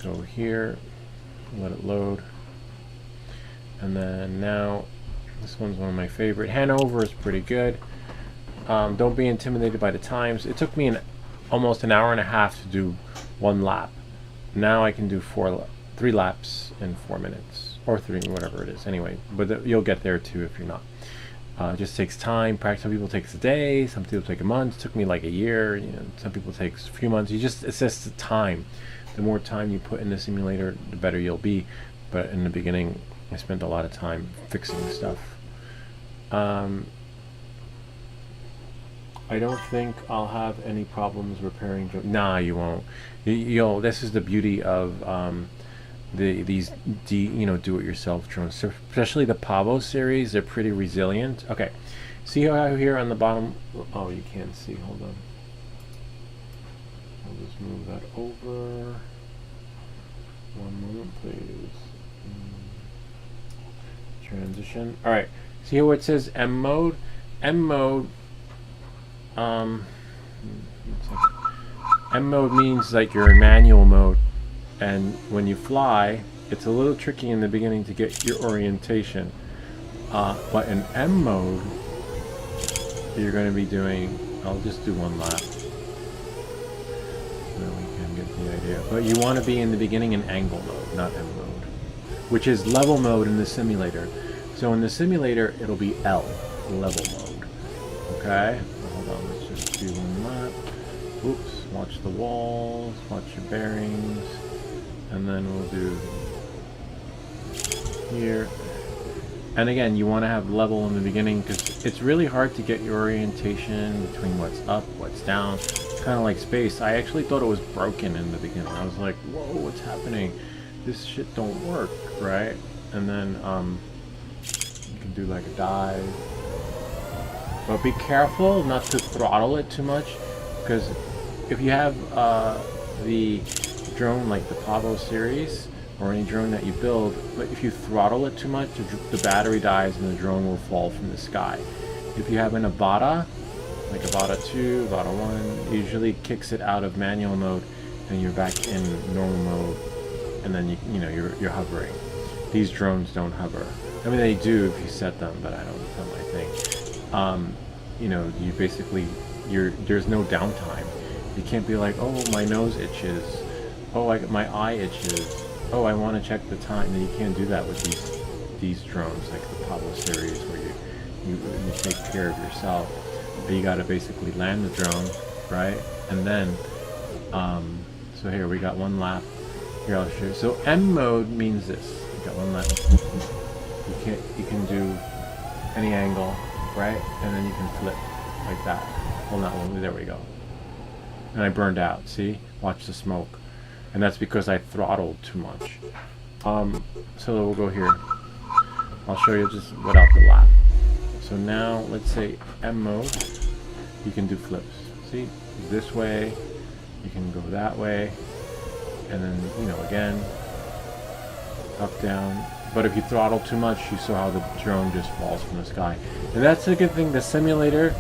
Go here. Let it load. And then now, this one's one of my favorite. Hanover is pretty good. Don't be intimidated by the times. It took me almost an hour and a half to do one lap. Now I can do 3 laps in 4 minutes, or 3, whatever it is. Anyway, but you'll get there too if you're not. It just takes time. Practice. Some people takes a day. Some people take a month. It took me like a year. You know, some people takes a few months. It's just the time. The more time you put in the simulator, the better you'll be. But in the beginning, I spent a lot of time fixing stuff. I don't think I'll have any problems repairing. Nah, you won't. This is the beauty of these do-it-yourself drones. So especially the Pavo series, they're pretty resilient. Okay, see how here on the bottom? Oh, you can't see. Hold on. I'll just move that over. One moment, please. Transition. All right. See where it says M mode? M mode. M mode means like you're in manual mode, and when you fly, it's a little tricky in the beginning to get your orientation. But in M mode, you're going to be doing. I'll just do one lap, so we can get the idea. But you want to be in the beginning in angle mode, not M mode, which is level mode in the simulator. So in the simulator, it'll be L, level mode. Okay. Hold on, let's just do one lap. Oops, watch the walls, watch your bearings, and then we'll do here. And again, you want to have level in the beginning because it's really hard to get your orientation between what's up, what's down. It's kind of like space. I actually thought it was broken in the beginning. I was like, whoa, what's happening? This shit don't work, right? and then you can do like a dive. But be careful not to throttle it too much, because if you have the drone like the Pavo series or any drone that you build, but if you throttle it too much, the battery dies and the drone will fall from the sky. If you have an Avata, like Avata 2, Avata 1, usually kicks it out of manual mode and you're back in normal mode, and then you're hovering. These drones don't hover. I mean, they do if you set them, but I don't. It's not my thing. You basically there's no downtime. You can't be like, oh, my nose itches. Oh, my eye itches. Oh, I want to check the time. And you can't do that with these drones like the Pablo series, where you take care of yourself. But you got to basically land the drone, right? And then, so here we got one lap. Here, I'll show you. So M mode means this. You got one lap. You can do any angle, right? And then you can flip like that. Well, not one. There we go. And I burned out. See? Watch the smoke. And that's because I throttled too much. So we'll go here. I'll show you just without the lap. So now, let's say M mode. You can do flips. See? This way. You can go that way. And then, again, up, down. But if you throttle too much, you saw how the drone just falls from the sky. And that's a good thing. The simulator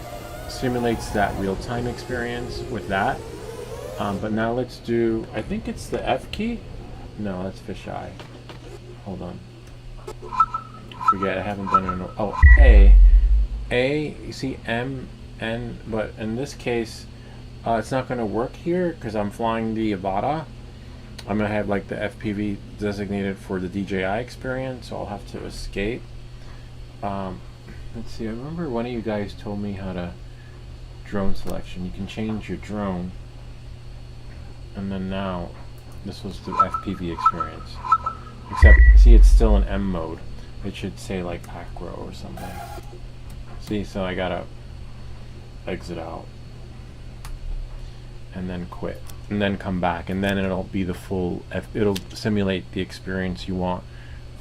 simulates that real-time experience with that. But now let's do, I think it's the F key. No, that's fisheye. Hold on. Forget, I haven't done it in a, oh, A. A, you see M, N, but in this case, it's not going to work here because I'm flying the Avata. I'm going to have like the FPV designated for the DJI experience, so I'll have to escape. Let's see, I remember one of you guys told me how to drone selection. You can change your drone. And then now, this was the FPV experience. Except, see, it's still in M mode. It should say like Acro or something. See, so I gotta exit out. And then quit. And then come back. And then it'll be the full, it'll simulate the experience you want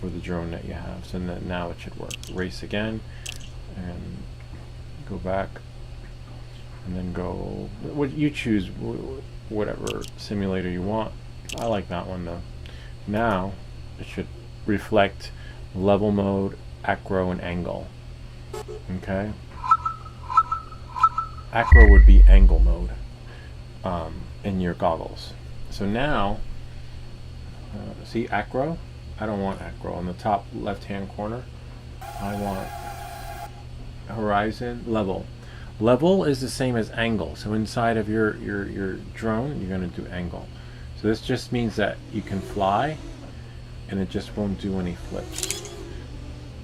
for the drone that you have. So then now it should work. Race again. And go back. And then go, what you choose, whatever simulator you want. I like that one though. Now it should reflect level mode, acro, and angle. Okay. Acro would be angle mode in your goggles. So now, see acro? I don't want acro. On the top left-hand corner, I want horizon level. Level is the same as angle. So inside of your drone, you're going to do angle. So this just means that you can fly, and it just won't do any flips.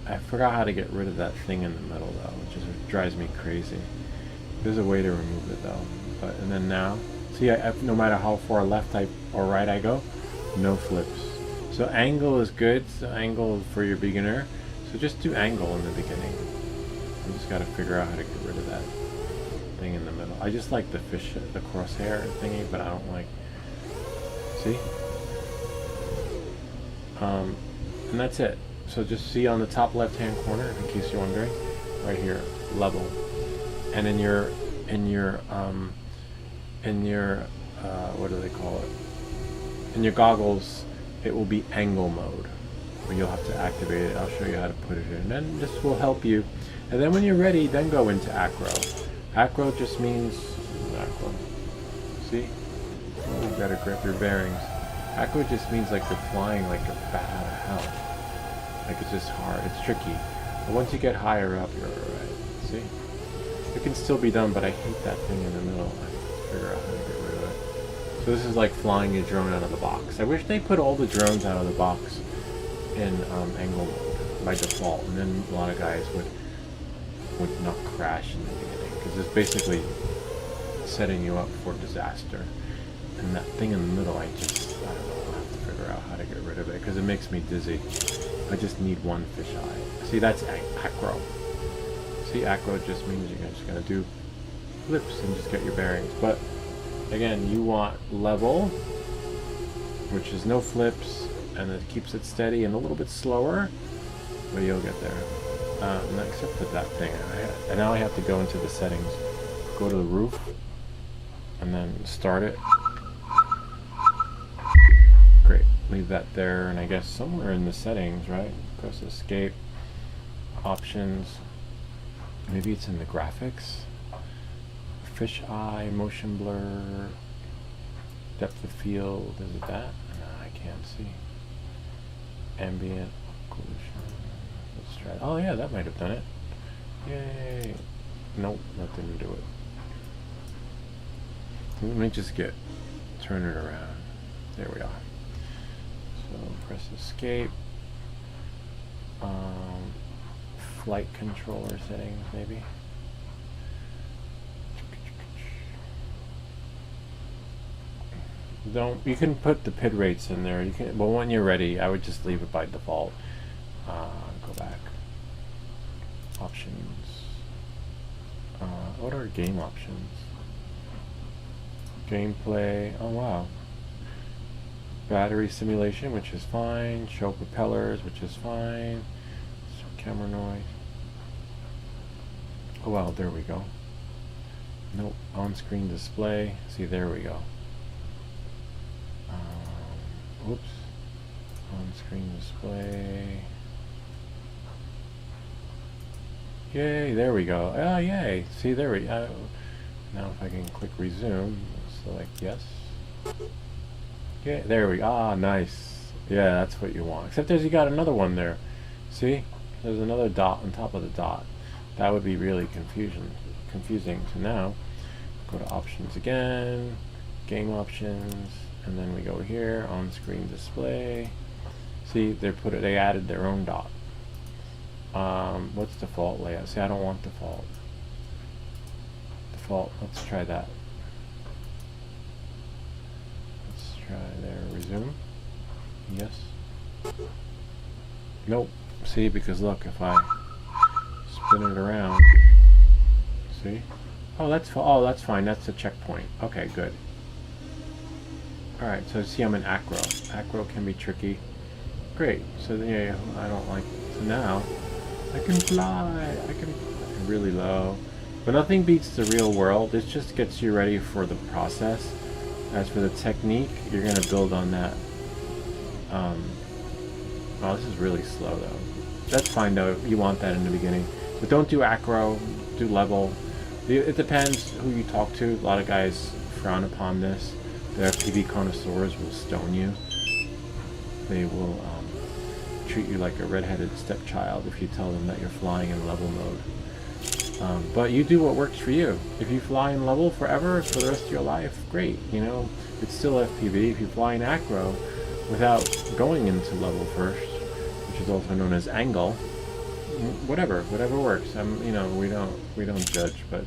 I forgot how to get rid of that thing in the middle though, which just drives me crazy. There's a way to remove it though. But and then now, see, no matter how far left or right I go, no flips. So angle is good. So angle for your beginner. So just do angle in the beginning. You just got to figure out how to get rid of that thing in the middle. I just like the crosshair thingy, but I don't like. See? And that's it. So just see on the top left-hand corner, in case you're wondering, right here, level, and in your what do they call it? In your goggles, it will be angle mode, but you'll have to activate it. I'll show you how to put it in, and then this will help you. And then when you're ready, then go into acro. Acro just means acro. See? Oh, you gotta grip your bearings. Acro just means like you're flying like you're bat out of hell. Like it's just hard. It's tricky. But once you get higher up, you're alright. See? It can still be done, but I hate that thing in the middle. I have to figure out how to get rid of it. So this is like flying your drone out of the box. I wish they put all the drones out of the box in angle mode by default, and then a lot of guys would not crash in the beginning, because it's basically setting you up for disaster. And that thing in the middle, I don't know, I'll have to figure out how to get rid of it, because it makes me dizzy. I just need one fisheye. See, that's acro. See, acro just means you're just going to do flips and just get your bearings. But again, you want level, which is no flips, and it keeps it steady and a little bit slower, but you'll get there. Except for that thing. And now I have to go into the settings, go to the roof, and then start it. Great. Leave that there, and I guess somewhere in the settings, right? Press escape. Options. Maybe it's in the graphics. Fish eye, motion blur, depth of field. Is it that? No, I can't see. Ambient occlusion. Let's try. Oh yeah, that might have done it. Yay! Nope, that didn't do it. Let me just turn it around. There we are. So press escape. Flight controller settings, maybe. You can put the PID rates in there. You can, but when you're ready, I would just leave it by default. Go back. Options. What are game options? Gameplay. Oh wow. Battery simulation, which is fine. Show propellers, which is fine. So camera noise. Oh wow, there we go. Nope, on-screen display. See, there we go. Oops. On-screen display. Yay, there we go. Oh, yay. See, there we go. Now if I can click resume, select yes. Yeah, there we go. Ah, nice. Yeah, that's what you want. Except you got another one there. See? There's another dot on top of the dot. That would be really confusing. So now, go to options again, game options, and then we go here, on screen display. See, they added their own dot. What's default layout? See, I don't want default. Default, let's try that. Let's try there, resume. Yes. Nope. See, because look, if I spin it around, see? Oh, that's fine. That's a checkpoint. Okay, good. All right. So see, I'm in acro. Acro can be tricky. Great. So then, yeah, I don't like. So now I can fly. I can really low, but nothing beats the real world. This just gets you ready for the process. As for the technique, you're gonna build on that. Oh, this is really slow though. That's fine though. You want that in the beginning, but don't do acro. Do level. It depends who you talk to. A lot of guys frown upon this. The FPV connoisseurs will stone you. They will treat you like a redheaded stepchild if you tell them that you're flying in level mode. But you do what works for you. If you fly in level forever for the rest of your life, great. You know, it's still FPV. If you fly in acro without going into level first, which is also known as angle, whatever works. You know, we don't judge, but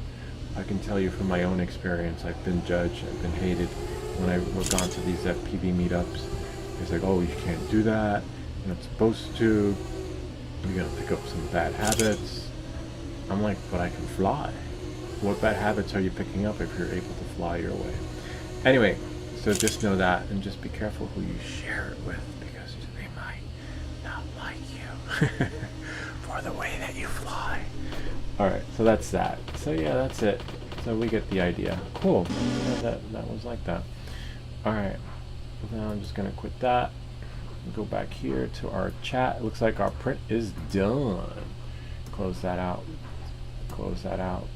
I can tell you from my own experience, I've been judged, I've been hated when I've gone to these FPV meetups. It's like, oh, you can't do that. You're not supposed to. You're gonna pick up some bad habits. I'm like, but I can fly. What bad habits are you picking up if you're able to fly your way? Anyway, so just know that, and just be careful who you share it with, because they might not like you for the way that you fly. Alright, so that's that. So yeah, that's it. So we get the idea. Cool. Yeah, that was like that. Alright. Now I'm just gonna quit that. Go back here to our chat. It looks like our print is done. Close that out. Close that out.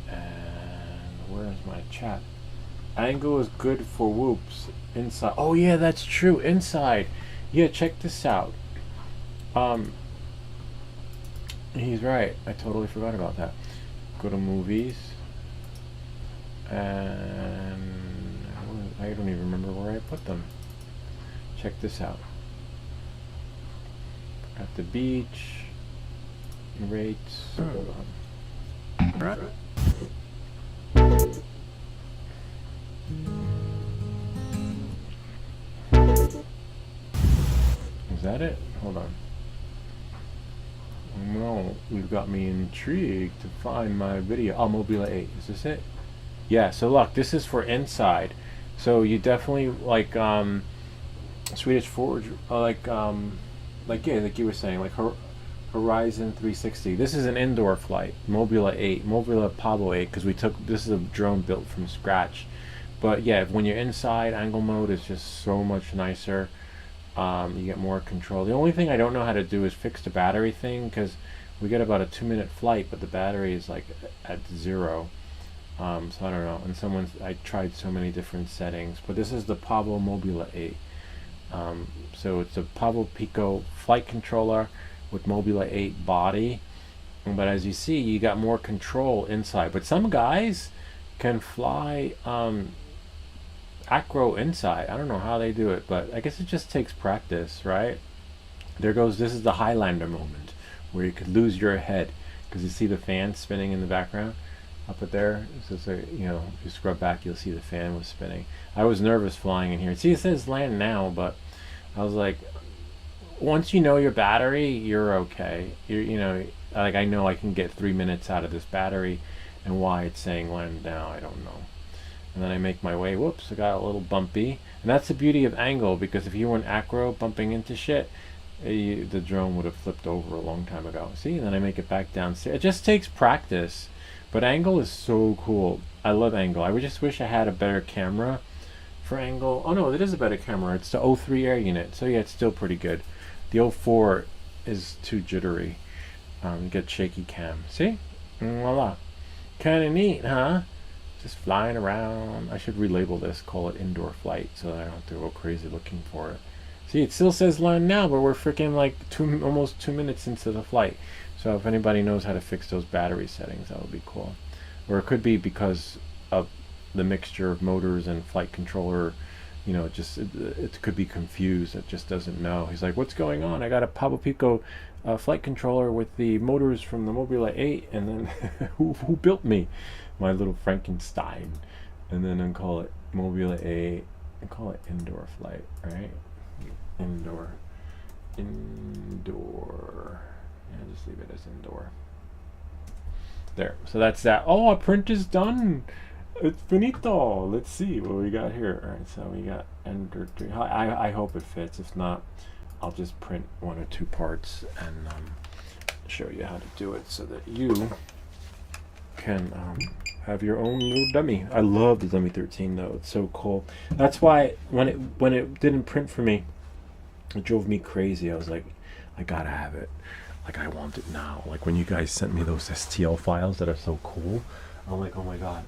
And where's my chat? Angle is good for whoops. Inside. Oh yeah, that's true. Inside. Yeah, check this out. He's right. I totally forgot about that. Go to movies. And I don't even remember where I put them. Check this out. At the beach. Rates. Hold on. Right. Is that it? Hold on. No, you've got me intrigued to find my video. Oh, Mobile 8. Is this it? Yeah, so look, this is for inside. So you definitely, like, Swedish Forge, yeah, like you were saying, like Horizon 360. This is an indoor flight, Mobula 8, Mobula Pablo 8, because this is a drone built from scratch. But yeah, when you're inside, angle mode is just so much nicer. You get more control. The only thing I don't know how to do is fix the battery thing, because we get about a 2-minute flight, but the battery is like at 0. So I don't know. And I tried so many different settings, but this is the Pablo Mobula 8. So it's a Pablo Pico flight controller with Mobula 8 body. But as you see, you got more control inside. But some guys can fly acro inside. I don't know how they do it, but I guess it just takes practice, right? This is the Highlander moment, where you could lose your head, because you see the fan spinning in the background up at there. So it's if you scrub back, you'll see the fan was spinning. I was nervous flying in here. See, it says land now, but I was like, once you know your battery, you're okay. Like I know I can get 3 minutes out of this battery, and why it's saying land now, I don't know. And then I make my way. Whoops, I got a little bumpy. And that's the beauty of angle, because if you were in acro bumping into shit, the drone would have flipped over a long time ago. See, and then I make it back downstairs. It just takes practice. But angle is so cool. I love angle. I just wish I had a better camera for angle. Oh no, it is a better camera. It's the 03 Air unit. So yeah, it's still pretty good. The 04 is too jittery. You get shaky cam. See? Voila. Kind of neat, huh? Just flying around. I should relabel this, call it indoor flight, so that I don't have to go crazy looking for it. See, it still says land now, but we're freaking like almost 2 minutes into the flight. So if anybody knows how to fix those battery settings, that would be cool. Or it could be because of the mixture of motors and flight controller. It could be confused. It just doesn't know. He's like, what's going on? I got a Pablo Pico flight controller with the motors from the Mobula 8, and then who built me? My little Frankenstein. And then I call it Mobula 8 and call it indoor flight, right? Indoor. Yeah, just leave it as indoor. There. So that's that. Oh, our print is done. It's finito. Let's see what we got here. All right, so we got Ender 3. I hope it fits. If not, I'll just print 1 or 2 parts and show you how to do it so that you can have your own little dummy. I love the Dummy 13 though. It's so cool. That's why when it didn't print for me, it drove me crazy. I was like, I gotta have it. Like, I want it now. Like when you guys sent me those STL files that are so cool, I'm like, oh my god.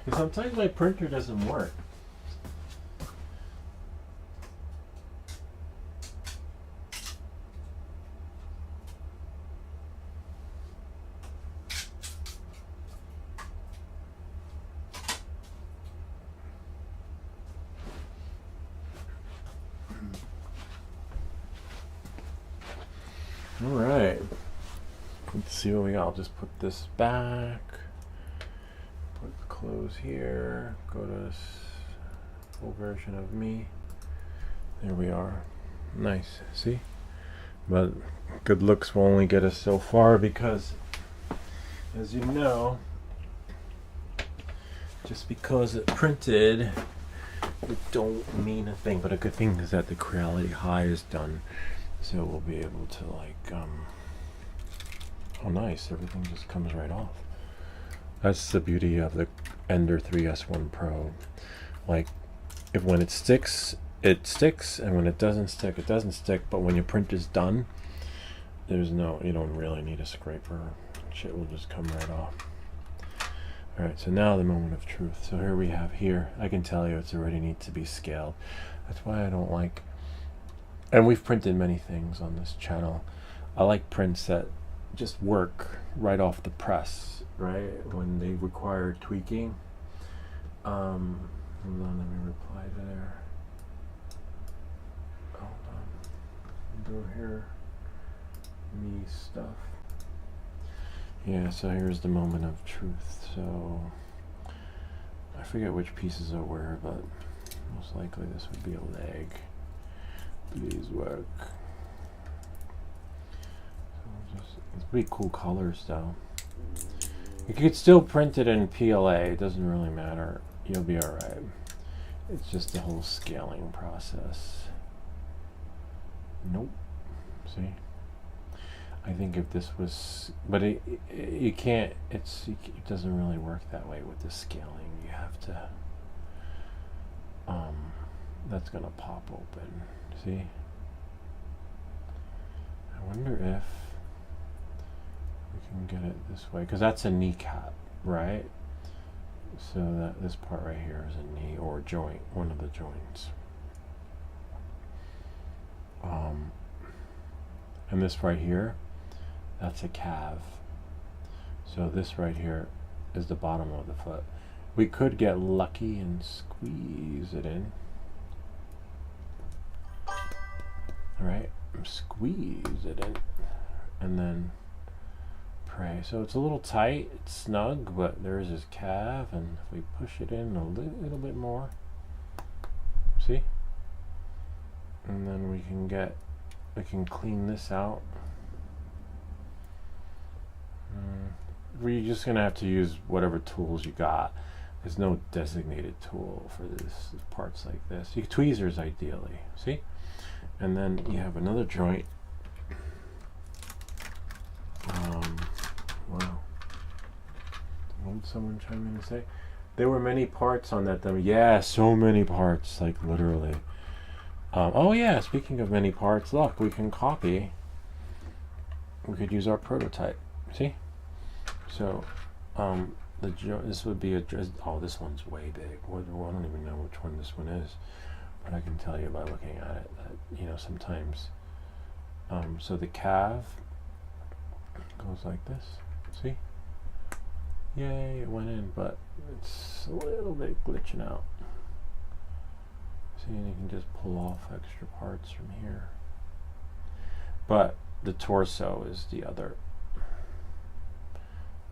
Because sometimes my printer doesn't work. All right. Let's see what we got. I'll just put this back. Put close here. Go to this full version of me. There we are. Nice. See? But good looks will only get us so far because, as you know, just because it printed, it don't mean a thing. But a good thing is that the Creality High is done. So we'll be able to oh nice, everything just comes right off. That's the beauty of the Ender 3S1 Pro. Like, when it sticks, and when it doesn't stick, it doesn't stick. But when your print is done, you don't really need a scraper. Shit will just come right off. Alright, so now the moment of truth. So I can tell you it's already needs to be scaled. That's why I don't like, and we've printed many things on this channel. I like prints that just work right off the press, right? When they require tweaking. Hold on, let me reply to there. Hold on. Go here. Me stuff. Yeah, so here's the moment of truth. So I forget which pieces are where, but most likely this would be a leg. Please work. It's pretty cool colors though. You could still print it in PLA, it doesn't really matter. You'll be alright. It's just the whole scaling process. Nope. See? I think if this was, but you can't, it doesn't really work that way with the scaling. You have to, that's gonna pop open. See? I wonder if we can get it this way, because that's a kneecap, right? So that this part right here is a knee or a joint, one of the joints. And this right here, that's a calf. So this right here is the bottom of the foot. We could get lucky and squeeze it in. All right, squeeze it in, and then pray. So it's a little tight, it's snug, but there's his calf, and if we push it in a little bit more, see? And then we can clean this out. We're just gonna have to use whatever tools you got. There's no designated tool for this parts like this. Tweezers ideally, see? And then you have another joint. Wow. What did someone chime in to say? There were many parts on that dummy. Yeah, so many parts, like literally. Oh yeah, speaking of many parts, look, we can copy. We could use our prototype. See? So, this would be oh, this one's way big. I don't even know which one this one is, but I can tell you by looking at it that, sometimes, so the calf goes like this, see? Yay, it went in, but it's a little bit glitching out. See, and you can just pull off extra parts from here. But the torso is the other.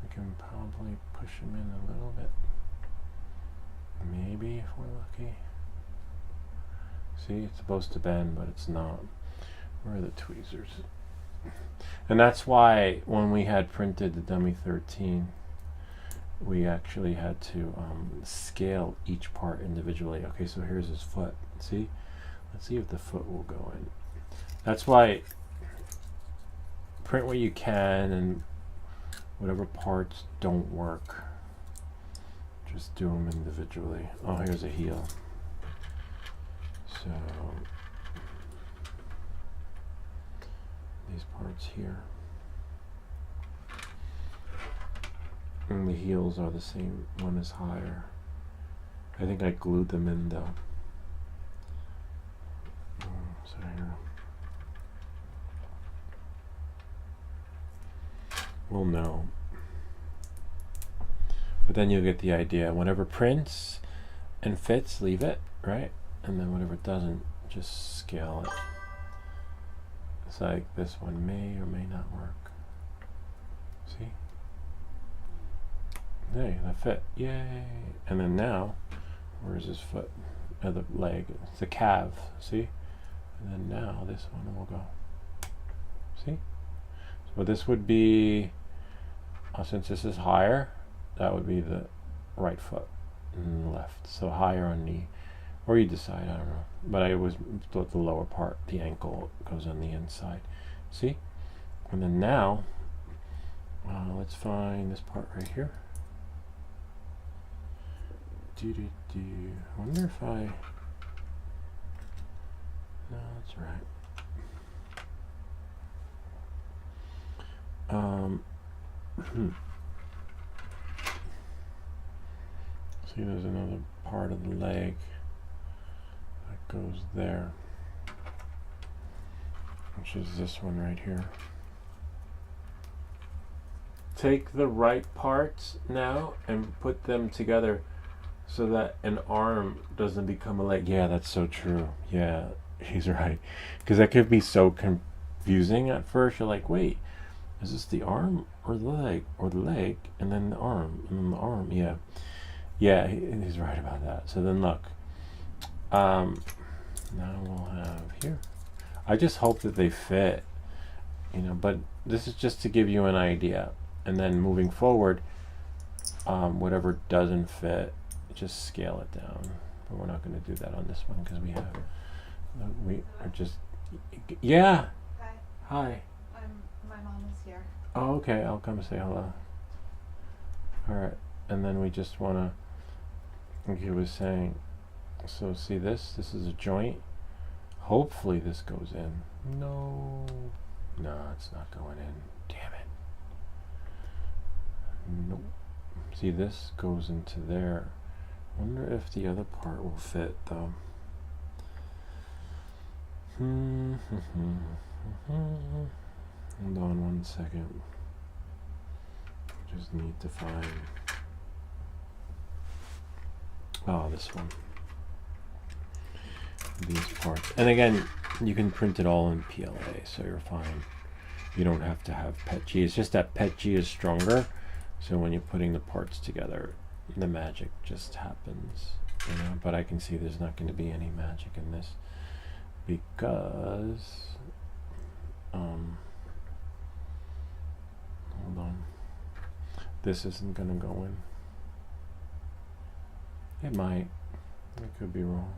We can probably push him in a little bit. Maybe if we're lucky. See, it's supposed to bend, but it's not. Where are the tweezers? And that's why when we had printed the dummy 13, we actually had to scale each part individually. Okay, so here's his foot. See? Let's see if the foot will go in. That's why print what you can, and whatever parts don't work, just do them individually. Oh, here's a heel. So these parts here. And the heels are the same, one is higher. I think I glued them in though. So here. We'll know. But then you'll get the idea. Whatever prints and fits, leave it, right? And then whatever doesn't, just scale it. It's like this one may or may not work. See? Hey, that fit. Yay! And then now, where's his foot? The leg. It's the calf. See? And then now this one will go. See? So this would be, since this is higher, that would be the right foot and the left. So higher on knee. Or you decide, I don't know. But I always thought the lower part, the ankle, goes on the inside. See? And then now, let's find this part right here. I wonder if I... No, that's right. See, there's another part of the leg that goes there, which is this one right here. Take the right parts now and put them together so that an arm doesn't become a leg. Yeah, that's so true. Yeah, he's right. Because that could be so confusing at first. You're like, wait, is this the arm or the leg? Or the leg and then the arm and then the arm? Yeah. Yeah, he's right about that. So then look. Now we'll have here. I just hope that they fit. But this is just to give you an idea. And then moving forward, whatever doesn't fit, just scale it down. But we're not going to do that on this one because we are just Yeah. Hi, Hi. my mom is here. Oh, okay. I'll come say hello. All right. And then we just want to, like he was saying, so see this? This is a joint. Hopefully this goes in. No. No, it's not going in. Damn it. Nope. See, this goes into there. Wonder if the other part will fit, though. Hold on 1 second. Just need to find. Oh, this one. These parts. And again, you can print it all in PLA, so you're fine. You don't have to have PETG. It's just that PETG is stronger. So when you're putting the parts together, the magic just happens. You know? But I can see there's not going to be any magic in this because hold on. This isn't going to go in. It might. I could be wrong.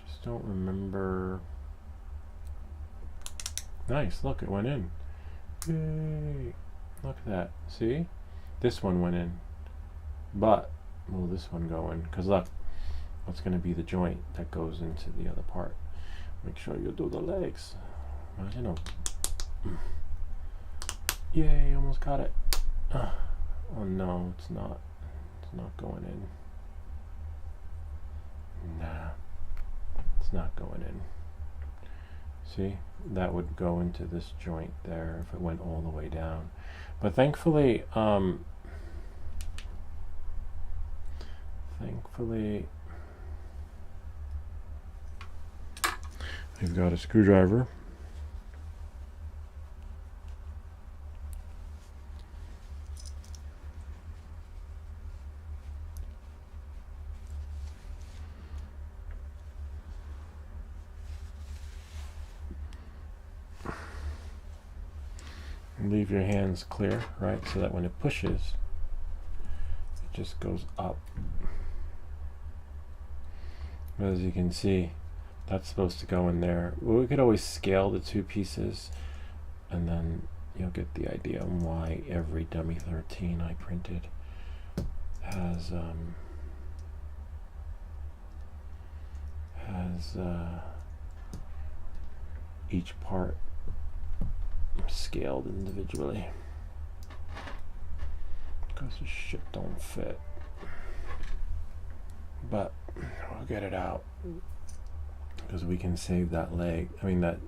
Just don't remember. Nice, look, it went in. Yay! Look at that. See? This one went in. But will this one go in? Because look, what's going to be the joint that goes into the other part. Make sure you do the legs. You know. Yay, almost got it. Oh no, it's not. It's not going in. Nah. It's not going in. See? That would go into this joint there if it went all the way down. But thankfully, we've got a screwdriver. Leave your hands clear, right? So that when it pushes, it just goes up. But as you can see, that's supposed to go in there. Well, we could always scale the two pieces, and then you'll get the idea on why every dummy 13 I printed has each part scaled individually because the shit don't fit, but we'll get it out because we can save that leg, I mean that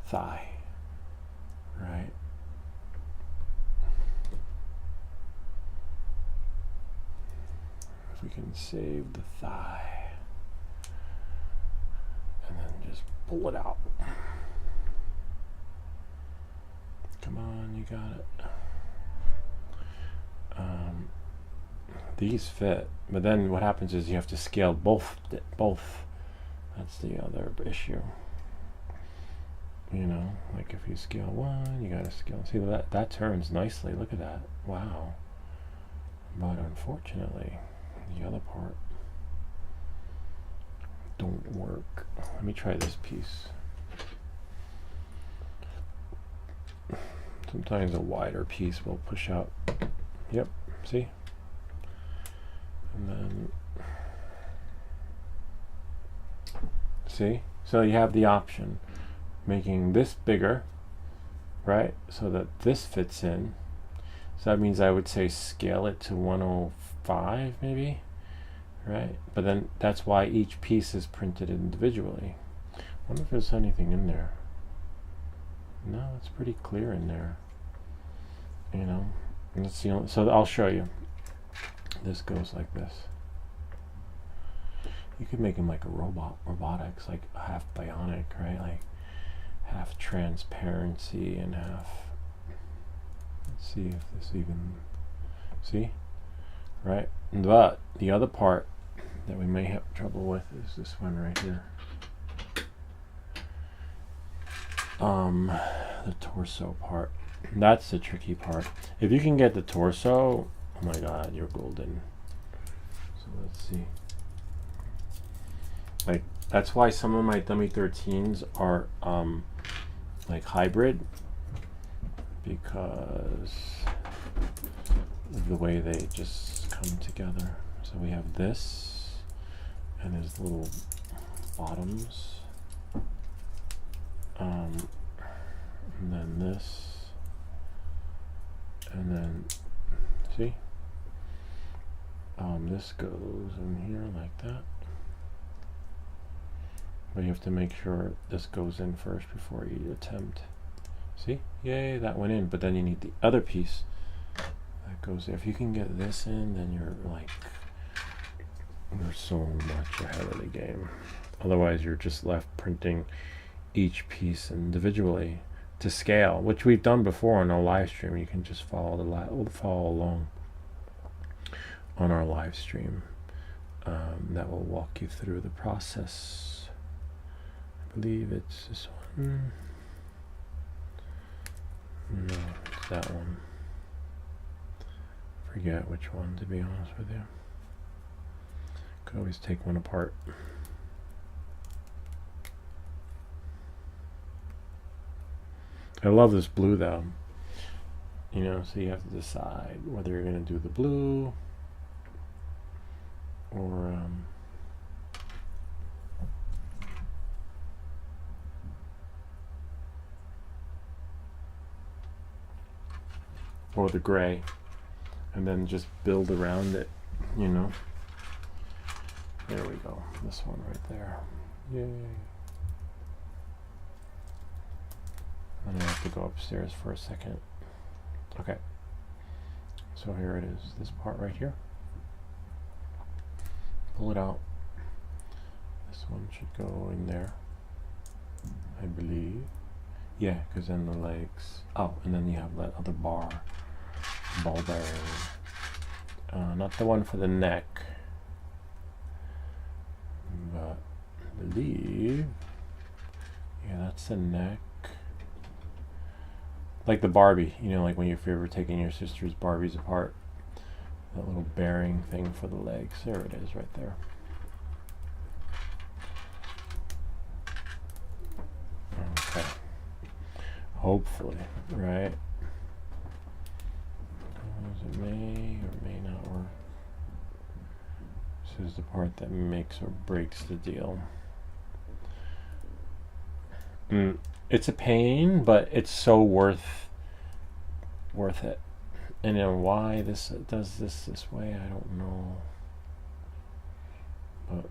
thigh, right? If we can save the thigh and then just pull it out. Come on, you got it. These fit, but then what happens is you have to scale both. That's the other issue. You know, like if you scale one, you gotta scale. See that turns nicely. Look at that. Wow. But unfortunately, the other part don't work. Let me try this piece. Sometimes a wider piece will push out. Yep, see? And then, see? So you have the option, making this bigger, right? So that this fits in. So that means I would say scale it to 105 maybe, right? But then that's why each piece is printed individually. I wonder if there's anything in there. No, it's pretty clear in there. You know, and that's the only, so I'll show you. This goes like this. You could make him like a robotics, like half bionic, right? Like half transparency and half. Let's see if this even. See, right? But the other part that we may have trouble with is this one right here. The torso part. That's the tricky part. If you can get the torso, oh my god, you're golden. So let's see. Like, that's why some of my dummy 13s are like hybrid, because of the way they just come together. So we have this, and there's little bottoms, and then this, and then see, this goes in here like that. But you have to make sure this goes in first before you attempt. See? Yay, that went in. But then you need the other piece that goes there. If you can get this in, then you're like, you're so much ahead of the game. Otherwise, you're just left printing each piece individually to scale, which we've done before on our live stream. You can just follow along on our live stream. That will walk you through the process. I believe it's this one. No, it's that one. Forget which one, to be honest with you. Could always take one apart. I love this blue though. You know, so you have to decide whether you're going to do the blue or the gray, and then just build around it, you know. There we go. This one right there. Yay. And I have to go upstairs for a second. Okay. So here it is. This part right here. Pull it out. This one should go in there, I believe. Yeah, because then the legs. Oh, and then you have that other ball bearing. Not the one for the neck, but I believe, yeah, that's the neck. Like the Barbie, you know, like when if you're ever taking your sister's Barbies apart, that little bearing thing for the legs. There it is, right there. Okay. Hopefully, right? It may or may not work. This is the part that makes or breaks the deal. It's a pain, but it's so worth it. And then why this does this way, I don't know. But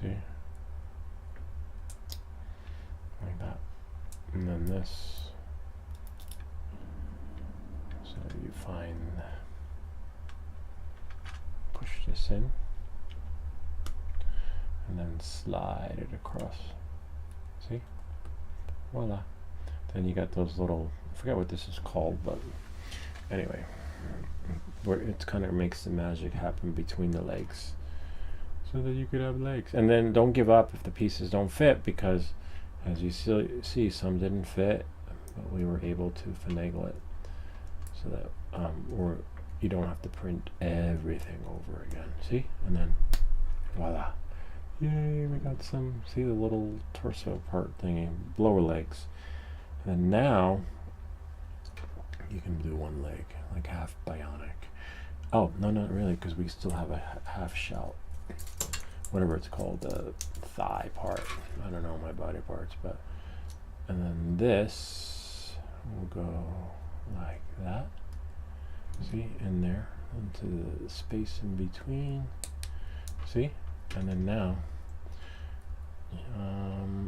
see, like that, and then this. So you push this in, and then slide it across. See, voila. Then you got those little, I forget what this is called, but anyway, where it kind of makes the magic happen between the legs, so that you could have legs. And then don't give up if the pieces don't fit, because as you see, some didn't fit, but we were able to finagle it so that or you don't have to print everything over again. See? And then voila. Yay, we got some, see the little torso part thingy, lower legs. And then now you can do one leg, like half bionic. Oh, no, not really, because we still have a half shell, whatever it's called, the thigh part. I don't know my body parts, but, and then this will go like that. See, in there, into the space in between. See? And then now,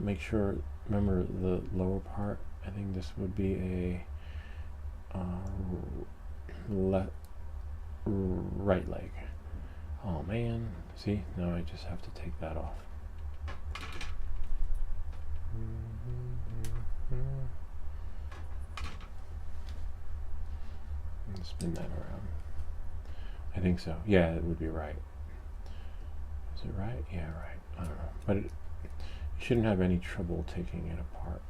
make sure, remember the lower part, I think this would be a right leg. Oh man, see, now I just have to take that off. And spin that around. I think so. Yeah, it would be right. Is it right? Yeah, right. I don't know. But you shouldn't have any trouble taking it apart.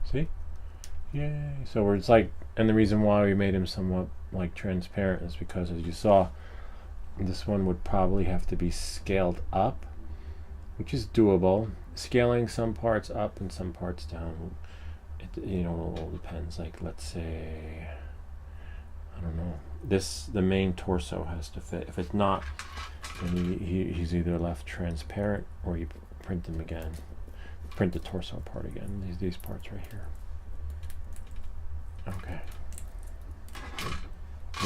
See? Yay. So it's like, and the reason why we made him somewhat like transparent is because, as you saw, this one would probably have to be scaled up, which is doable. Scaling some parts up and some parts down, it, you know, it all depends. Like, let's say, I don't know, the main torso has to fit. If it's not, then he's either left transparent or you print them again. Print the torso part again. These parts right here. Okay.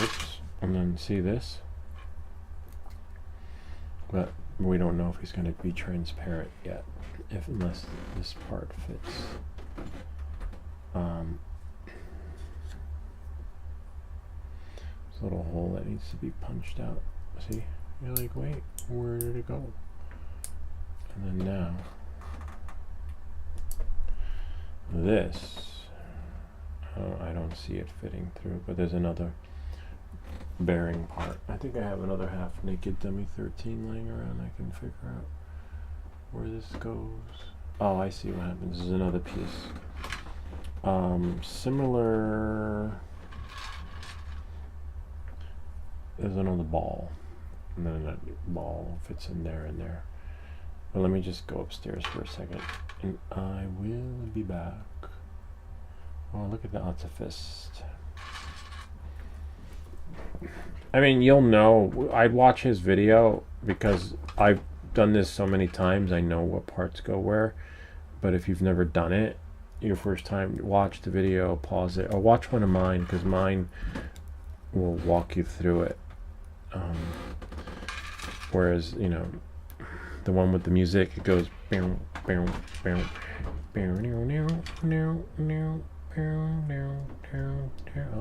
Oops. And then see this? But we don't know if he's going to be transparent yet, unless this part fits. This little hole that needs to be punched out. See? You're like, wait, where did it go? And then now, this, I don't see it fitting through, but there's another bearing part. I think I have another half naked dummy 13 laying around. I can figure out where this goes. Oh, I see what happens. This is another piece. Similar. There's another ball, and then that ball fits in there and there. But let me just go upstairs for a second, and I will be back. Oh, look at that! It's a fist. I mean, you'll know. I'd watch his video because I've done this so many times. I know what parts go where. But if you've never done it, your first time, watch the video, pause it, or watch one of mine, because mine will walk you through it. Whereas, you know, the one with the music, it goes. Oh,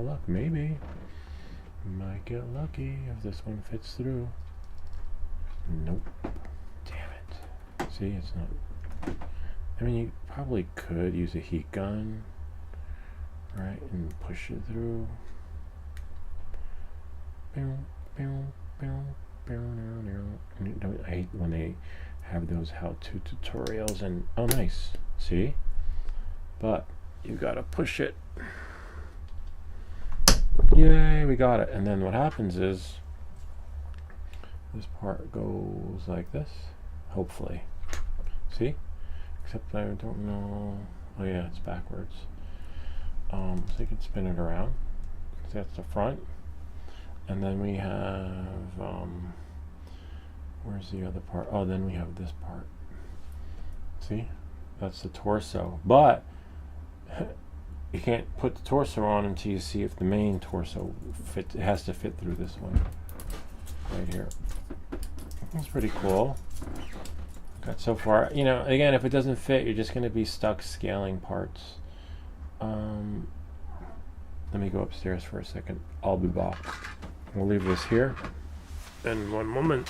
look, maybe. Might get lucky if this one fits through. Nope. Damn it. See, it's not. I mean, you probably could use a heat gun, right, and push it through. I hate when they have those how-to tutorials and, oh, nice. See? But you gotta push it. Yay, we got it. And then what happens is this part goes like this, hopefully. See? Except I don't know. Oh yeah, it's backwards. So you can spin it around. So that's the front. And then we have, where's the other part? Oh, then we have this part. See? That's the torso. But you can't put the torso on until you see if the main torso fits. It has to fit through this one. Right here. That's pretty cool. Got so far. You know, again, if it doesn't fit, you're just going to be stuck scaling parts. Let me go upstairs for a second. I'll be back. We'll leave this here in one moment.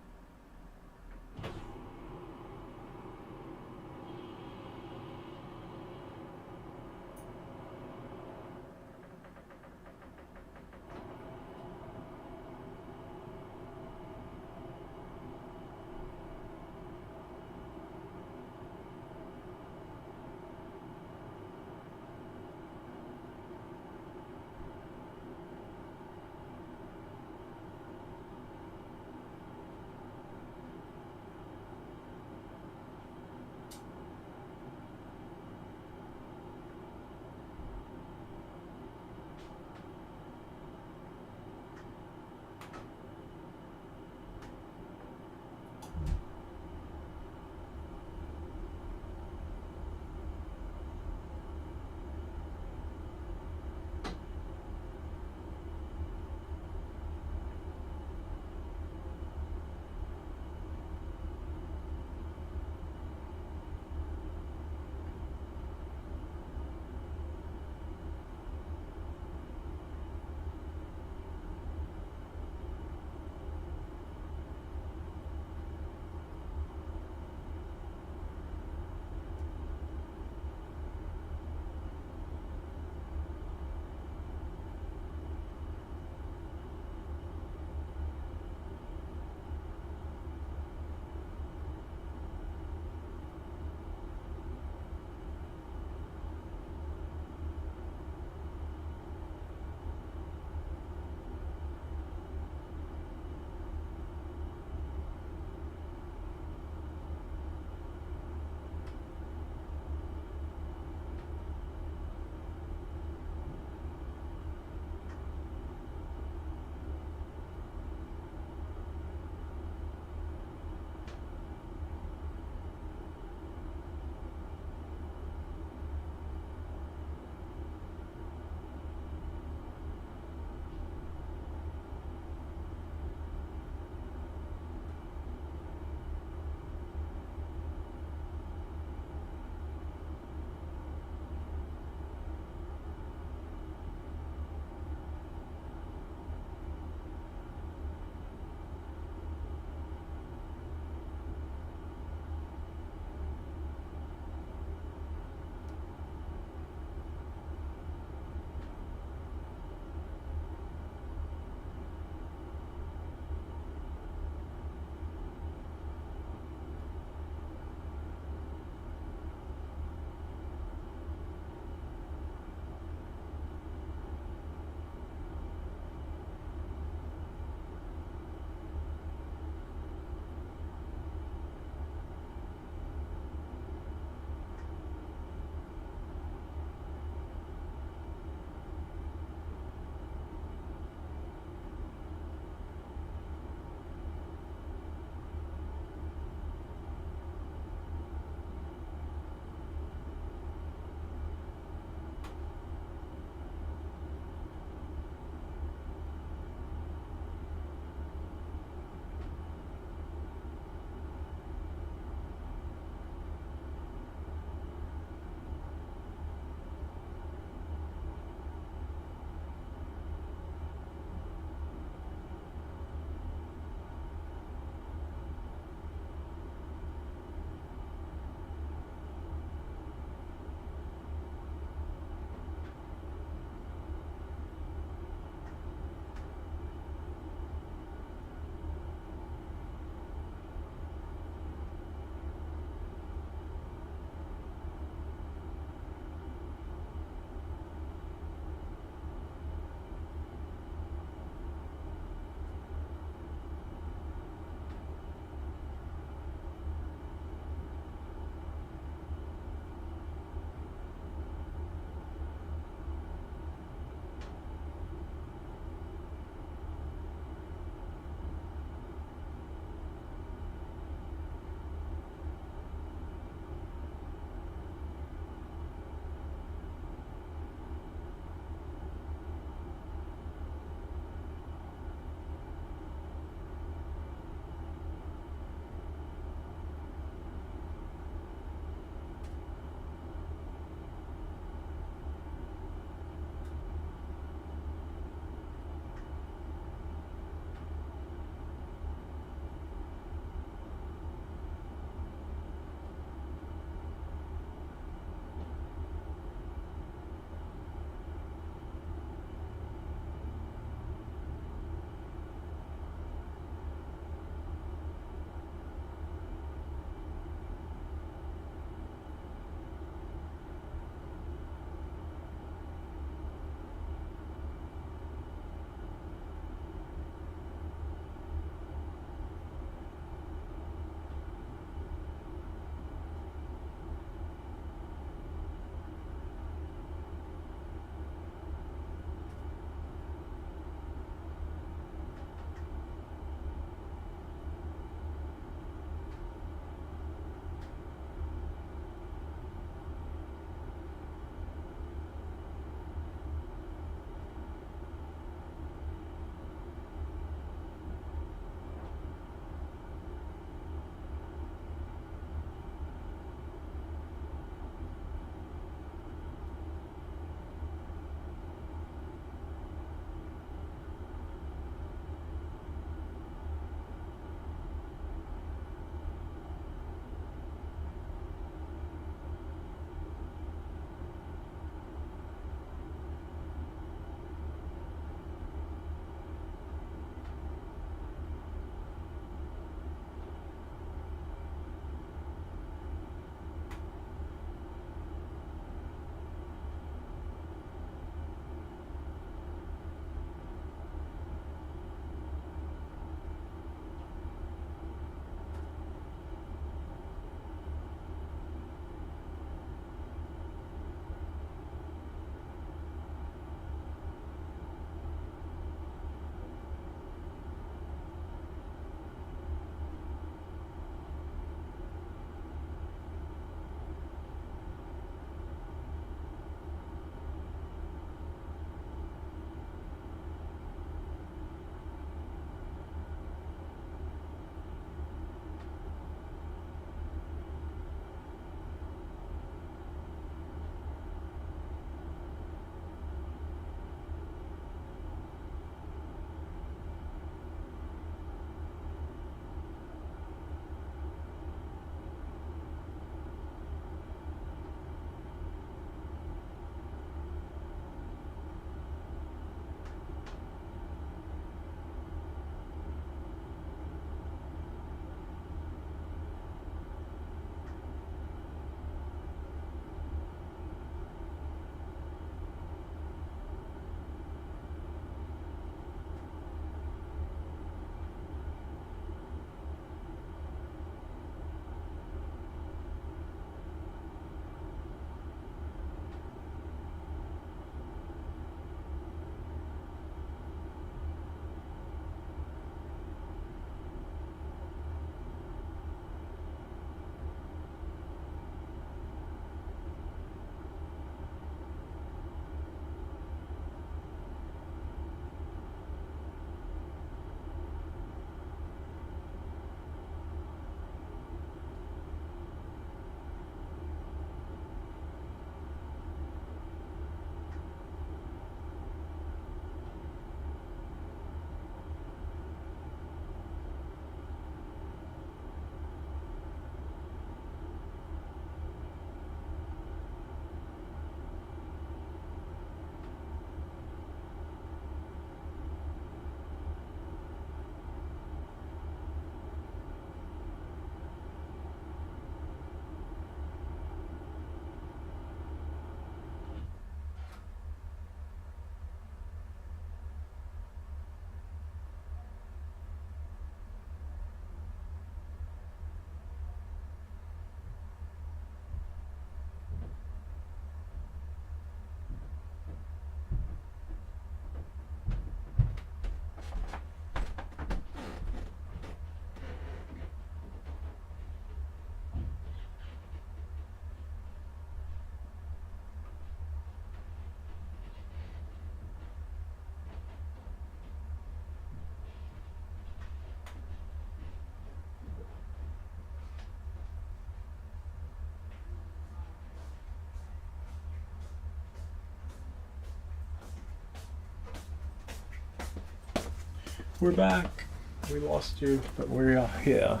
We're back. We lost you, but we're here.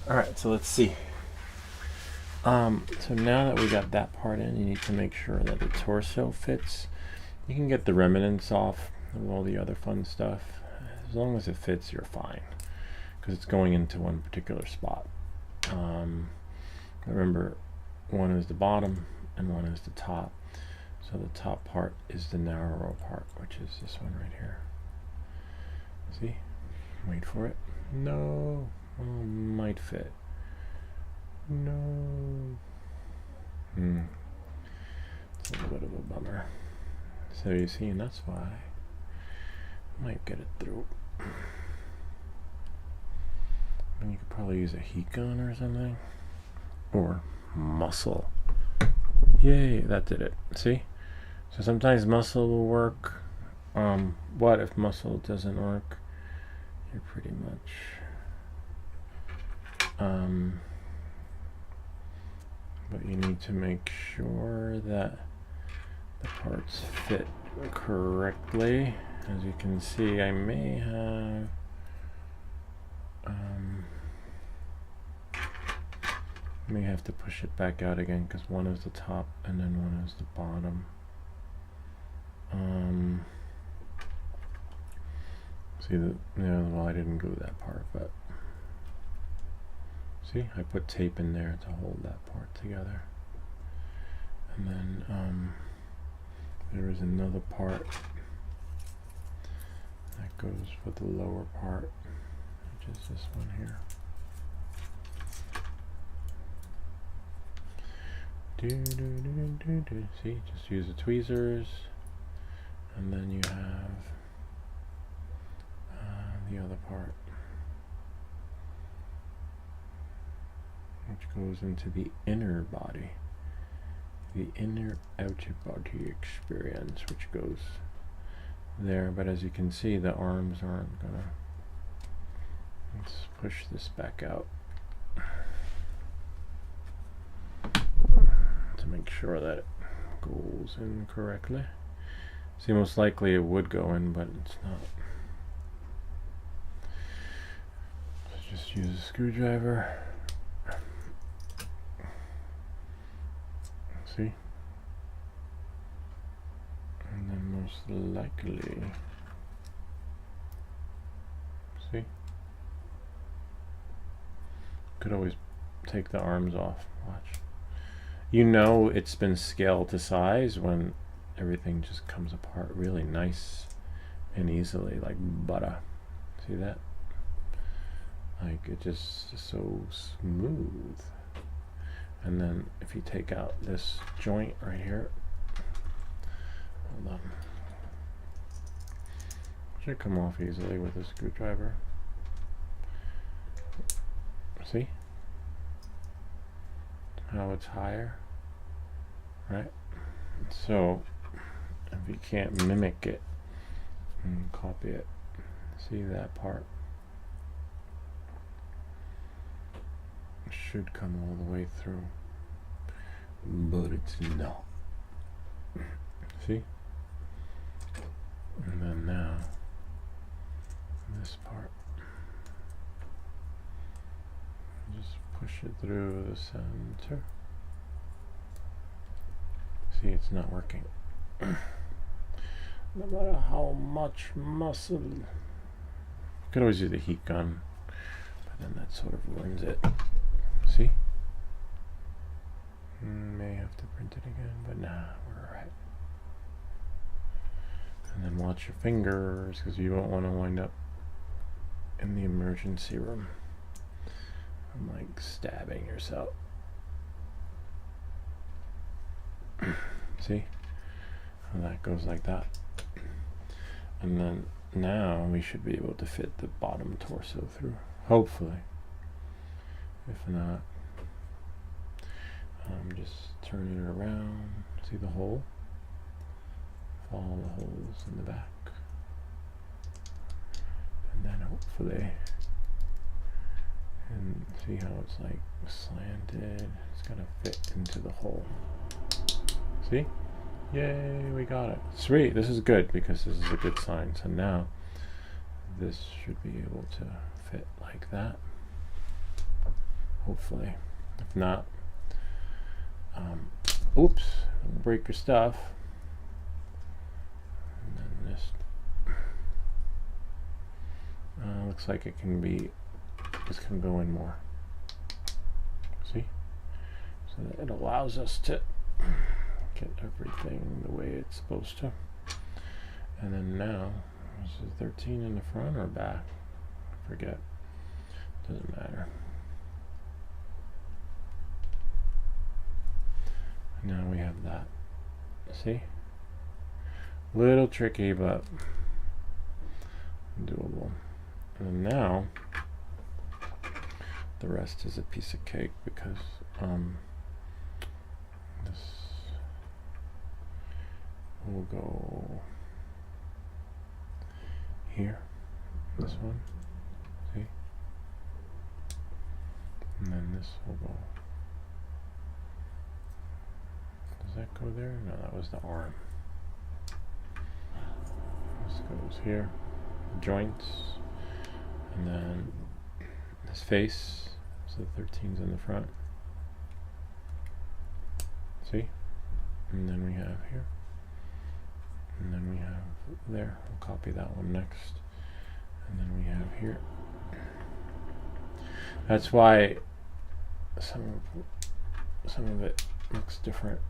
Alright, so let's see. So now that we got that part in, you need to make sure that the torso fits. You can get the remnants off of all the other fun stuff. As long as it fits, you're fine. Because it's going into one particular spot. Remember, one is the bottom and one is the top. So the top part is the narrower part, which is this one right here. See? Wait for it. No. Oh, might fit. No. It's a little bit of a bummer. So you see, and that's why I might get it through. And you could probably use a heat gun or something. Or muscle. Yay, that did it. See? So sometimes muscle will work. What if muscle doesn't work? You're pretty much but you need to make sure that the parts fit correctly. As you can see, I may have to push it back out again because one is the top and then one is the bottom. See the well, I didn't glue that part, but see, I put tape in there to hold that part together. And then there is another part that goes with the lower part, which is this one here. See, just use the tweezers, and then you have the other part, which goes into the inner body, the inner outer body experience, which goes there. But as you can see, the arms aren't gonna. Let's push this back out to make sure that it goes in correctly. See, most likely it would go in, but it's not. So just use a screwdriver. See? And then most likely, see? Could always take the arms off. Watch. You know it's been scaled to size when everything just comes apart really nice and easily, like butter. See that? Like it just is so smooth. And then if you take out this joint right here, hold on, should come off easily with a screwdriver. See how it's higher, right? So if you can't mimic it and copy it, see that part should come all the way through, but it's not. See? And then now this part, just push it through the center. See, it's not working. No matter how much muscle. You could always use the heat gun, but then that sort of ruins it. See? May have to print it again, but nah, we're alright. And then watch your fingers, because you don't want to wind up in the emergency room. I'm like stabbing yourself. See? And that goes like that. And then now we should be able to fit the bottom torso through. Hopefully. If not, just turn it around. See the hole? Follow the holes in the back. And then hopefully, and see how it's like slanted. It's gonna fit into the hole. See? Yay, we got it. Sweet, this is good because this is a good sign. So now this should be able to fit like that. Hopefully. If not, oops, don't break your stuff. And then this looks like it can be, this can go in more. See? So that it allows us to get everything the way it's supposed to. And then now, this is 13 in the front or back? I forget. Doesn't matter. Now we have that. See? Little tricky, but doable. And now the rest is a piece of cake because this will go here. This one. See? And then this will go. Does that go there? No, that was the arm. This goes here. Joints. And then this face. So the 13's in the front. See? And then we have here. And then we have there. We'll copy that one next. And then we have here. That's why some of it looks different.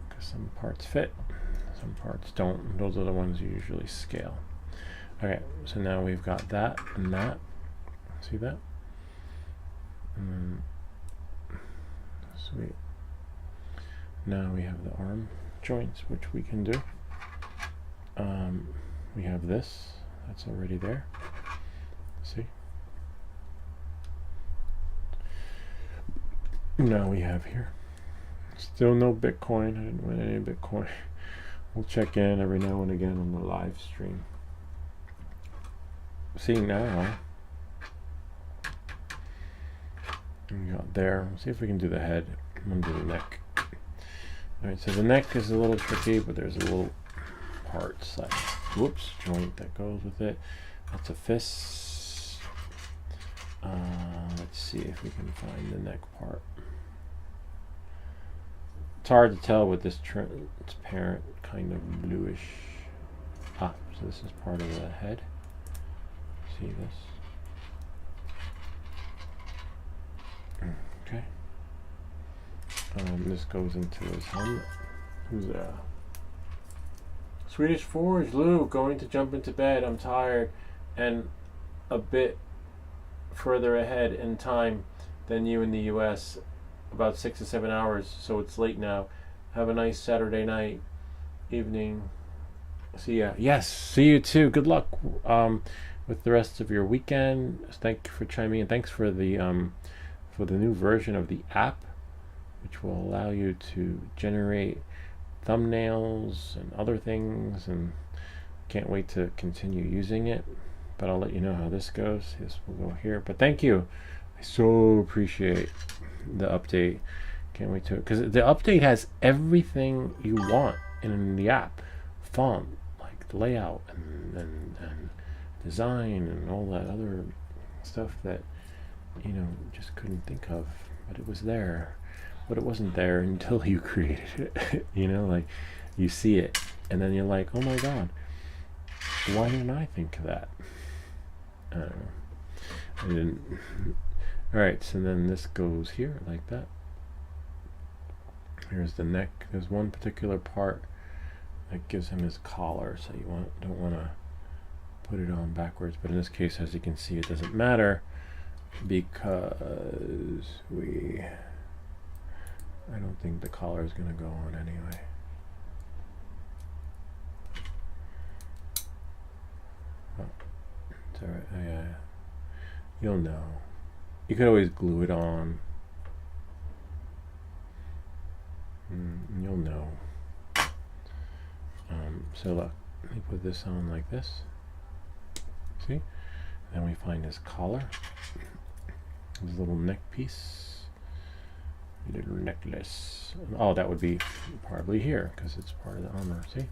Because some parts fit, some parts don't. Those are the ones you usually scale. Okay, so now we've got that and that. See that? And then, sweet. Now we have the arm joints, which we can do. We have this. That's already there. See? Now we have here. Still no Bitcoin. I didn't win any Bitcoin. We'll check in every now and again on the live stream. See now. We got there. Let's see if we can do the head. I'm gonna do the neck. Alright, so the neck is a little tricky, but there's a little part / joint that goes with it. That's a fist. Let's see if we can find the neck part. It's hard to tell with this transparent kind of bluish. So this is part of the head. See this? Okay. This goes into his helmet. Who's that? Swedish Forge, Lou, going to jump into bed. I'm tired and a bit further ahead in time than you in the US. About 6 to 7 hours, so it's late now. Have a nice Saturday night, evening. See ya. Yes, see you too. Good luck with the rest of your weekend. Thank you for chiming in. Thanks for the new version of the app, which will allow you to generate thumbnails and other things, and can't wait to continue using it. But I'll let you know how this goes. This will go here. But thank you. I so appreciate the update. Can't wait to, because the update has everything you want in the app. Font, like the layout and design and all that other stuff that just couldn't think of, but it was there. But it wasn't there until you created it. Like you see it and then you're like, oh my god, why didn't I think of that? I don't know. I didn't. Alright, so then this goes here like that. Here's the neck. There's one particular part that gives him his collar, so you don't want to put it on backwards, but in this case, as you can see, it doesn't matter because I don't think the collar is going to go on anyway. Oh, it's alright. Yeah. You'll know. You could always glue it on. You'll know. So look, let me put this on like this. See? Then we find his collar. His little neck piece. Little necklace. Oh, that would be probably here because it's part of the armor. See?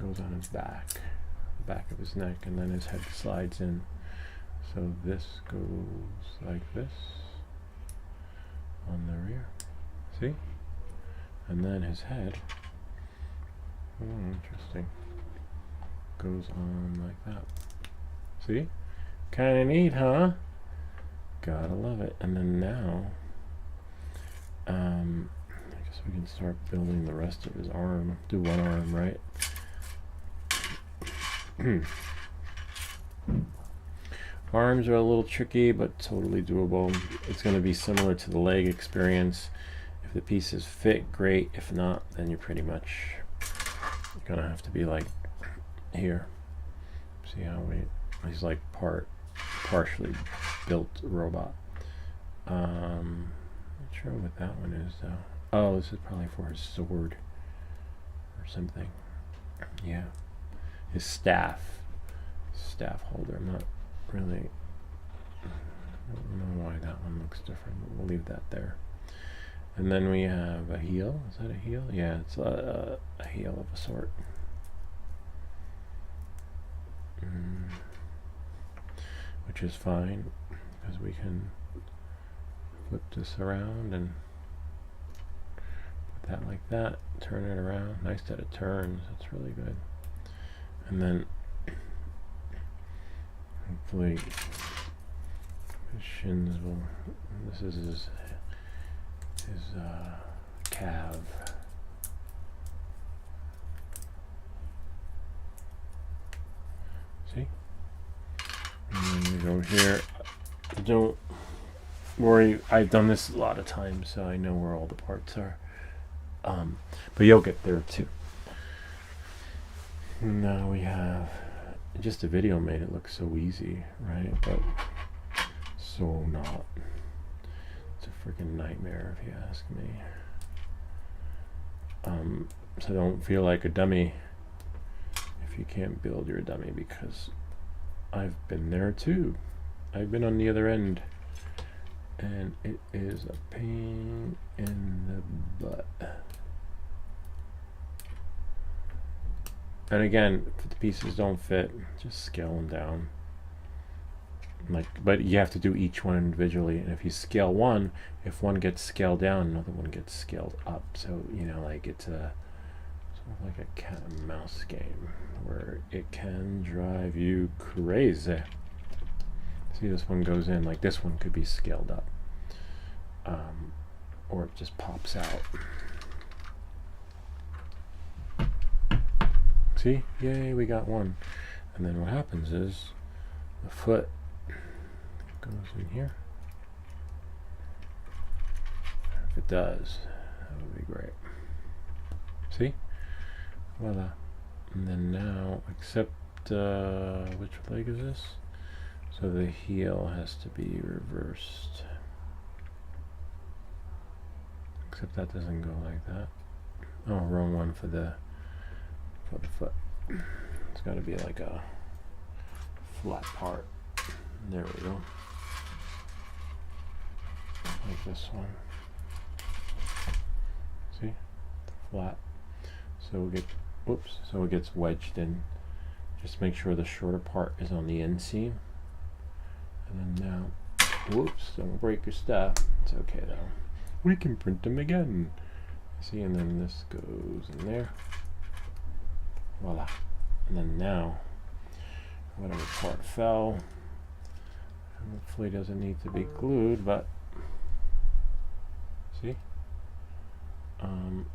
goes on his back, the back of his neck, and then his head slides in. So this goes like this on the rear. See? And then his head, interesting, goes on like that. See? Kind of neat, huh? Gotta love it. And then now, I guess we can start building the rest of his arm. Do one arm, right? Arms are a little tricky, but totally doable. It's going to be similar to the leg experience. If the pieces fit, great. If not, then you're pretty much going to have to be like here. See how he's like partially built robot. Not sure what that one is though. Oh, this is probably for his sword or something. Yeah, his staff holder. I'm not really. I don't know why that one looks different, but we'll leave that there. And then we have a heel. Is that a heel? Yeah, it's a heel of a sort. Which is fine because we can flip this around and put that like that, turn it around. Nice that it turns. That's really good. And then hopefully his shins will. This is his calf. See? And then we go here. Don't worry, I've done this a lot of times, so I know where all the parts are. But you'll get there too. Now we have just a video made it look so easy, right? But so not. It's a freaking nightmare if you ask me. So don't feel like a dummy if you can't build your dummy, because I've been there too. I've been on the other end, and it is a pain in the butt. And again, if the pieces don't fit, just scale them down. But you have to do each one individually. And if you scale one, if one gets scaled down, another one gets scaled up. So like it's a sort of like a cat and mouse game where it can drive you crazy. See, this one goes in, like this one could be scaled up, or it just pops out. See, yay, we got one. And then what happens is the foot goes in here. If it does, that would be great. See? Voila. And then now, except which leg is this? So the heel has to be reversed. Except that doesn't go like that. Oh, wrong one for the foot. It's got to be like a flat part. There we go. Like this one. See? Flat. So we get, whoops, so it gets wedged in. Just make sure the shorter part is on the inseam. And then now, whoops, don't break your stuff. It's okay though. We can print them again. See, and then this goes in there. Voila. And then now, whatever part fell, hopefully doesn't need to be glued, but see?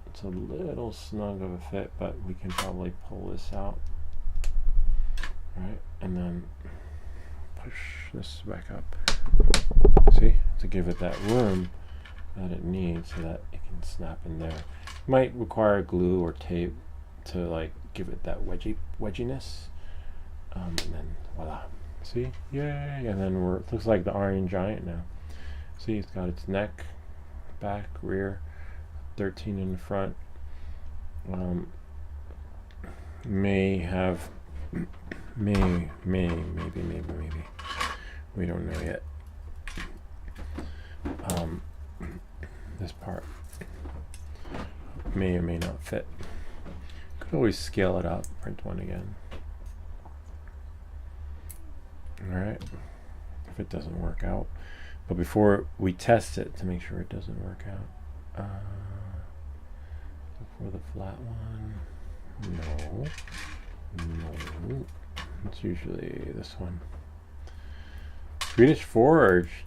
It's a little snug of a fit, but we can probably pull this out. Right? And then push this back up. See? To give it that room that it needs so that it can snap in there. Might require glue or tape to like give it that wedginess. And then voila. See? Yay! And then it looks like the Iron Giant now. See, it's got its neck, back, rear, 13 in the front. May have, maybe. We don't know yet. This part may or may not fit. could always scale it up, print one again. All right, if it doesn't work out. But before we test it to make sure it doesn't work out, for the flat one, no, it's usually this one. Swedish Forge,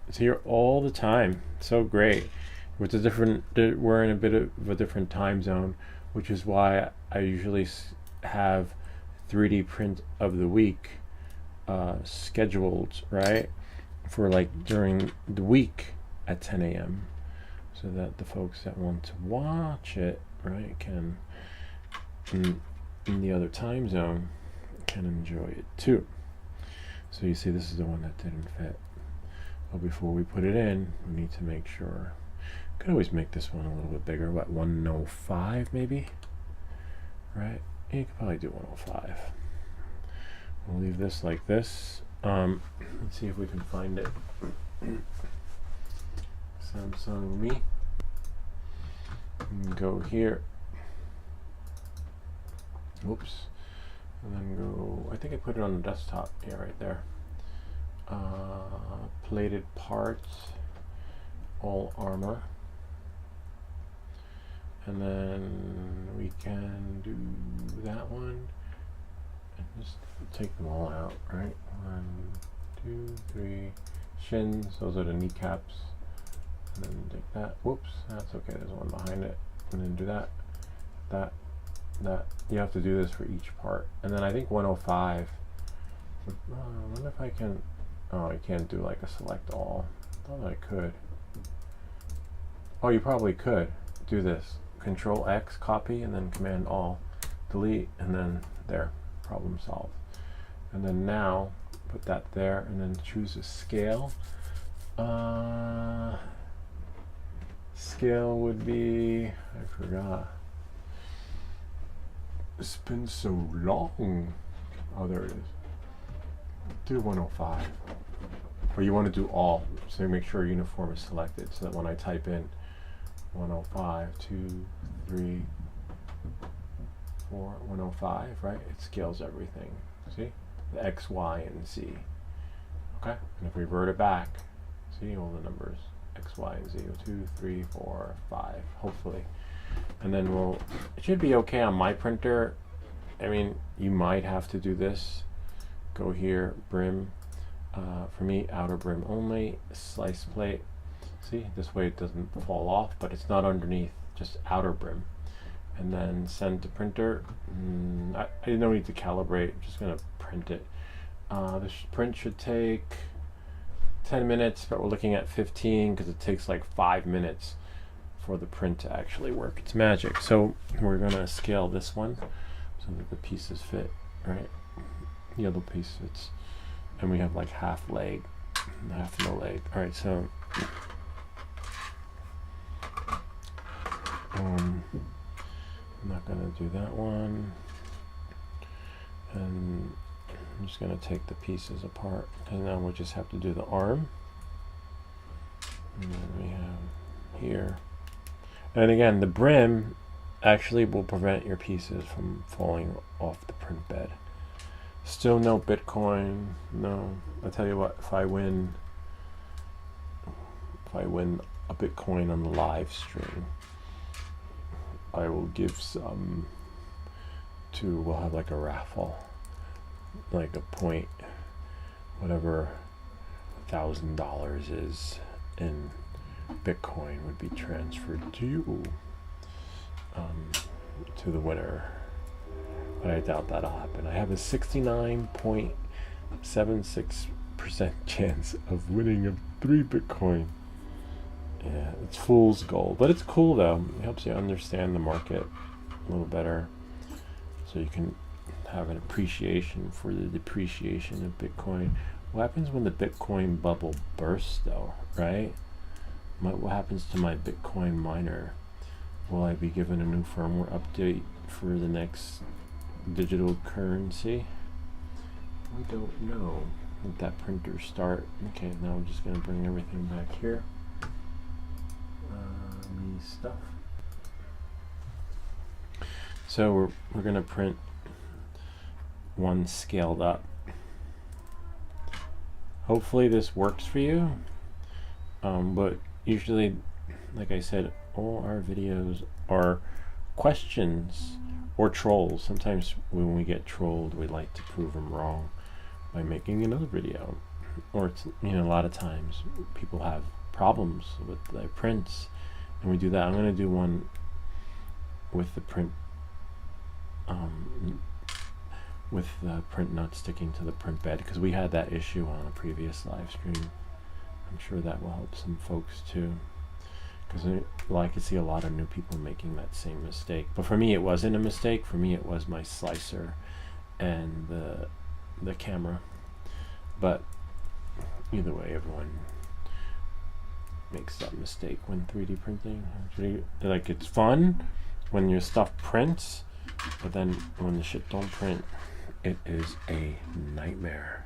it's here all the time, so great. With a different, we're in a bit of a different time zone, which is why I usually have 3D print of the week scheduled, right? For like during the week at 10 a.m. so that the folks that want to watch it, right, can in the other time zone can enjoy it too. So you see, this is the one that didn't fit. But before we put it in, we need to make sure. Could always make this one a little bit bigger. What, 105 maybe? Right? You could probably do 105. We'll leave this like this. Let's see if we can find it. Samsung Me. And go here. Whoops. And then go, I think I put it on the desktop. Yeah, right there. Plated parts. All armor. And then we can do that one. And just take them all out, right? 1, 2, 3. Shins, those are the kneecaps. And then take that. Whoops, that's okay. There's one behind it. And then do that, that. You have to do this for each part. And then I think 105. I wonder if I can. Oh, I can't do like a select all. I thought I could. Oh, you probably could do this. Control X, copy, and then Command All, delete, and then there. Problem solved. And then now put that there, and then choose a scale. Scale would be, I forgot. It's been so long. Oh, there it is. Do 105. Or you want to do all, so make sure uniform is selected, so that when I type in 105, 2, 3, 4, 105, right? It scales everything. See? The X, Y, and Z. Okay? And if we revert it back, see all the numbers. X, Y, and Z. 2, 3, 4, 5, hopefully. And then it should be okay on my printer. I mean, you might have to do this. Go here, brim. For me, outer brim only. Slice plate. See, this way it doesn't fall off, but it's not underneath, just outer brim. And then send to printer. I don't need to calibrate, I'm just gonna print it. This print should take 10 minutes, but we're looking at 15 because it takes like 5 minutes for the print to actually work. It's magic. So we're gonna scale this one so that the pieces fit, right? The other piece fits. And we have like half leg, half no leg. All right, so I'm not gonna do that one, and I'm just gonna take the pieces apart, because now we just have to do the arm, and then we have here, and again the brim actually will prevent your pieces from falling off the print bed. Still no Bitcoin, no. I'll tell you what, if I win a Bitcoin on the live stream, I will give some to, we'll have like a raffle, like a point, whatever $1,000 is in Bitcoin would be transferred to you, to the winner. But I doubt that'll happen. I have a 69.76% chance of winning a 3 Bitcoin. Yeah, it's fool's gold, but it's cool though. It helps you understand the market a little better, so you can have an appreciation for the depreciation of Bitcoin. What happens when the Bitcoin bubble bursts though, right? What happens to my Bitcoin miner? Will I be given a new firmware update for the next digital currency? We don't know. Let that printer start. Okay, now I'm just going to bring everything back here. Me stuff. So we're gonna print one scaled up. Hopefully this works for you. But usually, like I said, all our videos are questions or trolls. Sometimes when we get trolled, we like to prove them wrong by making another video. Or it's, you know, a lot of times people have problems with their prints, and we do that. I'm going to do one with the print, with the print not sticking to the print bed, because we had that issue on a previous live stream. I'm sure that will help some folks too, because I could see a lot of new people making that same mistake. But for me, it wasn't a mistake. For me, it was my slicer and the camera. But either way, everyone makes that mistake when 3D printing. Like, it's fun when your stuff prints, but then when the shit don't print, it is a nightmare,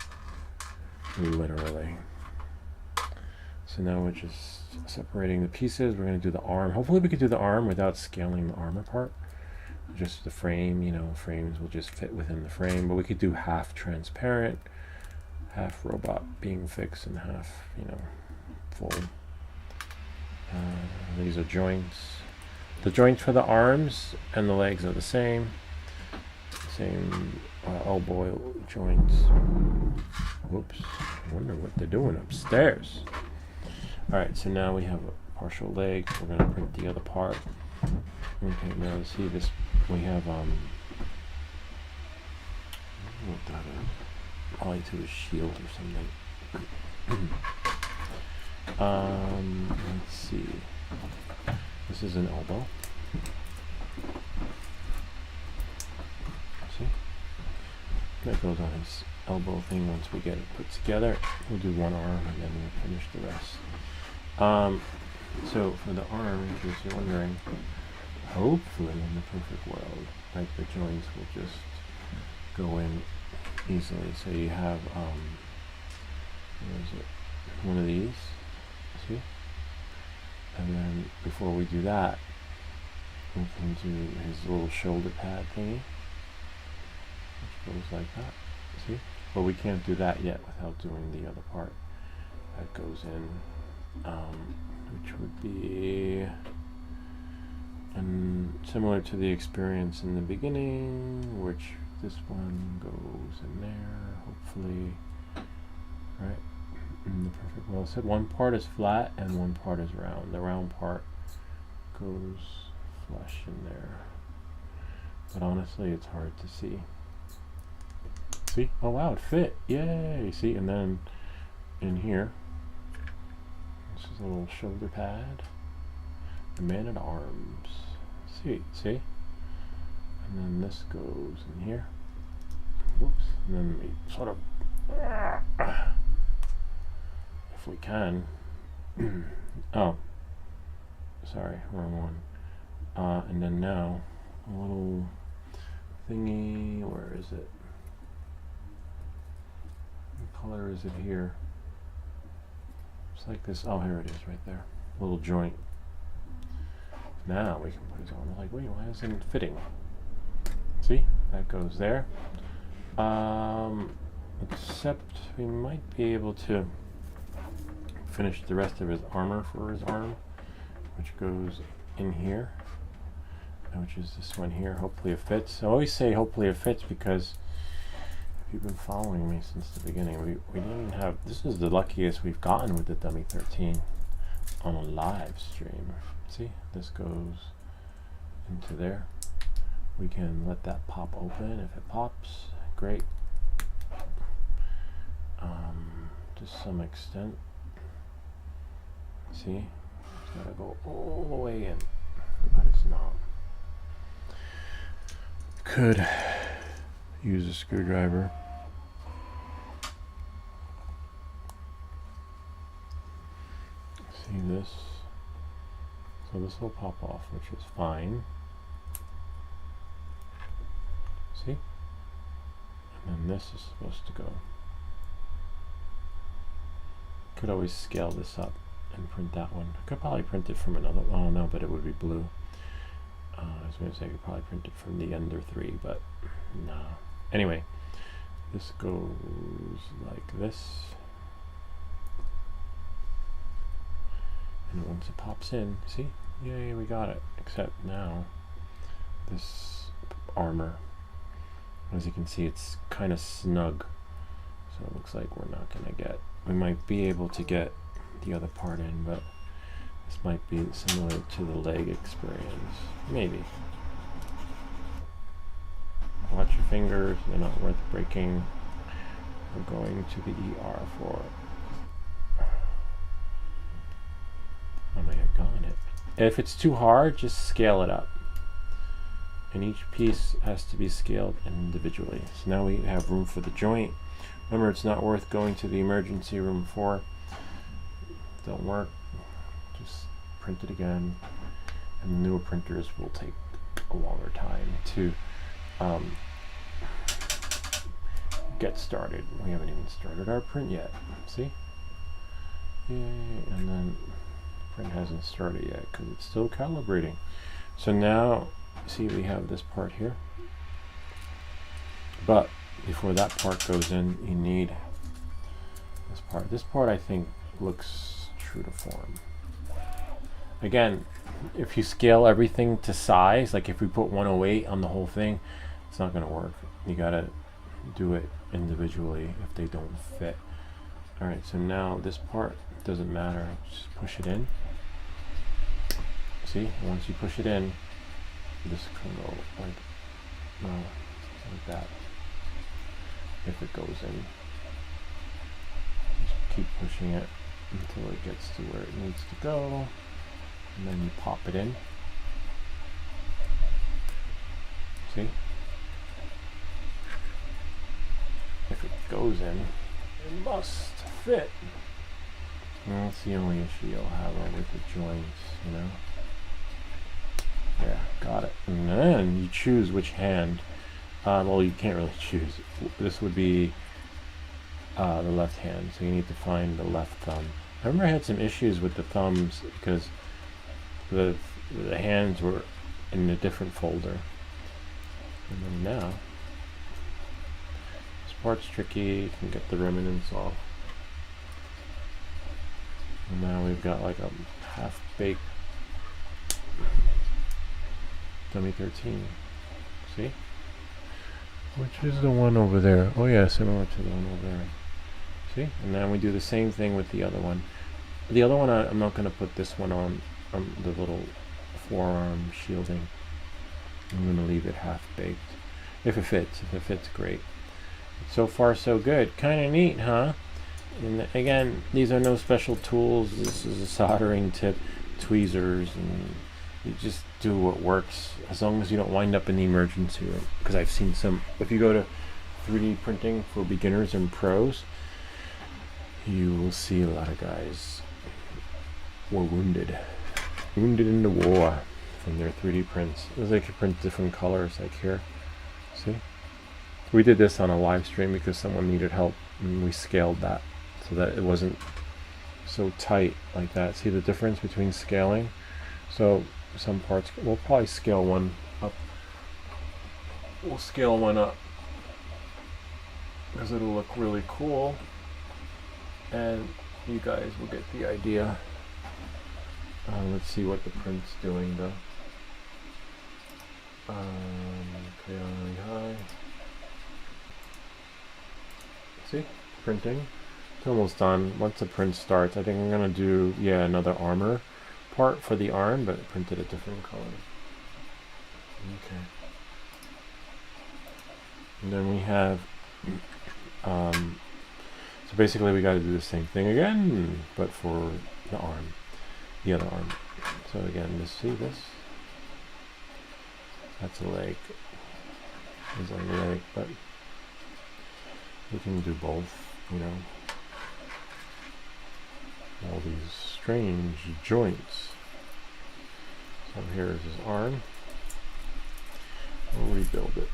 literally. So now we're just separating the pieces. We're going to do the arm. Hopefully we could do the arm without scaling the arm apart. Just the frame, you know, frames will just fit within the frame, but we could do half transparent, half robot being fixed, and half, you know, full. These are joints. The joints for the arms and the legs are the same. Same elbow joints. Whoops. I wonder what they're doing upstairs. Alright, so now we have a partial leg. We're going to print the other part. Okay, now see this. We have, what that is? Probably to a shield or something. Let's see. This is an elbow. See? That goes on his elbow thing. Once we get it put together, we'll do one arm and then we'll finish the rest. So for the arm, in case you're wondering, hopefully in the perfect world, like, the joints will just go in easily. So you have, where is it? One of these, see? And then before we do that, we can do his little shoulder pad thingy, which goes like that, see? But we can't do that yet without doing the other part that goes in, which would be similar to the experience in the beginning, which this one goes in there, hopefully, right? In the perfect world. So one part is flat and one part is round. The round part goes flush in there, but honestly it's hard to see. See? Oh wow, it fit! Yay! See? And then in here, this is a little shoulder pad. The man-at-arms. See? And then this goes in here. Whoops. And then we sort of, if we can. Oh, sorry, wrong one. And then now a little thingy. Where is it? What color is it here? It's like this. Oh, here it is, right there. Little joint. Now we can put it on. Like, wait, why isn't it fitting? See, that goes there. Except we might be able to finish the rest of his armor for his arm, which goes in here, which is this one here. Hopefully it fits. I always say hopefully it fits because if you've been following me since the beginning, we didn't have, this is the luckiest we've gotten with the Dummy 13 on a live stream. See, this goes into there. We can let that pop open. If it pops, great. To some extent. See, it's gotta go all the way in, but it's not. Could use a screwdriver. See this? So this will pop off, which is fine. See? And then this is supposed to go. Could always scale this up and print that one. I could probably print it from another, oh no, but it would be blue. I was going to say I could probably print it from the Ender 3, but no. Anyway, this goes like this. And once it pops in, see? Yay, we got it. Except now, this armor, as you can see, it's kind of snug. So it looks like we're not going to get, we might be able to get the other part in, but this might be similar to the leg experience. Maybe. Watch your fingers, they're not worth breaking. We're going to the ER for, I may have gotten it. If it's too hard, just scale it up. And each piece has to be scaled individually. So now we have room for the joint. Remember, it's not worth going to the emergency room for. Don't work. Just print it again. And the newer printers will take a longer time to get started. We haven't even started our print yet. See? Yay. And then print hasn't started yet because it's still calibrating. So now, see, we have this part here. But before that part goes in, you need this part. This part, I think, looks true to form. Again, if you scale everything to size, like if we put 108 on the whole thing, it's not going to work. You got to do it individually if they don't fit. All right, so now this part doesn't matter. Just push it in. See, once you push it in, this can go like, no, like that. If it goes in, just keep pushing it until it gets to where it needs to go, and then you pop it in. See? If it goes in, it must fit. And that's the only issue you'll have with the joints, you know? Yeah, got it. And then you choose which hand. Well, you can't really choose. This would be the left hand, so you need to find the left thumb. I remember I had some issues with the thumbs because the hands were in a different folder. And then now, this part's tricky. You can get the remnants off. And now we've got like a half-baked Dummy 13. See? Which is the one over there? Oh yeah, similar to the one over there. See? And then we do the same thing with the other one. The other one, I'm not going to put this one on the little forearm shielding. I'm going to leave it half-baked. If it fits. If it fits, great. So far, so good. Kind of neat, huh? And again, these are no special tools. This is a soldering tip, tweezers, and you just do what works as long as you don't wind up in the emergency room. Because I've seen some, if you go to 3D printing for beginners and pros, you will see a lot of guys were wounded in the war from their 3D prints. It was like you print different colors, like here. See? We did this on a live stream because someone needed help, and we scaled that so that it wasn't so tight like that. See the difference between scaling? So some parts, we'll probably scale one up. We'll scale one up because it'll look really cool, and you guys will get the idea. Let's see what the print's doing though. Okay, really high. See, printing. It's almost done. Once the print starts, I think I'm gonna do another armor part for the arm, but printed a different color. Okay. And then we have so basically we got to do the same thing again, but for the arm, the other arm. So again, just see this. That's a leg. There's a leg, but you can do both, you know. All these strange joints. So here's his arm. We'll rebuild it.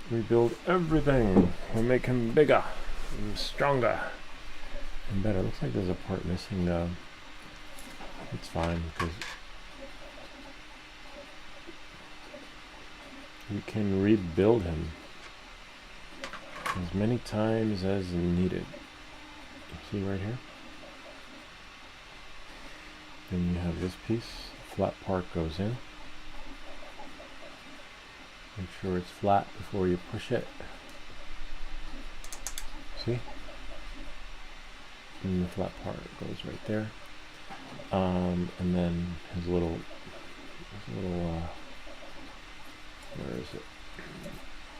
Rebuild everything. We'll make him bigger and stronger and better. Looks like there's a part missing though. It's fine because you can rebuild him as many times as needed. See right here? Then you have this piece, flat part goes in. Make sure it's flat before you push it. See? And the flat part goes right there. And then his little where is it?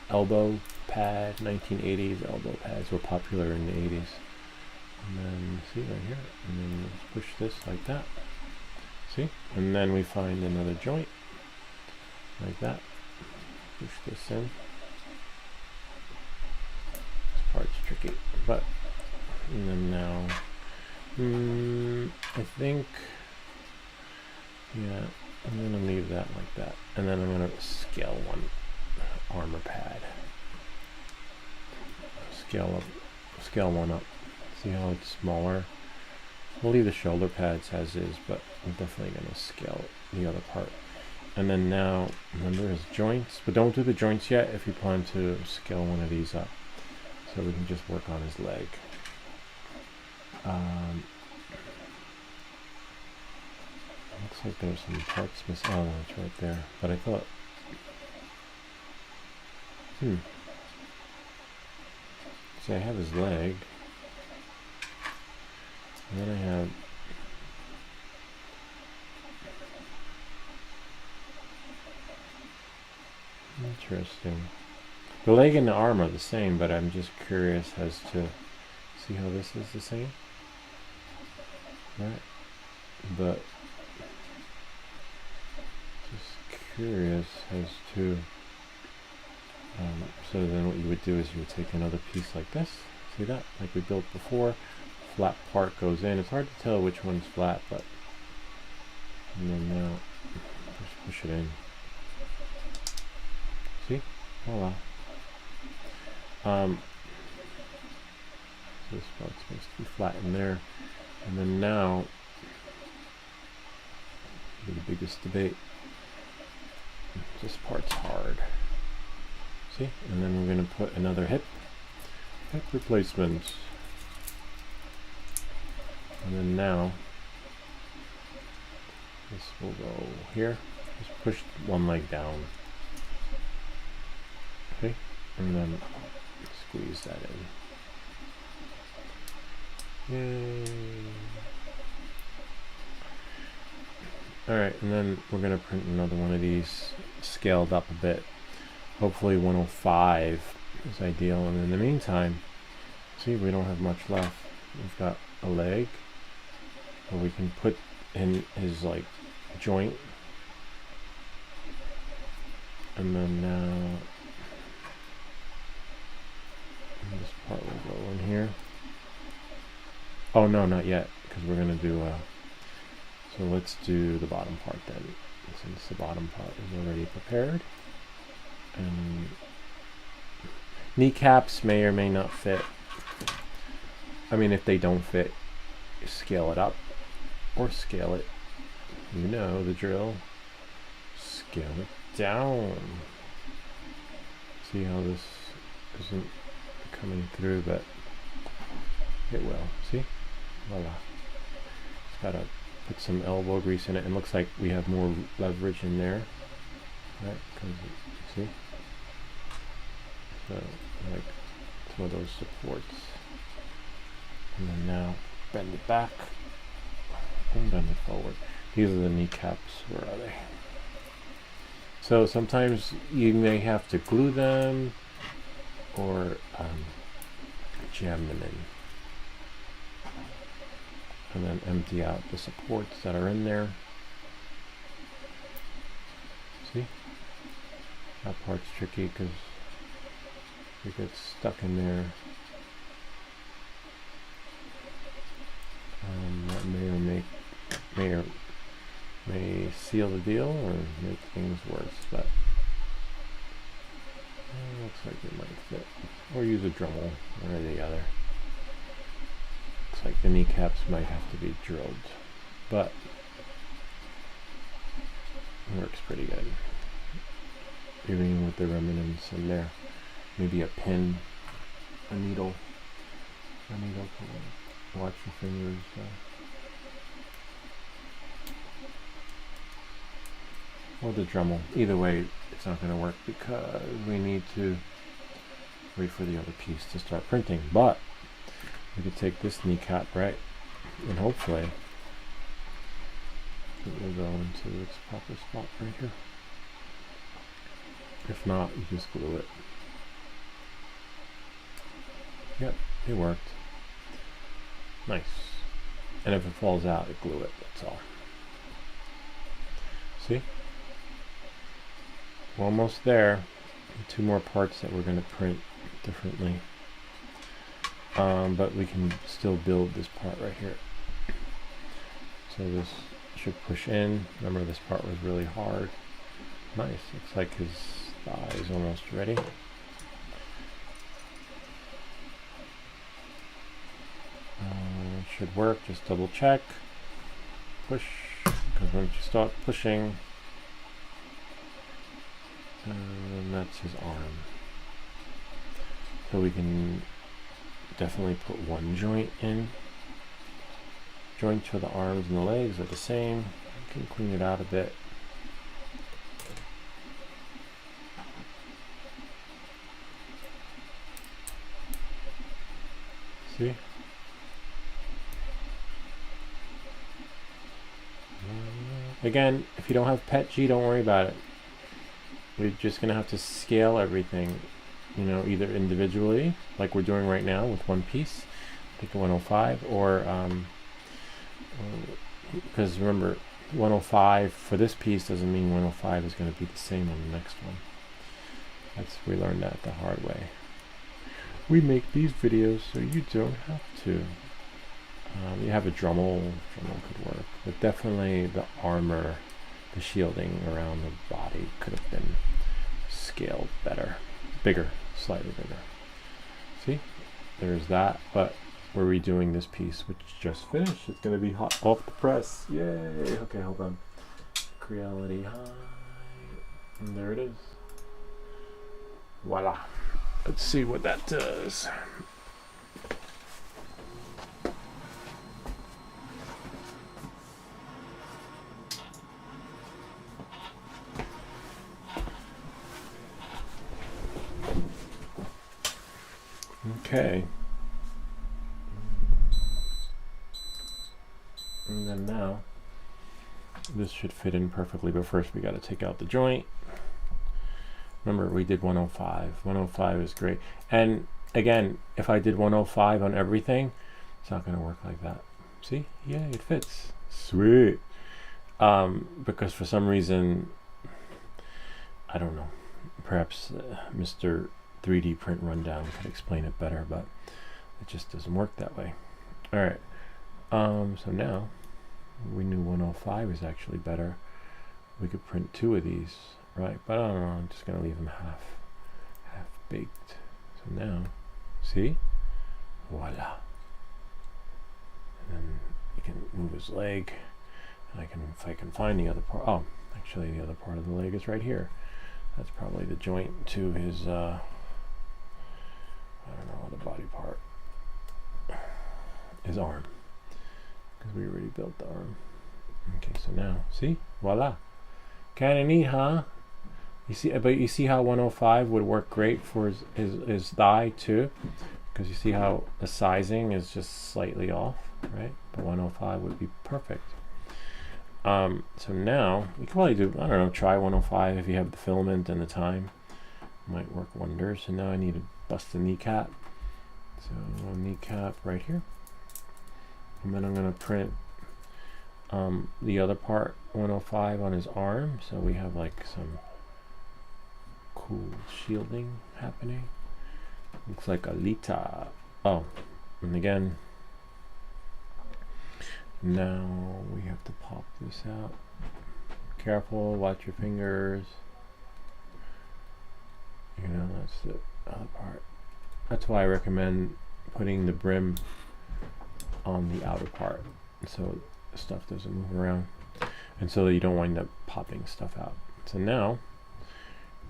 Elbow pad, 1980s elbow pads were popular in the 80s. And then see right here, and then let's push this like that. See? And then we find another joint like that. Push this in. This part's tricky, but and then now I think yeah, I'm gonna leave that like that, and then I'm gonna scale one armor pad. Scale one up. See how it's smaller? We'll leave the shoulder pads as is, but I'm definitely gonna scale the other part. And then now, remember his joints, but don't do the joints yet if you plan to scale one of these up. So we can just work on his leg. Looks like there's some parts missing. Oh, no, it's right there. But I thought, see, I have his leg. And then I have interesting. The leg and the arm are the same, but I'm just curious as to see how this is the same. Right? But just curious as to so then what you would do is you would take another piece like this. See that? Like we built before. Flat part goes in. It's hard to tell which one's flat, but and then now just push it in. See? Voila. This part's supposed to be flat in there, and then now the biggest debate. This part's hard. See? And then we're going to put another hip replacement. And then now this will go here. Just push one leg down. Okay? And then squeeze that in. Yay. Alright, and then we're going to print another one of these scaled up a bit. Hopefully 105 is ideal. And in the meantime, see, we don't have much left. We've got a leg where we can put in his like joint. And then now this part will go in here. Oh no, not yet, because we're going to do so let's do the bottom part then, since the bottom part is already prepared. And kneecaps may or may not fit. I mean, if they don't fit, scale it up or scale it. You know the drill. Scale it down. See how this isn't coming through, but it will. See? Voila. Just gotta put some elbow grease in it, and looks like we have more leverage in there. Right? See? So, like some of those supports. And then now bend it back and bend it forward. These are the kneecaps. Where are they? So sometimes you may have to glue them or jam them in. And then empty out the supports that are in there. See? That part's tricky because it gets stuck in there. That may seal the deal or make things worse, but looks like it might fit. Or use a Dremel, one or the other. Looks like the kneecaps might have to be drilled, but Works pretty good. Even with the remnants in there. Maybe a pin, a needle. A needle to watch your fingers. Or the Dremel. Either way, it's not going to work because we need to wait for the other piece to start printing. But we could take this kneecap, right, and hopefully it will go into its proper spot right here. If not, you just glue it. Yep, it worked. Nice. And if it falls out, it glue it, that's all. See? We're almost there. 2 more parts that we're going to print differently. But we can still build this part right here. So this should push in. Remember, this part was really hard. Nice. Looks like his thigh is almost ready. Should work. Just double check. Push. Because once you start pushing, and that's his arm. So we can definitely put one joint in. Joints for the arms and the legs are the same. You can clean it out a bit. See? Again, if you don't have PETG, don't worry about it. We're just going to have to scale everything, you know, either individually, like we're doing right now with one piece, take a 105, or, because remember, 105 for this piece doesn't mean 105 is going to be the same on the next one. We learned that the hard way. We make these videos so you don't have to. You have a Dremel could work, but definitely the armor, the shielding around the body could have been scaled better, bigger, slightly bigger. See, there's that, but we're redoing this piece, which just finished. It's going to be hot off the press. Yay! Okay, hold on. Creality high, and there it is. Voila. Let's see what that does. Okay. And then now, this should fit in perfectly, but first we got to take out the joint. Remember, we did 105. 105 is great. And again, if I did 105 on everything, it's not going to work like that. See? Yeah, it fits. Sweet. Because for some reason, I don't know, perhaps Mr. 3D Print Rundown could explain it better, but it just doesn't work that way. All right. So now we knew 105 is actually better. We could print 2 of these, right? But I don't know. I'm just gonna leave them half baked. So now, see, voila. And then you can move his leg, and if I can find the other part. Oh, actually, the other part of the leg is right here. That's probably the joint to his. I don't know, the body part. His arm. Because we already built the arm. Okay, so now, see? Voila. Kinda neat, huh? You see, but you see how 105 would work great for his thigh too? Because you see how the sizing is just slightly off, right? But 105 would be perfect. So now, you can probably do, I don't know, try 105 if you have the filament and the time. Might work wonders. So now I need to bust the kneecap. So kneecap right here. And then I'm going to print the other part, 105, on his arm. So we have like some cool shielding happening. Looks like Alita. Oh, and again, now we have to pop this out. Careful, watch your fingers. You know, that's the other part. That's why I recommend putting the brim on the outer part so the stuff doesn't move around. and so that you don't wind up popping stuff out. So now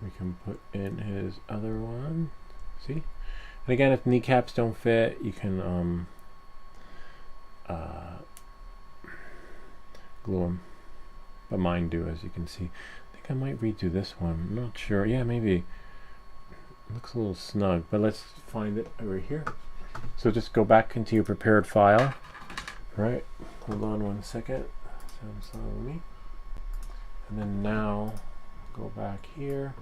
we can put in his other one. See? And again, if kneecaps don't fit, you can glue them. But mine do, as you can see. I think I might redo this one. I'm not sure. Yeah, maybe. It looks a little snug, but let's find it over here. So just go back into your prepared file. Right? Hold on one second. Sounds slow to me. And then now go back here.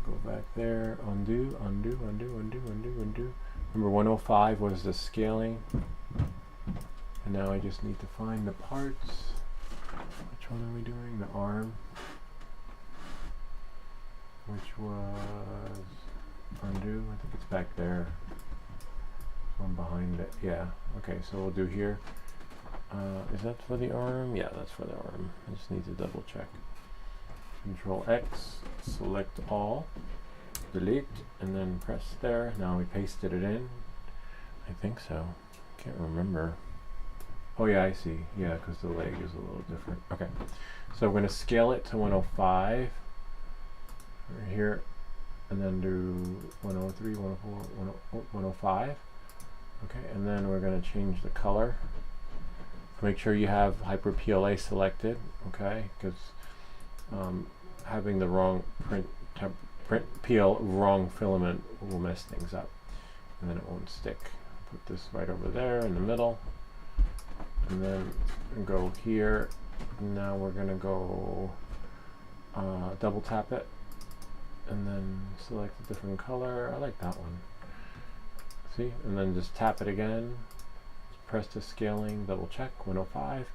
Go back there. Undo, undo, undo, undo, undo, undo. Remember 105 was the scaling. And now I just need to find the parts. Which one are we doing? The arm. Which was undo. I think it's back there. One behind it. Yeah. Okay, so we'll do here. Is that for the arm? Yeah, that's for the arm. I just need to double check. Control X, select all, delete, and then press there. Now we pasted it in. I think so. Can't remember. Oh yeah, I see. Yeah, because the leg is a little different. Okay, so we're going to scale it to 105 right here, and then do 103, 104, 105. Okay, and then we're going to change the color. Make sure you have Hyper PLA selected, okay, because having the wrong wrong filament will mess things up, and then it won't stick. Put this right over there in the middle, and then go here. Now we're gonna go double tap it, and then select a different color. I like that one. See, and then just tap it again. Press the scaling, double check, 105,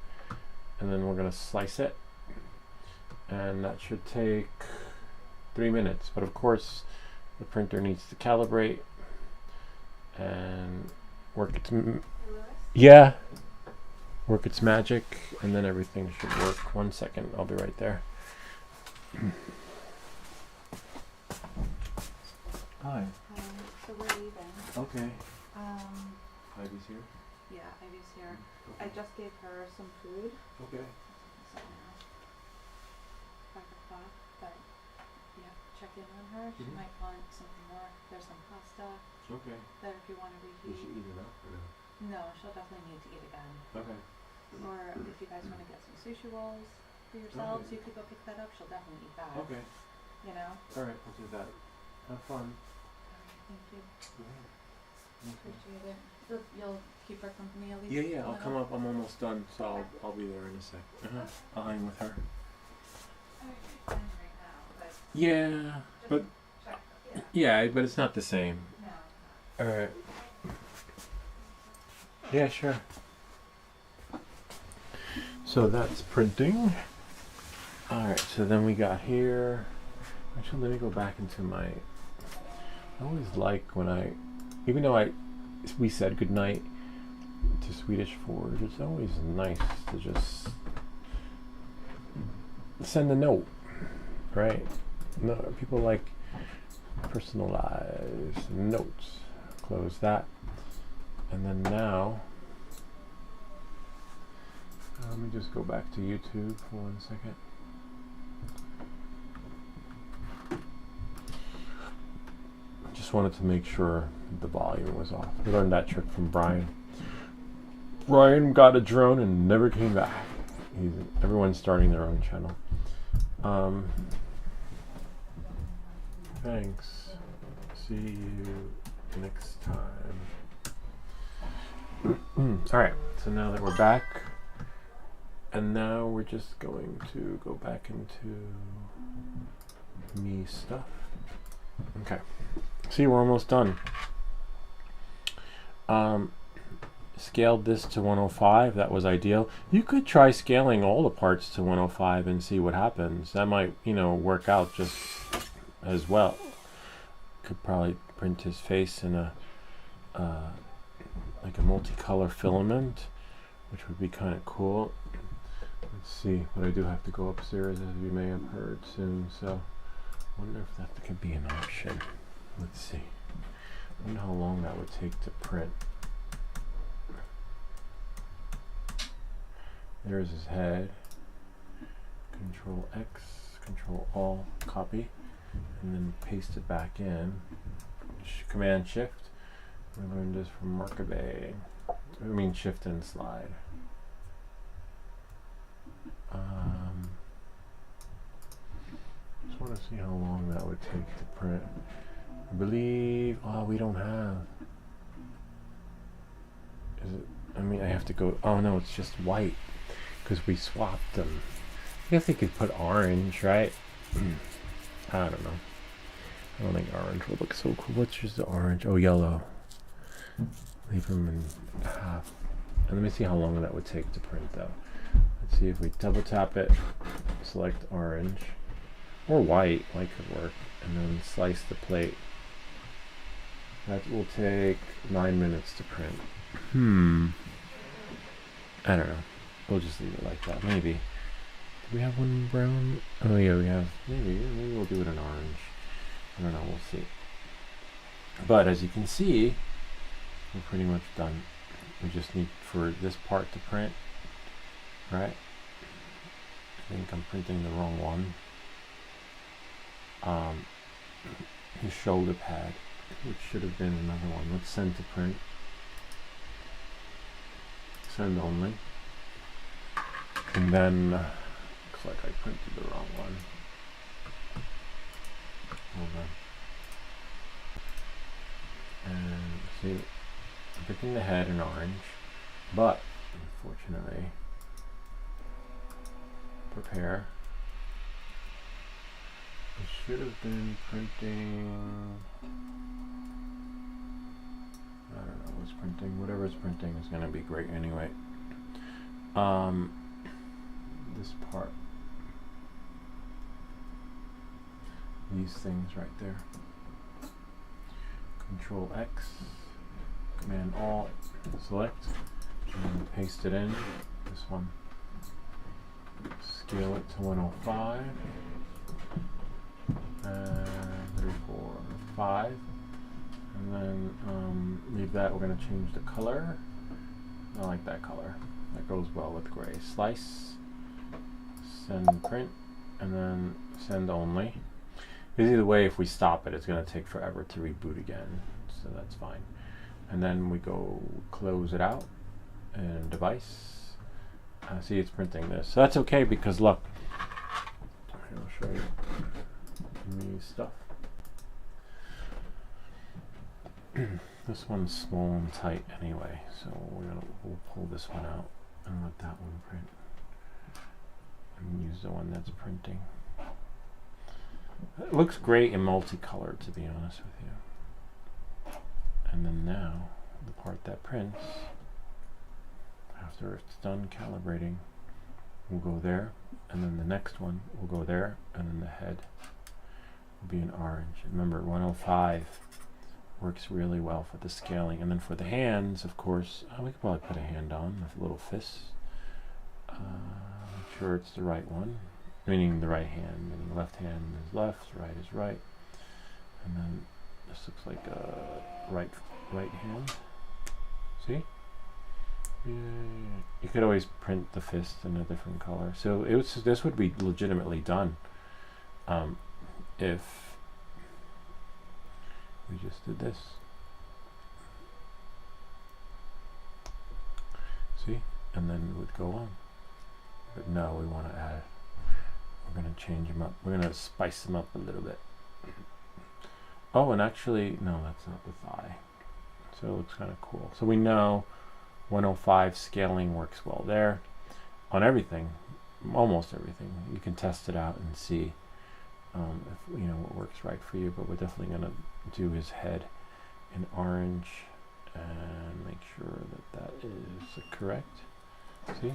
and then we're going to slice it, and that should take 3 minutes. But of course, the printer needs to calibrate and work its work its magic, and then everything should work. 1 second, I'll be right there. Hi. So we're leaving. Okay. Ivy's here. Yeah, Ivy's here. I just gave her some food. Okay. So now, 5 o'clock, but yeah, check in on her. She might want something more. There's some pasta Okay. that if you want to reheat. eat it up or no? No, she'll definitely need to eat again. Okay. Or if you guys want to get some sushi rolls for yourselves, Okay. you could go pick that up. She'll definitely eat that. Okay. You know? Alright, we'll do that. Have fun. Alright, thank you. Okay. Appreciate it. You'll keep her company at least? Yeah, yeah, a I'll little? come up. I'm almost done, so I'll be there in a sec. I'll hang with her. I mean, she's fine right now, but Yeah, but check. Yeah. yeah, but it's not the same. No. Alright. Yeah, sure. So that's printing. Alright, so then we got here. Actually, let me go back into my. I always like when even though we said goodnight to Swedish Forge, it's always nice to just send a note, right? No, people like personalized notes. Close that. And then now, let me just go back to YouTube for 1 second. Just wanted to make sure the volume was off. We learned that trick from Brian. Brian got a drone and never came back. Everyone's starting their own channel. Thanks. See you next time. Alright, so now that we're back, and now we're just going to go back into me stuff. Okay. See, we're almost done. Scaled this to 105. That was ideal. You could try scaling all the parts to 105 and see what happens. That might, work out just as well. Could probably print his face in a like a multicolor filament, which would be kind of cool. Let's see, but I do have to go upstairs, as you may have heard soon. So, I wonder if that could be an option. Let's see. I wonder how long that would take to print. There's his head. Control X, Control Alt, copy, and then paste it back in. Command Shift. We learned this from Markaby. I mean Shift and slide. Just want to see how long that would take to print. I believe, oh, we don't have. Is it, I mean, I have to go, oh no, it's just white because we swapped them. I guess they could put orange, right? I don't know. I don't think orange would look so cool. What's just the orange? Oh, yellow. Leave them in half. And let me see how long that would take to print though. Let's see if we double tap it, select orange, or white, white could work, and then slice the plate. That will take 9 minutes to print. I don't know. We'll just leave it like that. Maybe. Do we have one brown? Oh yeah, we have. Maybe we'll do it in orange. I don't know. We'll see. But as you can see, we're pretty much done. We just need for this part to print, right? I think I'm printing the wrong one. His shoulder pad, which should have been another one. Let's send to print. Send only. And then, looks like I printed the wrong one. Hold on. And see, I'm picking the head in orange, but unfortunately, prepare. It should have been printing. I don't know what's printing. Whatever's printing is going to be great anyway. This part. These things right there. Control X, Command Alt, select, and paste it in. This one. Scale it to 105. 3, 4, 5. And then leave that. We're going to change the color. I like that color. That goes well with gray. Slice, send print, and then send only. Because either way, if we stop it, it's going to take forever to reboot again. So that's fine. And then we go close it out and device. See, it's printing this. So that's okay because look, I'll show you me stuff. This one's small and tight anyway, so we'll pull this one out and let that one print. And use the one that's printing. It looks great in multicolored, to be honest with you. And then now, the part that prints, after it's done calibrating, will go there, and then the next one will go there, and then the head will be in orange. Remember, 105 works really well for the scaling. And then for the hands, of course, we could probably put a hand on with a little fist. Make sure it's the right one. Meaning the right hand, meaning left hand is left, right is right. And then this looks like a right hand. See? Yeah. You could always print the fist in a different color. So this would be legitimately done if we just did this. See? And then it would go on. But no, we want to add. We're going to change them up. We're going to spice them up a little bit. Oh, and actually, no, that's not the thigh. So it looks kind of cool. So we know 105 scaling works well there. On everything, almost everything. You can test it out and see if you know what works right for you. But we're definitely going to do his head in orange and make sure that that is correct. See?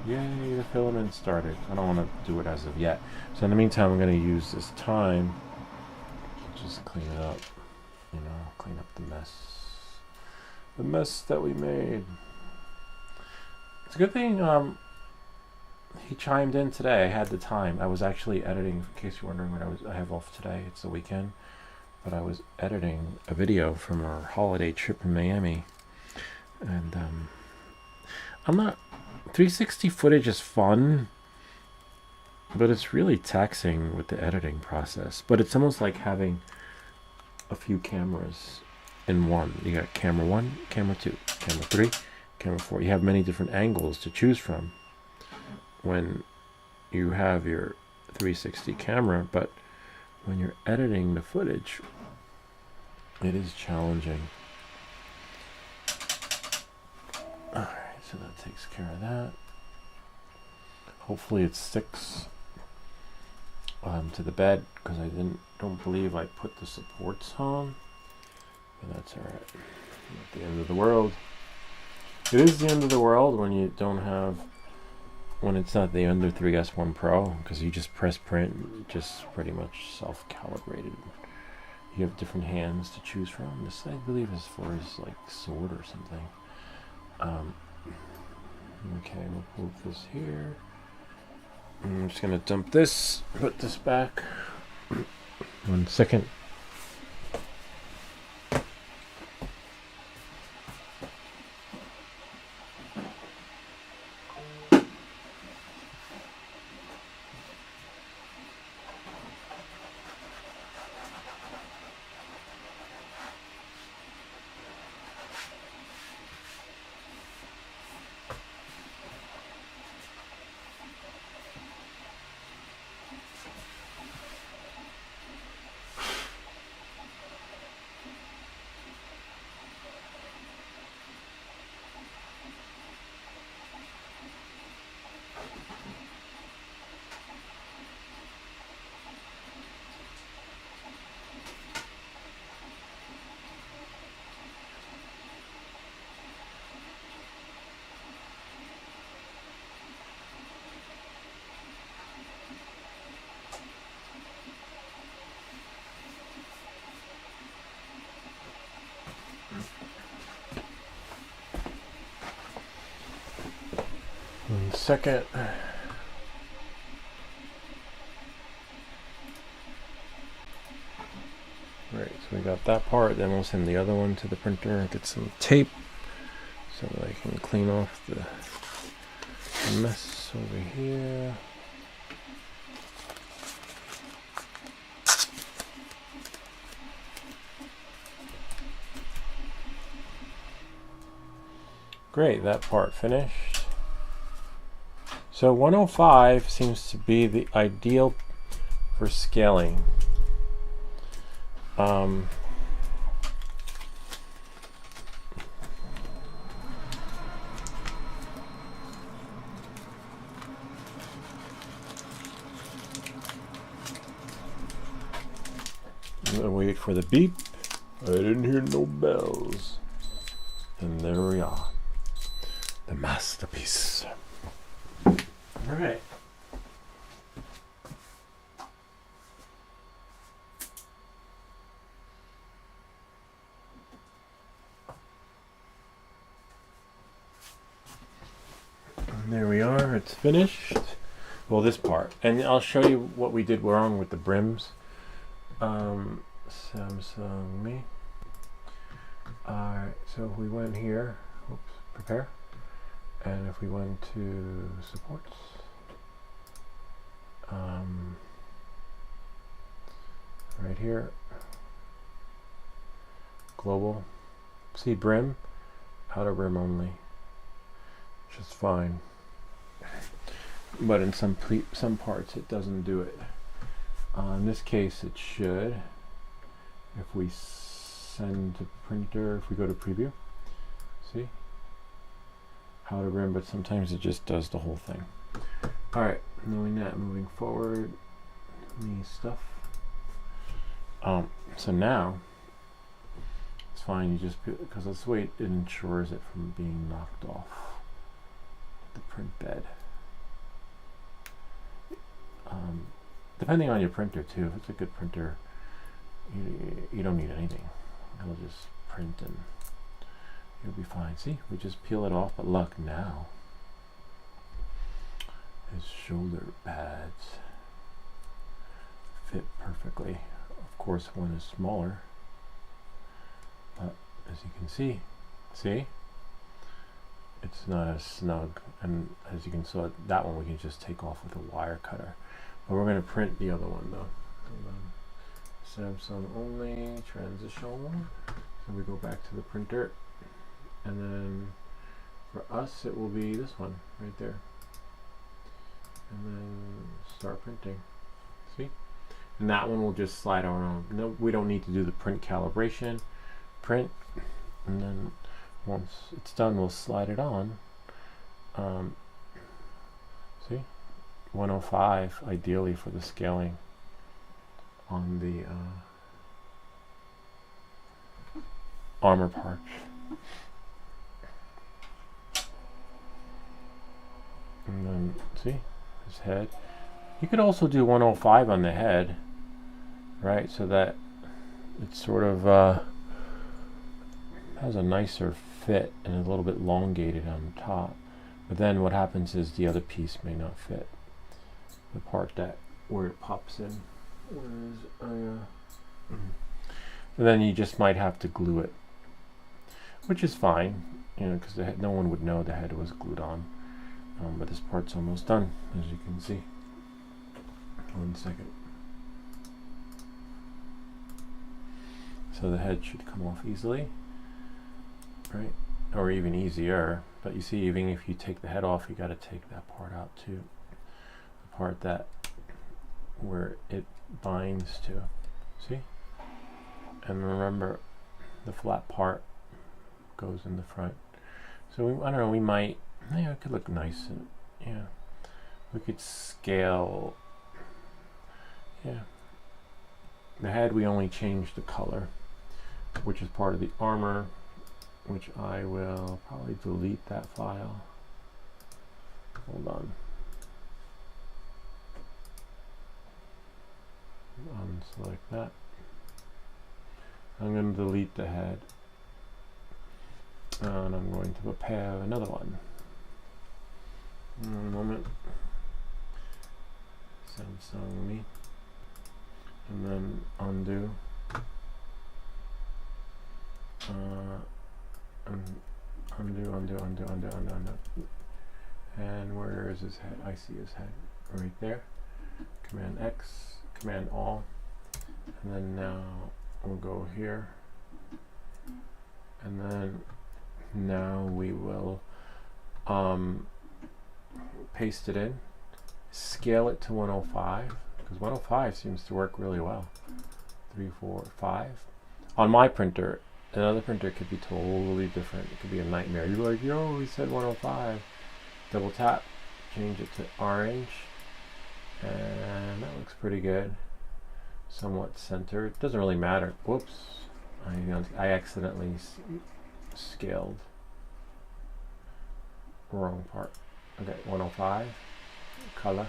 Yay, the filament started. I don't want to do it as of yet. So in the meantime, I'm going to use this time to just clean it up. You know, clean up the mess. The mess that we made. It's a good thing he chimed in today. I had the time. I was actually editing, in case you're wondering what I have off today. It's the weekend. But I was editing a video from our holiday trip in Miami. And I'm not 360 footage is fun, but it's really taxing with the editing process. But it's almost like having a few cameras in one. You got camera 1, camera 2, camera 3, camera 4. You have many different angles to choose from when you have your 360 camera, but when you're editing the footage, it is challenging. Alright, so that takes care of that. Hopefully it sticks to the bed, because I don't believe I put the supports on, but that's alright. Not the end of the world. It is the end of the world when you don't have, when it's not the Under 3S1 Pro, because you just press print, just pretty much self-calibrated. You have different hands to choose from. This, I believe, is for his like sword or something. Okay, we'll move this here. I'm just gonna dump this, put this back. 1 second. Second. Right, so we got that part, then we'll send the other one to the printer, get some tape so that I can clean off the mess over here. Great, that part finished. So 105 seems to be the ideal for scaling. I'm gonna wait for the beep. I didn't hear no bells. And there we are. The masterpiece. All right. And there we are. It's finished. Well, this part. And I'll show you what we did wrong with the brims. Samsung me. Alright, so if we went here, oops, prepare. And if we went to supports, right here, global, see brim, outer brim only, which is fine. But in some parts it doesn't do it. In this case it should. If we send to printer, if we go to preview, see? Outer brim, but sometimes it just does the whole thing. Alright, knowing that, moving forward, me stuff. So now, it's fine, you just, because this way it ensures it from being knocked off the print bed. Depending on your printer too, if it's a good printer, you don't need anything. It'll just print and you'll be fine. See, we just peel it off, but look now. His shoulder pads fit perfectly. Of course, one is smaller, but as you can see, it's not as snug. And as you can see, that one we can just take off with a wire cutter. But we're going to print the other one though. Samsung only, transitional. So we go back to the printer, and then for us it will be this one right there. And then start printing. See? And that one will just slide around. No, we don't need to do the print calibration. Print, and then once it's done, we'll slide it on. See? 105 ideally for the scaling on the armor part. And then see his head. You could also do 105 on the head, right? So that it sort of has a nicer fit and a little bit elongated on the top. But then what happens is the other piece may not fit. The part that where it pops in. And then you just might have to glue it, which is fine, you know, because no one would know the head was glued on. But this part's almost done, as you can see. 1 second. So the head should come off easily, right? Or even easier. But you see, even if you take the head off, you got to take that part out too. The part that where it binds to. See? And remember, the flat part goes in the front. So I don't know. We might. Yeah, it could look nice. And, yeah, we could scale. Yeah. The head, we only changed the color, which is part of the armor, which I will probably delete that file. Hold on. Unselect that. I'm going to delete the head. And I'm going to prepare another one. One moment. Samsung me. And then undo. Undo. And where is his head? I see his head right there. Command X, Command All. And then now we'll go here. And then now we will paste it in, scale it to 105, because 105 seems to work really well. 3, 4, 5. On my printer, another printer could be totally different. It could be a nightmare. You're like, yo, he said 105. Double tap, change it to orange, and that looks pretty good. Somewhat centered. Doesn't really matter. Whoops. I accidentally scaled wrong part. Okay, 105. Color.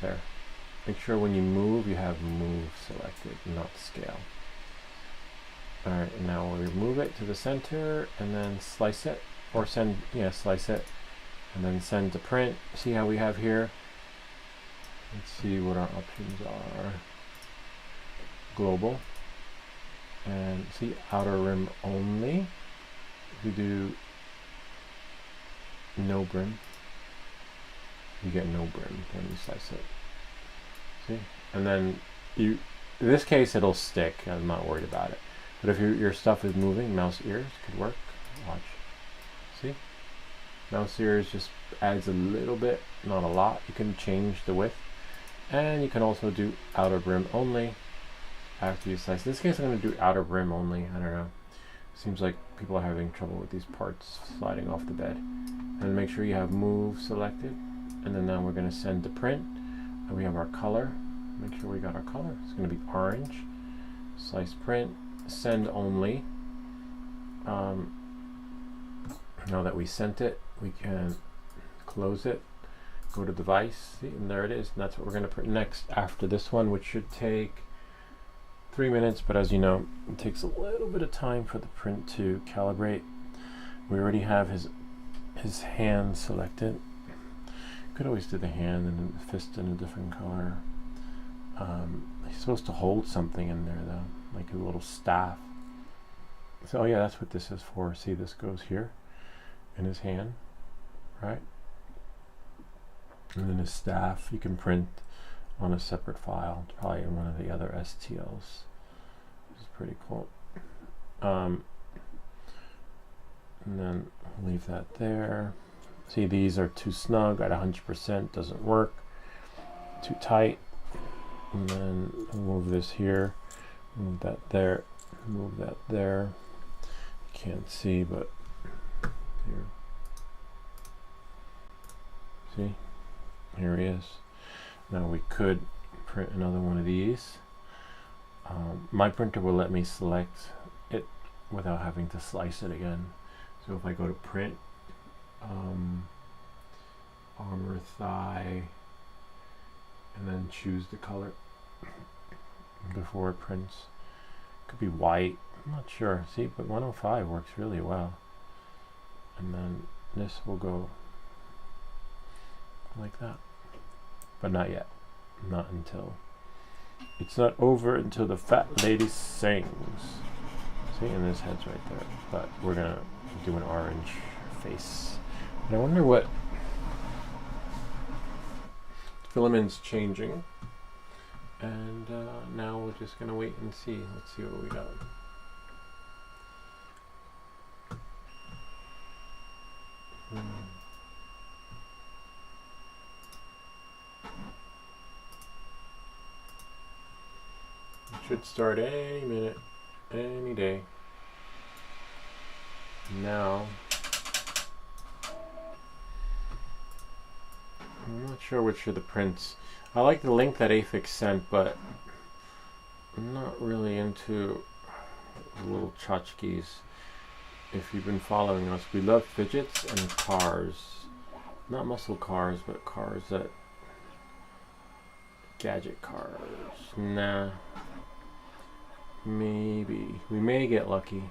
There. Make sure when you move, you have move selected, not scale. Alright, now we'll move it to the center and then slice it. Or send, slice it. And then send to print. See how we have here? Let's see what our options are. Global. And see, outer rim only. If we do no brim, you get no brim when you slice it. See? And then in this case it'll stick. I'm not worried about it. But if your stuff is moving, mouse ears could work. Watch. See? Mouse ears just adds a little bit, not a lot. You can change the width. And you can also do outer brim only after you slice. In this case I'm going to do outer brim only. I don't know. Seems like people are having trouble with these parts sliding off the bed. And make sure you have move selected. And then now we're going to send to print. And we have our color. Make sure we got our color. It's going to be orange. Slice print. Send only. Now that we sent it, we can close it. Go to device. See, and there it is. And that's what we're going to print next after this one, which should take 3 minutes. But as you know, it takes a little bit of time for the print to calibrate. We already have his hand selected. Could always do the hand and the fist in a different color. He's supposed to hold something in there though, like a little staff. So yeah, that's what this is for. See, this goes here. in his hand, right? And then his staff you can print on a separate file, probably in one of the other STLs, which is pretty cool. And then leave that there. See, these are too snug at 100%, doesn't work. Too tight. And then move this here, move that there, move that there. You can't see, but here. See, here he is. Now we could print another one of these. My printer will let me select it without having to slice it again. So if I go to print, armor thigh, and then choose the color before it prints. Could be white, I'm not sure. See, but 105 works really well. And then this will go like that. But not yet. Not until. It's not over until the fat lady sings. See, and his head's right there. But we're gonna do an orange face. And I wonder what filament's changing. And now we're just gonna wait and see. Let's see what we got. It should start any minute, any day. Now, I'm not sure which of the prints. I like the link that Afix sent, but I'm not really into little tchotchkes. If you've been following us, we love fidgets and cars. Not muscle cars, but cars that... gadget cars. Nah. Maybe. We may get lucky.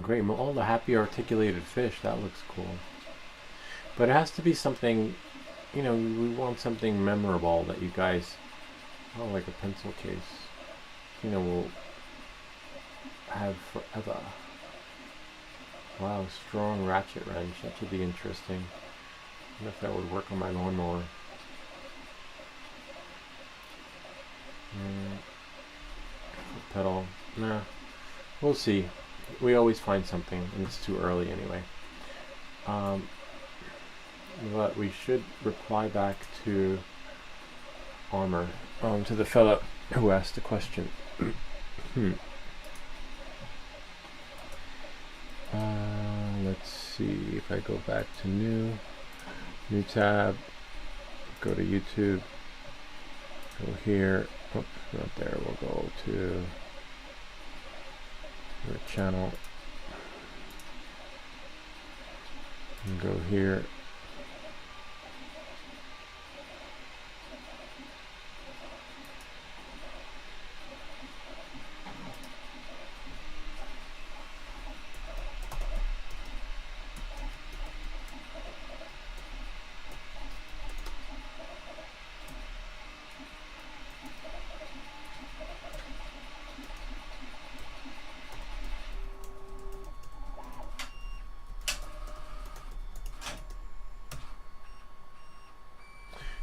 Great. All the happy articulated fish. That looks cool. But it has to be something, you know, we want something memorable that you guys, oh, like a pencil case, you know, will have forever. Wow, strong ratchet wrench. That should be interesting. I wonder if that would work on my lawnmower. Pedal. Nah. We'll see. We always find something, and it's too early anyway. But we should reply back to Armor, to the fella who asked the question. Let's see if I go back to new tab, go to YouTube, go here. Oops, not there. We'll go to your channel and go here.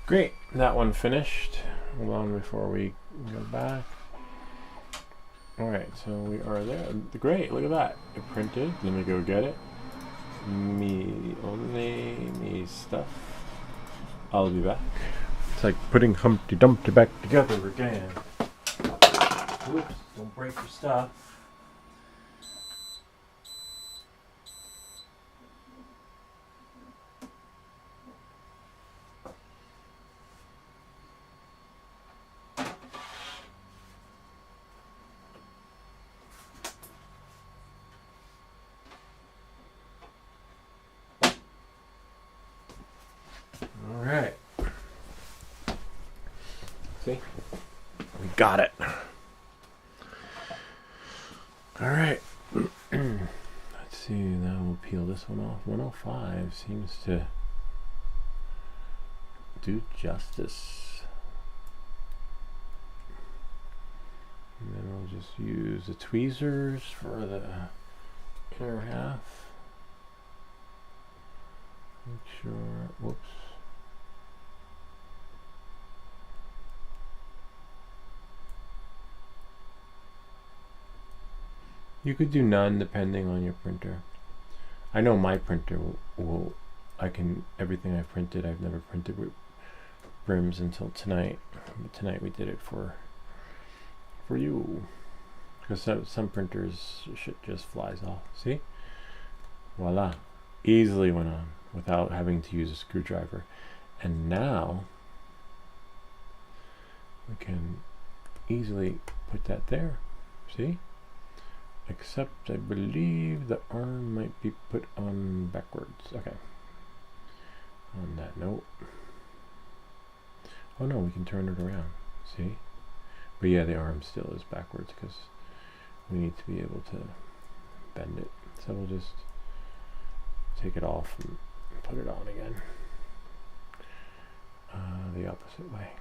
Great, that one finished. Hold on before we go back. Alright, so we are there. Great, look at that. It printed. Let me go get it. Me, only me stuff. I'll be back. It's like putting Humpty Dumpty back together again. Whoops, don't break your stuff. Alright. See? We got it. Alright. Let's see, now we'll peel this one off. 105 seems to do justice. just use the tweezers for the inner half. Make sure, whoops. You could do none depending on your printer. I know my printer will everything I've printed, I've never printed with brims until tonight. But tonight we did it for you. Because some printers shit just flies off. See? Voila. Easily went on without having to use a screwdriver. And now we can easily put that there. See? Except I believe the arm might be put on backwards. Okay. On that note. Oh no, we can turn it around. See? But yeah, the arm still is backwards because we need to be able to bend it. So we'll just take it off and put it on again. The opposite way.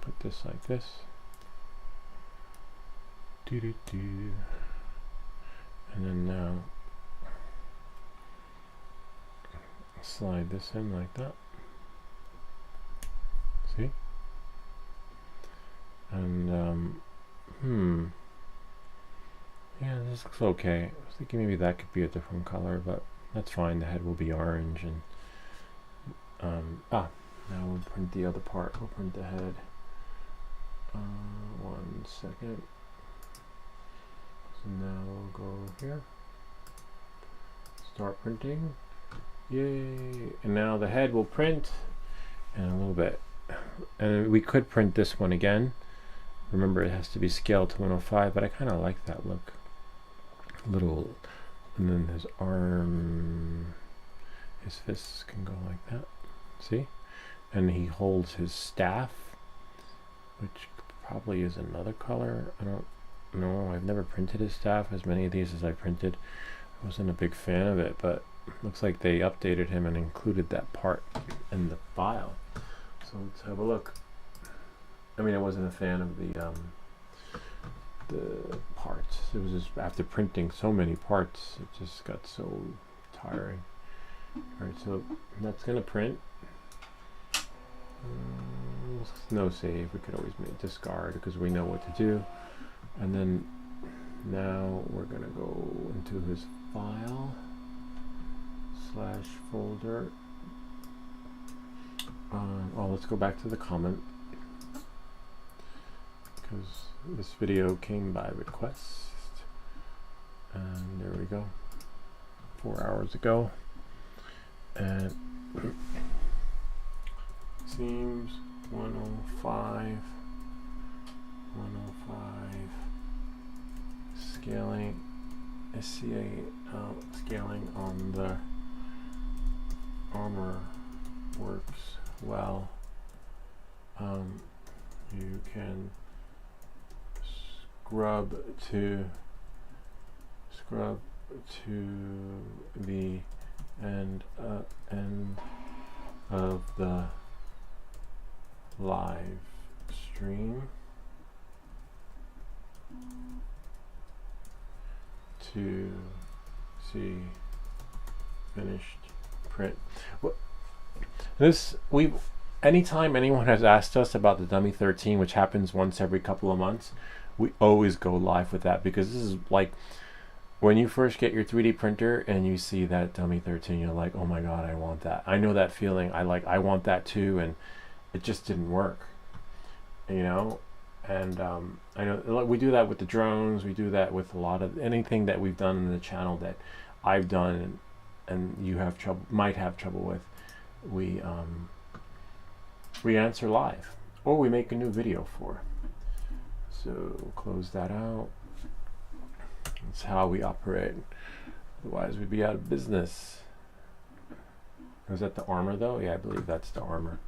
Put this like this. And then now slide this in like that. See? And yeah, this looks okay. I was thinking maybe that could be a different color, but that's fine. The head will be orange, and now we'll print the other part. We'll print the head. 1 second. So now we'll go here. Start printing. Yay! And now the head will print in a little bit. And we could print this one again. Remember, it has to be scaled to 105, but I kind of like that look. Little, and then his arm, his fists can go like that. See? And he holds his staff, which probably is another color. I don't know. I've never printed his staff, as many of these as I printed. I wasn't a big fan of it, but looks like they updated him and included that part in the file. So let's have a look. I mean, I wasn't a fan of the parts. It was just after printing so many parts, it just got so tiring. All right, so that's gonna print. No save. We could always discard because we know what to do. And then now we're gonna go into his file / folder. Let's go back to the comment because this video came by request, and there we go. 4 hours ago, and seems 105 scaling scaling on the armor works well. You can scrub to the end of the live stream to see finished print. Anytime anyone has asked us about the Dummy 13, which happens once every couple of months, we always go live with that, because this is like when you first get your 3D printer and you see that Dummy 13, you're like, oh my god, I want that. I know that feeling. I want that too, and it just didn't work, you know. And I know we do that with the drones. We do that with a lot of anything that we've done in the channel that I've done and you might have trouble with. We answer live, or we make a new video for. So we'll close that out. That's how we operate. Otherwise, we'd be out of business. Was that the armor though? Yeah, I believe that's the armor.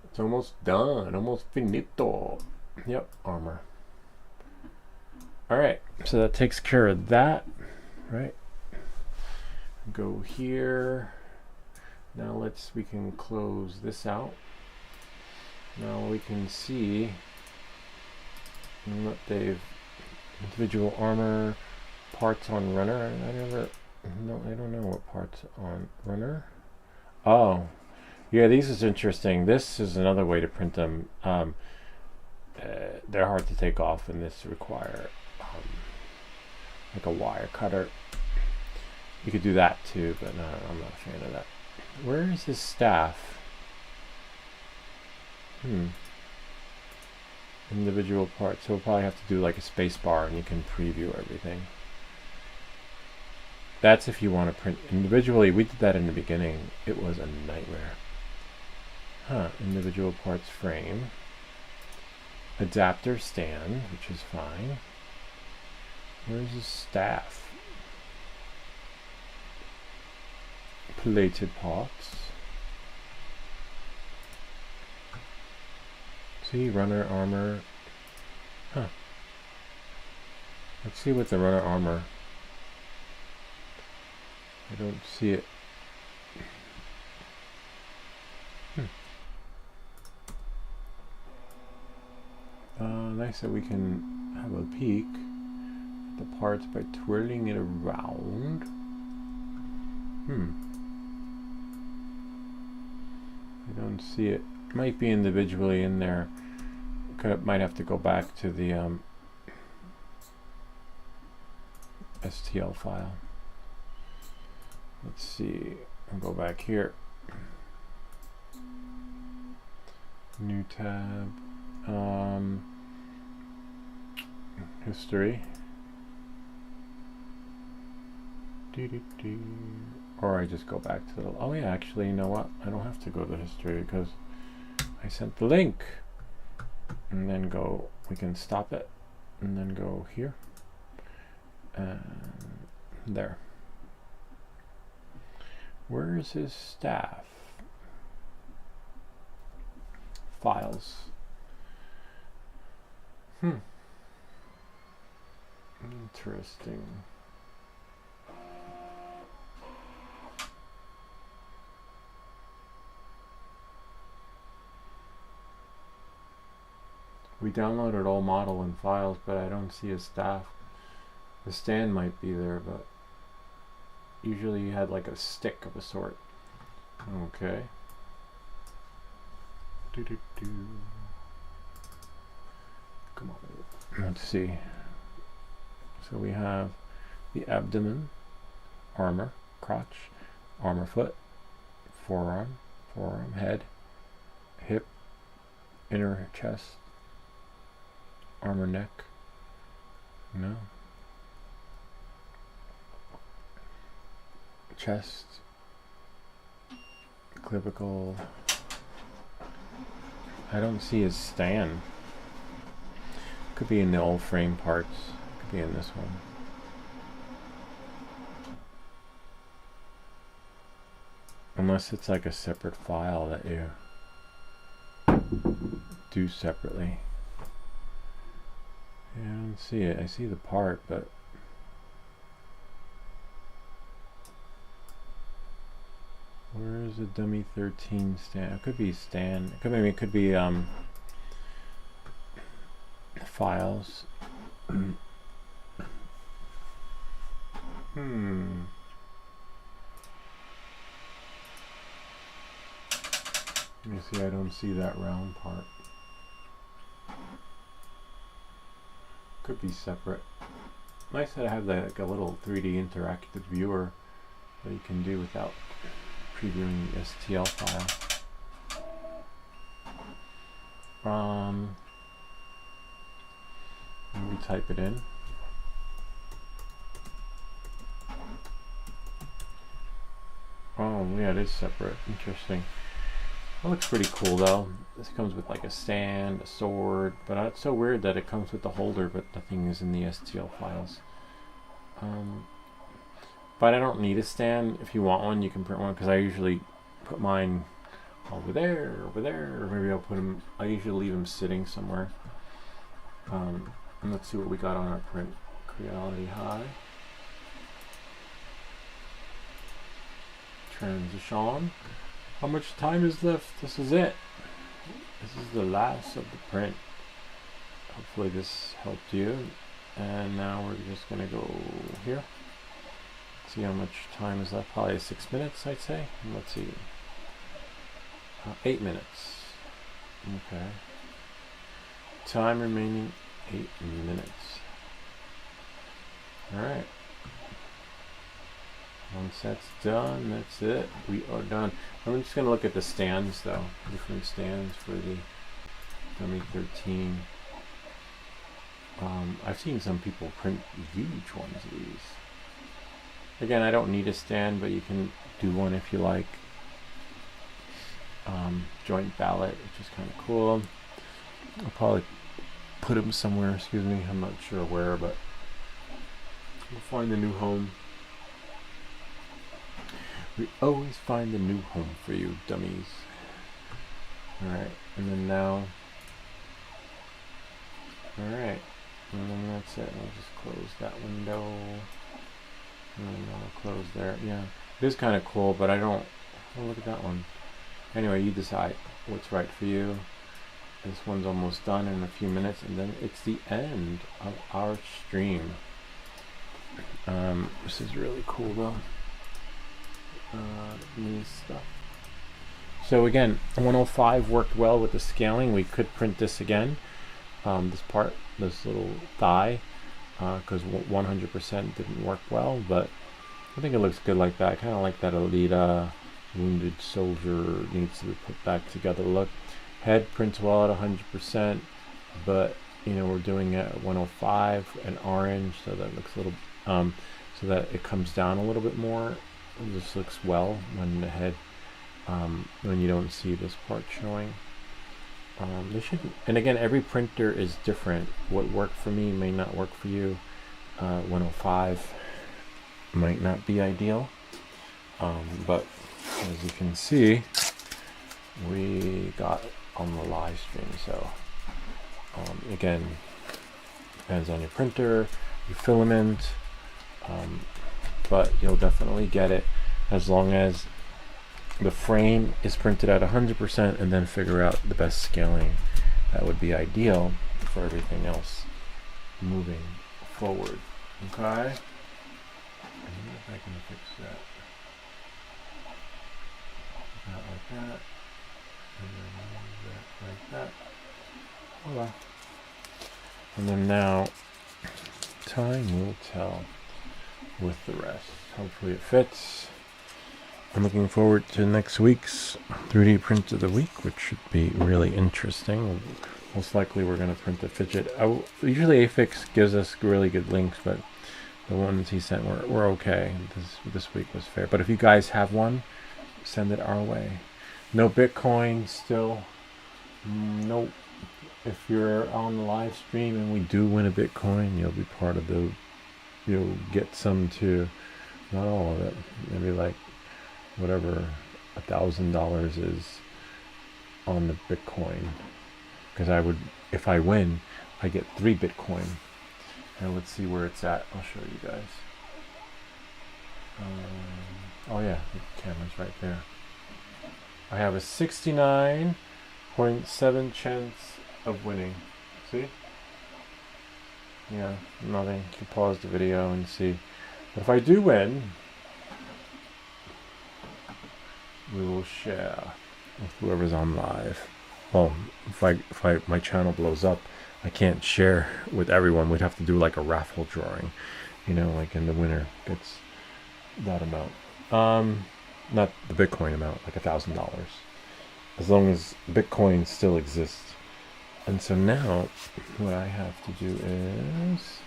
It's almost done. Almost finito. Yep, armor. All right, so that takes care of that, right? Go here. Now we can close this out. Now we can see what they've individual armor parts on runner. I don't know what parts on runner. Oh, yeah, these is interesting. This is another way to print them. They're hard to take off, and this require like a wire cutter. You could do that too, but no, I'm not a fan of that. Where is his staff? Individual parts. So we'll probably have to do like a space bar, and you can preview everything. That's if you want to print individually. We did that in the beginning. It was a nightmare. Individual parts frame. Adapter stand, which is fine. Where's his staff? Plated parts. See, runner armor. Let's see what the runner armor. I don't see it. Nice that we can have a peek at the parts by twirling it around. I don't see it. Might be individually in there. Might have to go back to the STL file. Let's see. I'll go back here. New tab. History. Or I just go back to the. Oh yeah, actually, you know what? I don't have to go to history because I sent the link. And then go. We can stop it, and then go here. And there. Where is his staff? Files. Interesting. We downloaded all model and files, but I don't see a staff. The stand might be there, but usually you had like a stick of a sort. Okay. Come on. Let's see. So we have the abdomen, armor, crotch, armor foot, forearm, head, hip, inner chest, armor neck. No. Chest, clavicle. I don't see his stand. Could be in the old frame parts. Could be in this one. Unless it's like a separate file that you do separately. Yeah, I don't see it. I see the part, but where is the dummy 13 stand? It could be stand. It could be files. Let me see. I don't see that round part. Could be separate. Nice that I have like a little 3D interactive viewer that you can do without previewing the STL file. Let me type it in. Oh yeah, it is separate. Interesting. That looks pretty cool though. This comes with like a stand, a sword, but it's so weird that it comes with the holder, but nothing is in the STL files. But I don't need a stand. If you want one, you can print one, because I usually put mine over there, or maybe I'll put them. I usually leave them sitting somewhere. And let's see what we got on our print. Creality high. Transition. How much time is left? This is it. this is the last of the print. Hopefully this helped you. And now we're just gonna go here. See how much time is left. Probably 6 minutes, I'd say. Let's see. 8 minutes. Okay. Time remaining 8 minutes. Alright. Once that's done, that's it. We are done. I'm just going to look at the stands though. Different stands for the Dummy 13. I've seen some people print huge ones of these. Again, I don't need a stand, but you can do one if you like. Joint ballot, which is kind of cool. I'll probably put them somewhere, excuse me, I'm not sure where, but we'll find a new home. We always find a new home for you, dummies. Alright, and then now, alright, and then that's it. I'll just close that window, and then I'll close there. Yeah, it is kind of cool, but I don't, oh, look at that one. Anyway, you decide what's right for you. This one's almost done in a few minutes, and then it's the end of our stream. This is really cool though. New stuff. So again, 105 worked well with the scaling. We could print this again. This part, this little thigh, because 100% didn't work well, but I think it looks good like that. I kind of like that Alita wounded soldier needs to be put back together look. Head prints well at 100%, but you know, we're doing it at 105 and orange, so that looks a little so that it comes down a little bit more. This looks well when the head when you don't see this part showing. They should, and again, every printer is different. What worked for me may not work for you. 105 might not be ideal, but as you can see, we got on the live stream. So again, depends on your printer, your filament, but you'll definitely get it as long as the frame is printed at 100% and then figure out the best scaling. That would be ideal for everything else moving forward. Okay, I wonder if I can fix that. Not like that, and then move that like that. Voila. And then now time will tell with the rest. Hopefully it fits. I'm looking forward to next week's 3D print of the week, which should be really interesting. Most likely we're going to print a fidget. Usually Afix gives us really good links, but the ones he sent were okay. This week was fair. But if you guys have one, send it our way. No Bitcoin still. Nope. If you're on the live stream and we do win a Bitcoin, you'll be part of the, you'll get some too. Not all of it. Maybe like whatever $1,000 is on the Bitcoin. Because I would, if I win, I get 3 Bitcoin. And let's see where it's at. I'll show you guys. Oh yeah, the camera's right there. I have a 69.7 chance of winning. See? Yeah, nothing. You can pause the video and see. But if I do win, we will share with whoever's on live. Well, if my channel blows up, I can't share with everyone. We'd have to do like a raffle drawing, you know, like, and the winner gets that amount. Not the Bitcoin amount, like $1,000, as long as Bitcoin still exists. And so now what I have to do is,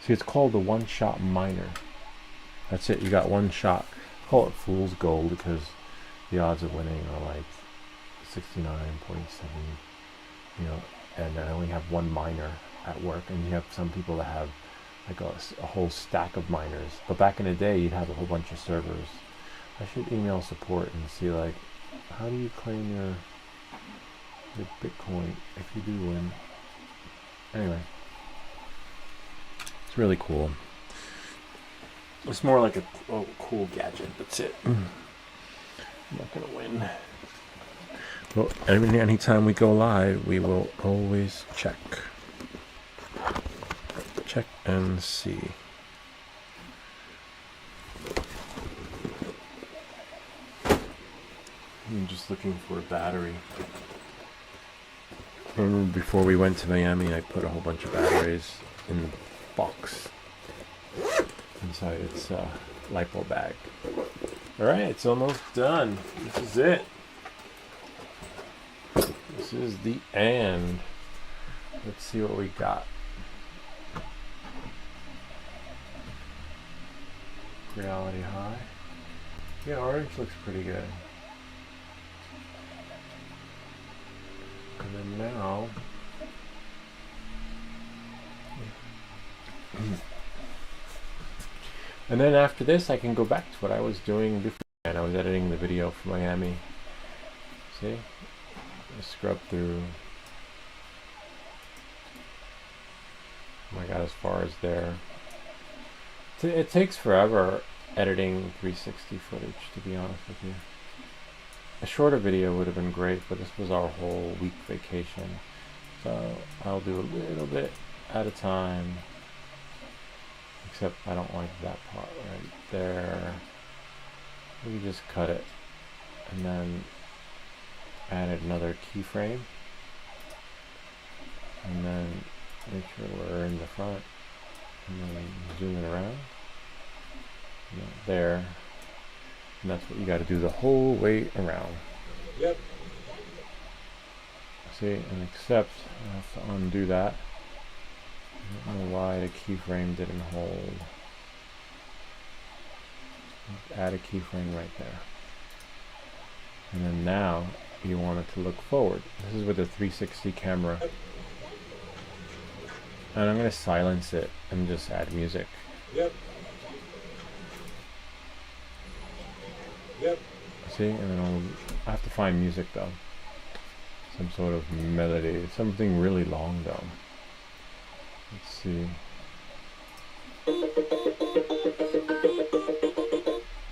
see, it's called the one-shot miner. That's it. You got one shot. I call it fool's gold because the odds of winning are like 69.7, you know, and I only have one miner at work, and you have some people that have like a whole stack of miners. But back in the day, you'd have a whole bunch of servers. I should email support and see, like, how do you claim your Bitcoin if you do win? Anyway, it's really cool. It's more like a cool gadget. That's it. I'm not gonna win. Well, anytime we go live, we will always check and see. I'm just looking for a battery. Remember before we went to Miami, I put a whole bunch of batteries in the box inside its LiPo bag. All right, it's almost done. This is it. This is the end. Let's see what we got. Reality high. Yeah, orange looks pretty good. And then now, and then after this, I can go back to what I was doing before. And I was editing the video for Miami. See, I scrub through. Oh, I got as far as there. It takes forever editing 360 footage, to be honest with you. A shorter video would have been great, but this was our whole week vacation. So I'll do a little bit at a time. Except I don't like that part right there. We just cut it and then added another keyframe. And then make sure we're in the front. And then zoom it around. There. And that's what you got to do the whole way around. Yep. See, and except I have to undo that. I don't know why the keyframe didn't hold. Add a keyframe right there. And then now you want it to look forward. This is with the 360 camera. And I'm going to silence it and just add music. Yep. Yep. See, and then I have to find music though. Some sort of melody. Something really long though. Let's see.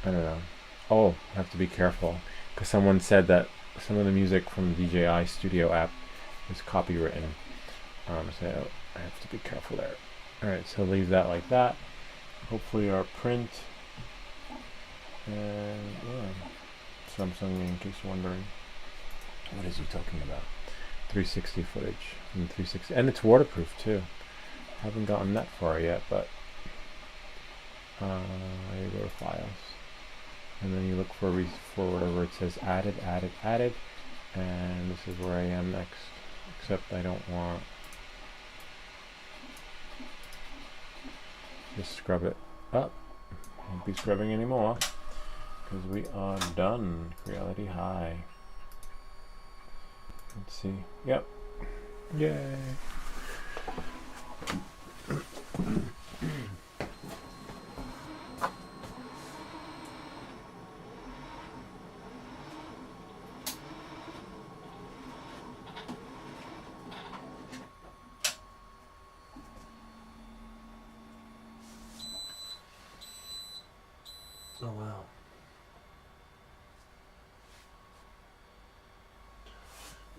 I don't know. Oh, I have to be careful. Because someone said that some of the music from the DJI Studio app is copywritten. So I have to be careful there. Alright, so leave that like that. Hopefully our print. And yeah. Samsung, in case you're wondering. What is he talking about? 360 footage from 360. And it's waterproof too. Haven't gotten that far yet, but you go to files. And then you look for whatever it says added, and this is where I am next, except I don't want, just scrub it up. Won't be scrubbing anymore because we are done. Reality high. Let's see. Yep. Yay. Oh wow.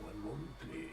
One moment, please.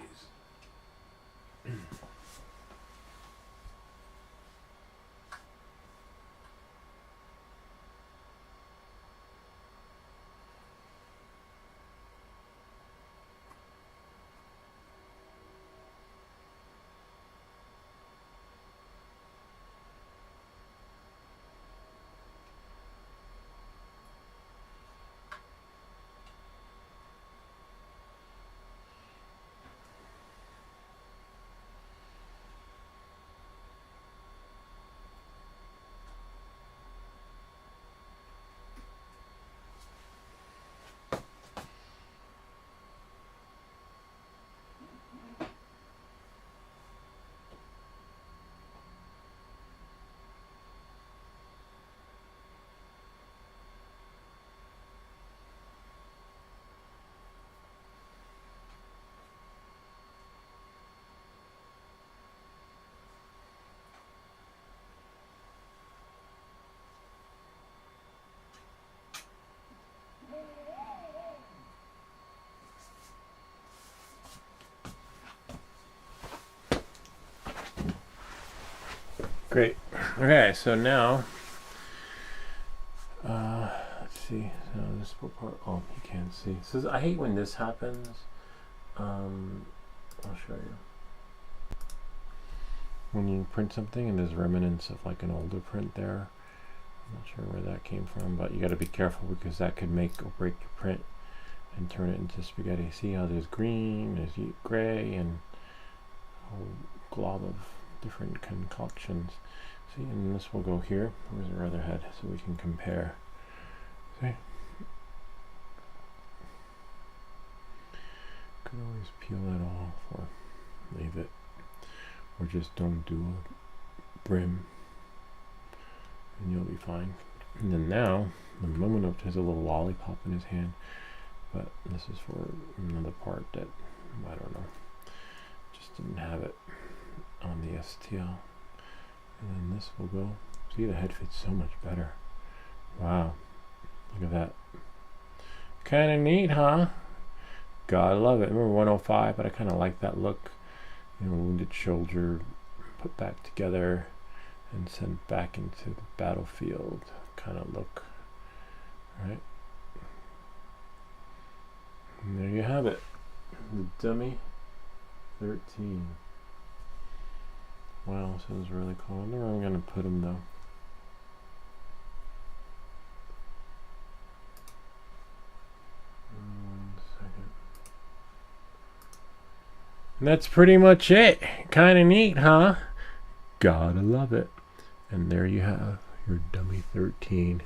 Great. Okay, so now, let's see. So this part. Oh, you can't see. So I hate when this happens. I'll show you. When you print something and there's remnants of like an older print there. I'm not sure where that came from, but you got to be careful because that could make or break your print and turn it into spaghetti. See how there's green, there's gray, and a whole glob of different concoctions. See, and this will go here. Where's our other head so we can compare? See? Could always peel that off or leave it, or just don't do a brim, and you'll be fine. And then now, the moment has a little lollipop in his hand, but this is for another part that I don't know, just didn't have it on the STL. And then this will go. See, the head fits so much better. Wow, look at that. Kind of neat, huh? God, I love it. Remember 105, but I kind of like that look. You know, wounded shoulder put back together and sent back into the battlefield kind of look. Right? And there you have it. The dummy 13. Wow, this is really cool. I wonder where I'm going to put him though. And that's pretty much it. Kind of neat, huh? Gotta love it. And there you have your dummy 13.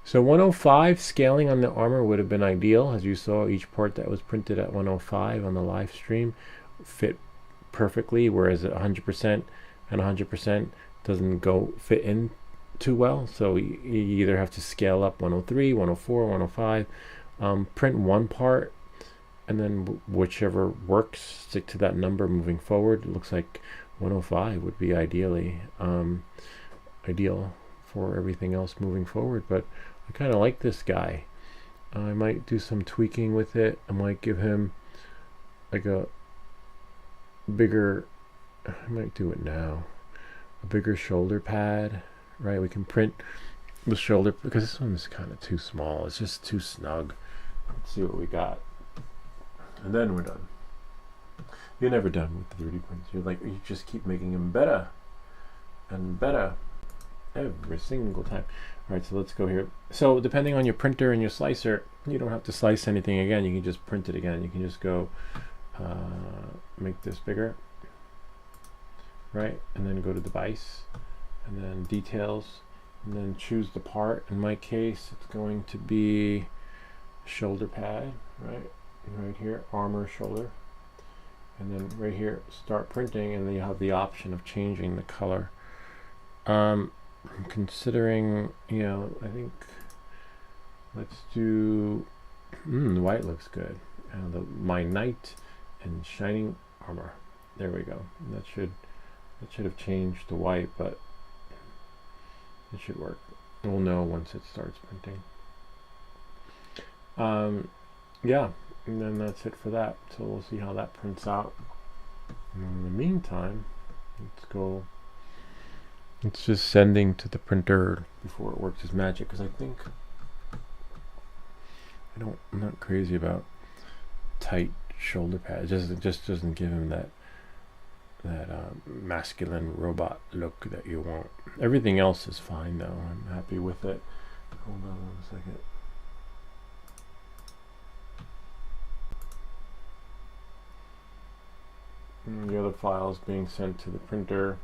So 105 scaling on the armor would have been ideal. As you saw, each part that was printed at 105 on the live stream fit perfectly, whereas 100% and 100% doesn't fit in too well. So you either have to scale up 103, 104, 105, print one part, and then whichever works, stick to that number moving forward. It looks like 105 would be ideal for everything else moving forward. But I kind of like this guy. I might do some tweaking with it. I might give him like a bigger, I might do it now, a bigger shoulder pad, right? We can print the shoulder, because this one's kind of too small. It's just too snug. Let's see what we got. And then we're done. You're never done with the 3D prints. You just keep making them better and better every single time. All right, so let's go here. So depending on your printer and your slicer, you don't have to slice anything again. You can just print it again. You can just go make this bigger, right? And then go to device, and then details, and then choose the part. In my case, it's going to be shoulder pad, right? Right here, armor shoulder, and then right here start printing, and then you have the option of changing the color. I'm considering, I think let's do the white looks good. My knight and shining armor, there we go. That should have changed to white, but it should work. We'll know once it starts printing. Yeah, and then that's it for that. So we'll see how that prints out. And in the meantime, it's just sending to the printer before it works as magic, because I think I'm not crazy about tight shoulder pads. It just doesn't give him that masculine robot look that you want. Everything else is fine though. I'm happy with it. Hold on one second. And the other file is being sent to the printer.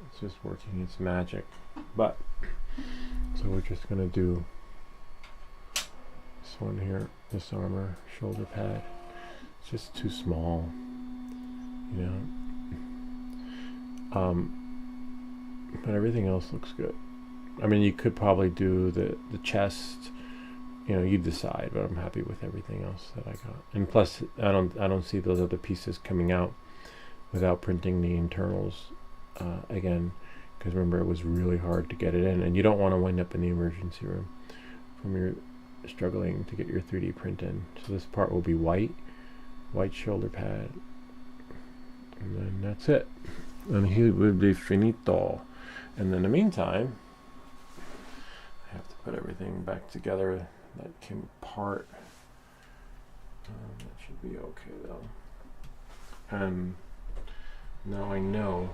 It's just working its magic. But so we're just gonna do this one here, this armor shoulder pad. It's just too small, but everything else looks good. I mean, you could probably do the chest, you decide, but I'm happy with everything else that I got. And plus, I don't see those other pieces coming out without printing the internals again, because remember, it was really hard to get it in, and you don't want to wind up in the emergency room from your struggling to get your 3D print in. So this part will be white shoulder pad, and then that's it. and he would be finito. And in the meantime, I have to put everything back together that came apart. That should be okay though. And now I know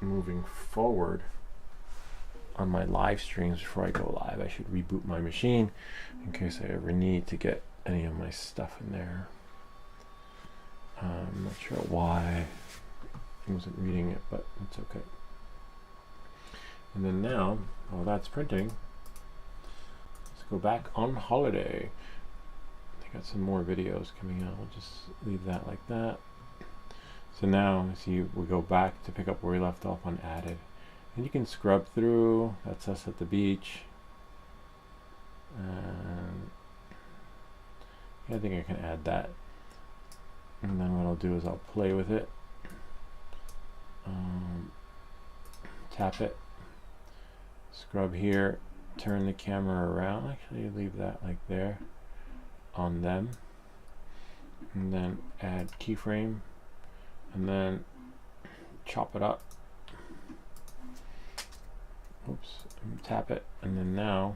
moving forward on my live streams before I go live, I should reboot my machine in case I ever need to get any of my stuff in there. I'm not sure why I wasn't reading it, but it's okay. And then now, while that's printing, let's go back on holiday. I got some more videos coming out. We'll just leave that like that. So now, see, we go back to pick up where we left off on added. And you can scrub through. That's us at the beach. And yeah, I think I can add that. And then what I'll do is I'll play with it. Tap it. Scrub here. Turn the camera around. Actually, leave that like there on them. And then add keyframe. And then chop it up. Oops. And tap it. And then now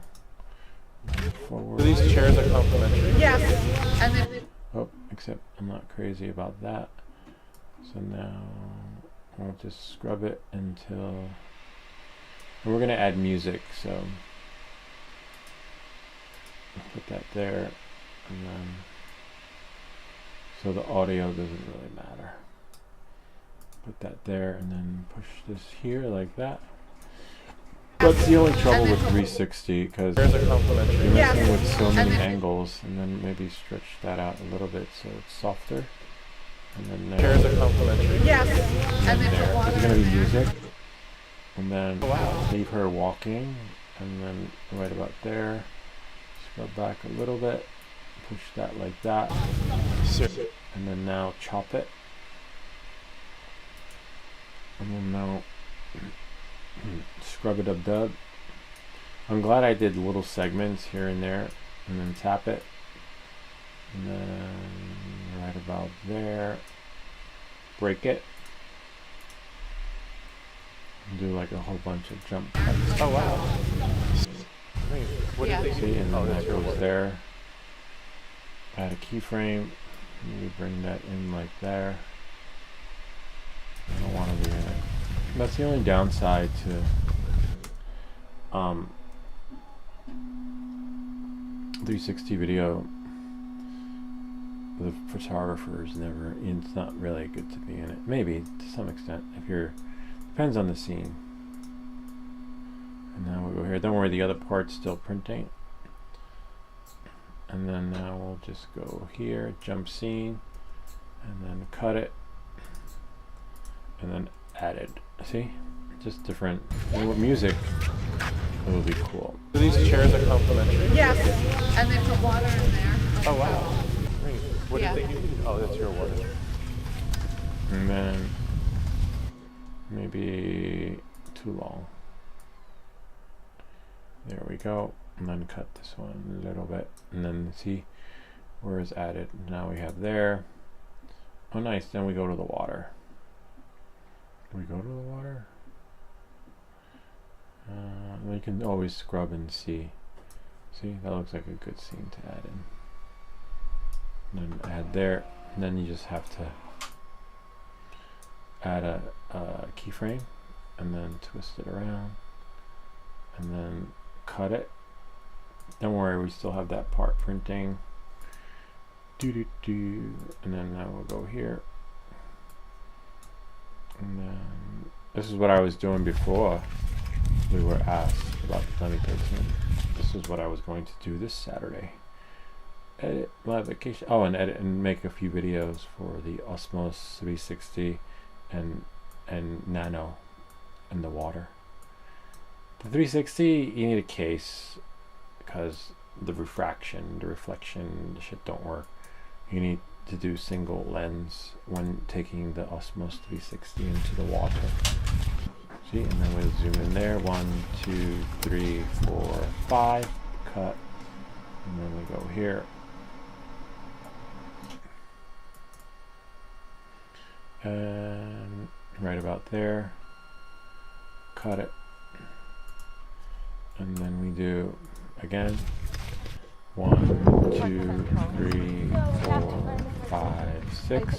forward. These chairs are complimentary. Yes. And then Oh, except I'm not crazy about that. So now I'll just scrub it until, and we're gonna add music, so I'll put that there, and then so the audio doesn't really matter. Put that there, and then push this here like that. That's the only trouble with 360, because Chairs are complimentary. you're Yes. messing with so And many then- angles, and then maybe stretch that out a little bit so it's softer. And then there, Chairs are complimentary. yes. And then there. put water There's gonna in be there. music, and then Wow. leave her walking, and then right about there, scrub back a little bit, push that like that, and then now chop it, and then now scrub it up dub. I'm glad I did little segments here and there, and then tap it, and then right about there, break it, and do like a whole bunch of jump cuts. Oh wow. Wait, what Yeah. did they See, do? and Oh, then that's that your goes work. there. Add a keyframe. And you bring that in like there. I don't want to be in it. That's the only downside to 360 video. The photographer is never. It's not really good to be in it. Maybe to some extent, if you're. Depends on the scene. And now we'll go here. Don't worry, the other part's still printing. And then now we'll just go here, jump scene, and then cut it, and then add it. See? Just different. And with music, it will be cool. These chairs are complimentary. Yes. And then put water in there. Oh wow. Wait, what Yeah. did they do? Oh, that's your water. And then maybe too long. There we go. And then cut this one a little bit. And then see where it's added. Now we have there. Oh nice, then we go to the water. Do we go to the water? You can always scrub and see. See, that looks like a good scene to add in. And then add there. And then you just have to add a keyframe and then twist it around and then cut it. Don't worry, we still have that part printing. And then now we'll go here. And then this is what I was doing before we were asked about the dummy placement. This is what I was going to do this Saturday. Edit my vacation. Oh, and edit and make a few videos for the Osmos 360 and Nano in the water. The 360, you need a case because the refraction, the reflection, the shit don't work. You need to do single lens when taking the Osmos 360 into the water. See, and then we'll zoom in there. 1, 2, 3, 4, 5. Cut. And then we go here. And right about there, cut it, and then we do again 1, 2, 3, 4, 5, 6,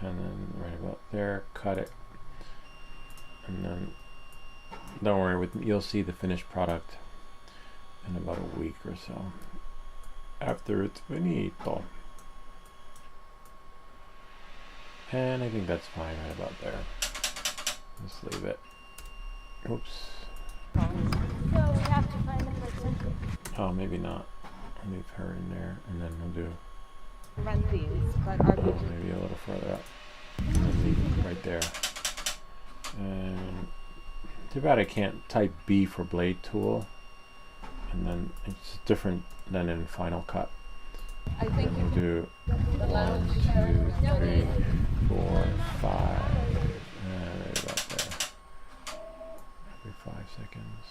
and then right about there, cut it, and then don't worry, you'll see the finished product in about a week or so after it's finito. And I think that's fine right about there. Just leave it. Oops. So we have to find a person Oh, maybe not. I'll leave her in there, and then we'll do to run these, but are they maybe a little further up. And then leave it right there. And too bad I can't type B for blade tool. And then it's different than in Final Cut. I think We'll do 1, 2, 3, 4, 5, and right about there. Every 5 seconds.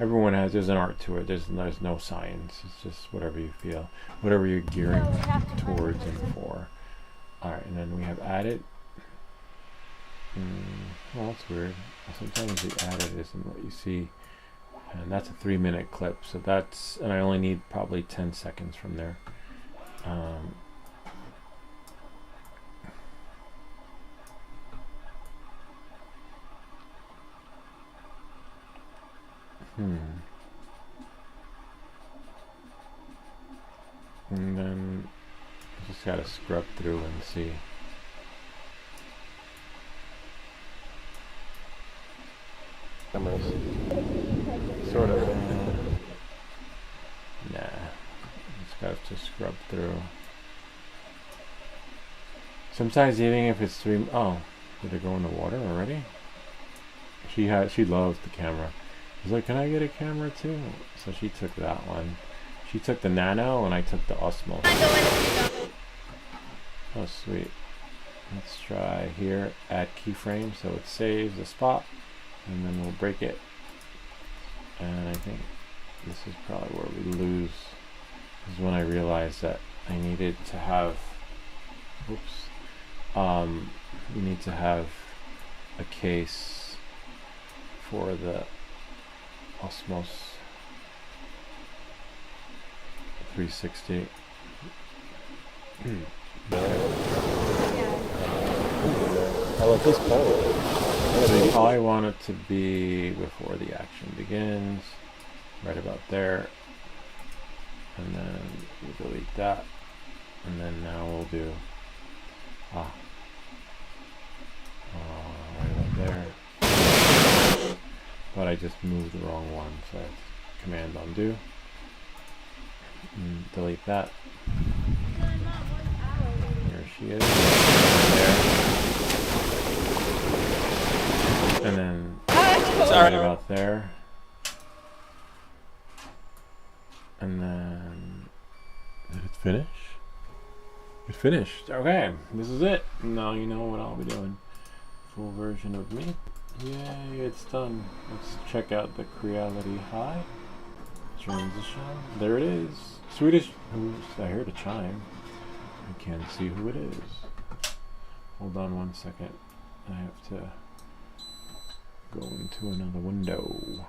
Everyone there's an art to it. There's no science. It's just whatever you feel, whatever you're gearing towards and for. All right, and then we have added. Well, that's weird. Sometimes the added isn't what you see, and that's a 3-minute clip. So that's, and I only need probably 10 seconds from there. And then just gotta scrub through and see. Cameras. Sort of. Nah, just have to scrub through. Sometimes even if it's 3, oh, did it go in the water already? She loves the camera. She's like, can I get a camera too? So she took that one. She took the Nano and I took the Osmo. Oh sweet. Let's try here, add keyframe so it saves the spot, and then we'll break it. And I think this is probably where we lose. This is when I realized that I needed to have, we need to have a case for the Osmos 360. I love this color. So you probably want it to be before the action begins, right about there, and then we delete that, and then now we'll do right about there. But I just moved the wrong one, so I have to Command undo, and delete that. There she is. There. And then right about there. And then did it finish? It finished. Okay, this is it. Now you know what I'll be doing. Full version of me. Yay, it's done. Let's check out the Creality High. Transition. There it is. Swedish. Oops, I heard a chime. I can't see who it is. Hold on 1 second. I have to go into another window.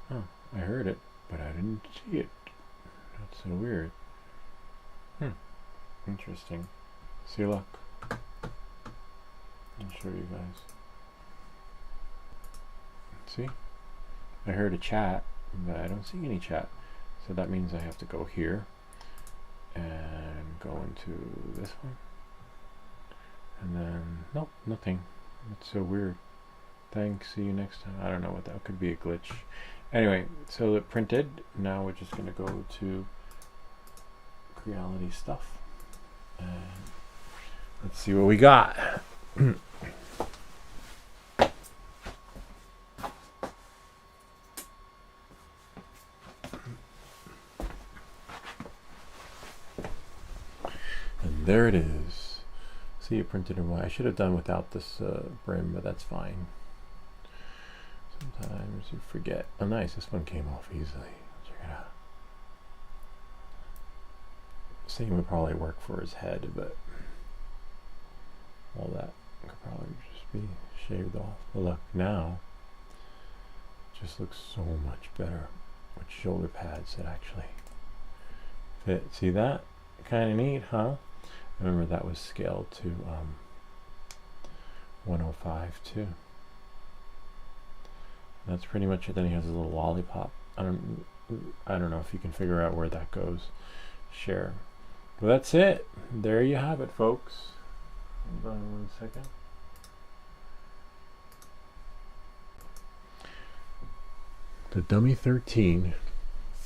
Oh, I heard it, but I didn't see it. That's so weird. Interesting. See luck. I'll show you guys. See? I heard a chat, but I don't see any chat. So that means I have to go here and go into this one. And then, nope, nothing. It's so weird. Thanks, see you next time. I don't know what that could be, a glitch. Anyway, so it printed. Now we're just gonna go to Creality stuff. And let's see what we got. And there it is. See, it printed in white. I should have done without this brim, but that's fine. Sometimes you forget. Oh, nice. This one came off easily. Check it out. Same would probably work for his head, but all that Could probably just be shaved off. But look, now it just looks so much better with shoulder pads that actually fit. See that? Kind of neat, huh? Remember that was scaled to 105 too. That's pretty much it. Then he has a little lollipop. I don't know if you can figure out where that goes. Share. Well, that's it. There you have it, folks. Hold on 1 second. The Dummy 13.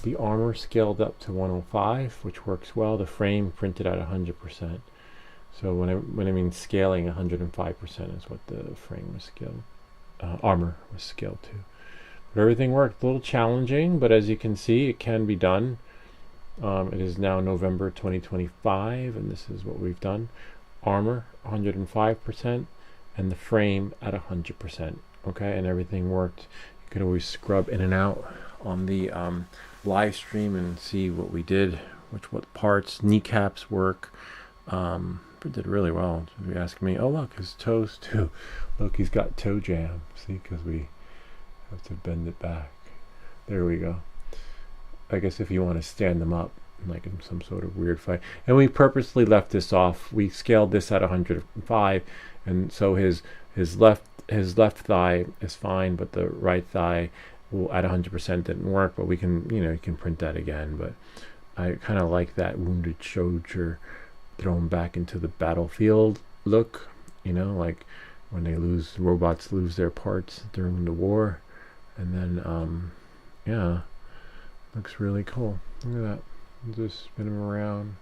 The armor scaled up to 105, which works well. The frame printed at 100%. So when I mean scaling, 105% is what the frame was scaled. Armor was scaled to. But everything worked. A little challenging, but as you can see, it can be done. It is now November 2025, and this is what we've done. Armor 105%, and the frame at 100%. Okay, and everything worked. You could always scrub in and out on the live stream and see what we did, what parts, kneecaps work. It did really well. If you ask me, oh look, his toes too. Look, he's got toe jam. See, because we have to bend it back. There we go. I guess if you want to stand them up, like in some sort of weird fight. And we purposely left this off. We scaled this at 105, and so his left thigh is fine, but the right thigh will at 100% didn't work. But we can, you can print that again. But I kind of like that wounded soldier thrown back into the battlefield look. Like when robots lose their parts during the war, and then yeah. Looks really cool. Look at that. Just spin them around.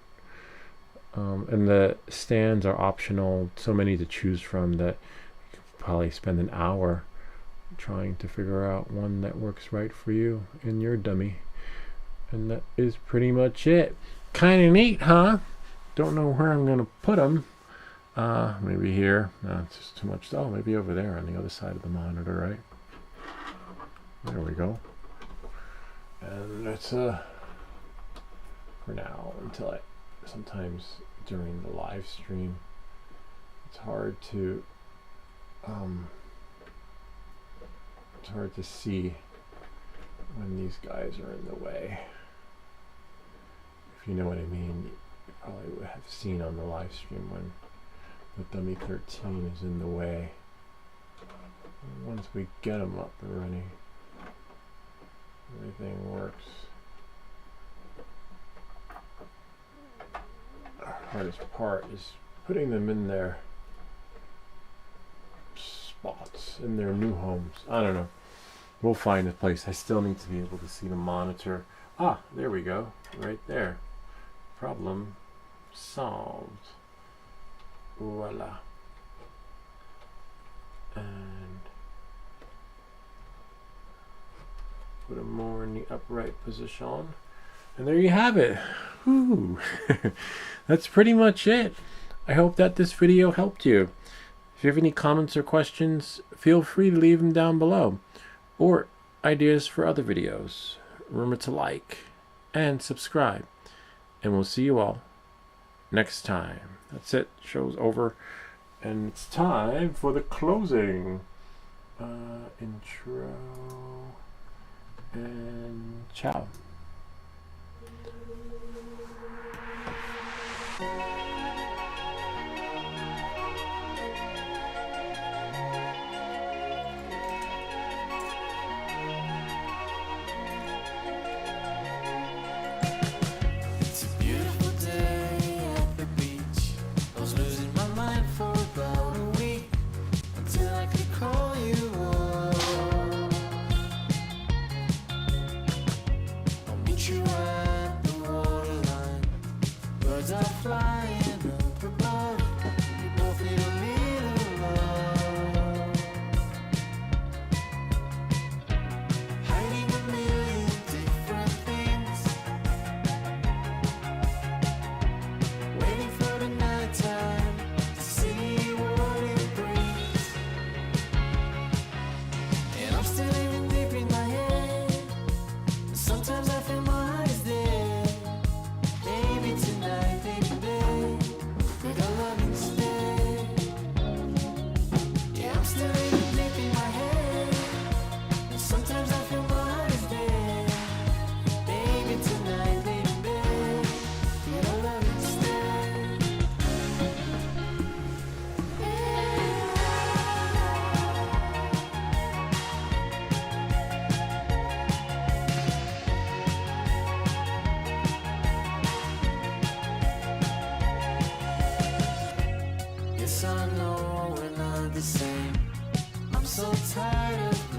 And the stands are optional. So many to choose from that you could probably spend an hour trying to figure out one that works right for you in your dummy. And that is pretty much it. Kind of neat, huh? Don't know where I'm going to put them. Maybe here. No, it's just too much. Oh, maybe over there on the other side of the monitor, right? There we go. And that's for now, until sometimes during the live stream, it's hard to see when these guys are in the way. If you know what I mean, you probably would have seen on the live stream when the Dummy 13 is in the way. And once we get them up and running, everything works. Our hardest part is putting them in their spots, in their new homes. I don't know. We'll find a place. I still need to be able to see the monitor. Ah, there we go. Right there. Problem solved. Voila. And put them more in the upright position. And there you have it. Whew. That's pretty much it. I hope that this video helped you. If you have any comments or questions, feel free to leave them down below. Or ideas for other videos. Remember to like and subscribe. And we'll see you all next time. That's it. Show's over. And it's time for the closing. Intro. And ciao. It's a beautiful day at the beach. I was losing my mind for about a week until I could call you up. I'll meet you at the waterline. Birds are flying. tired of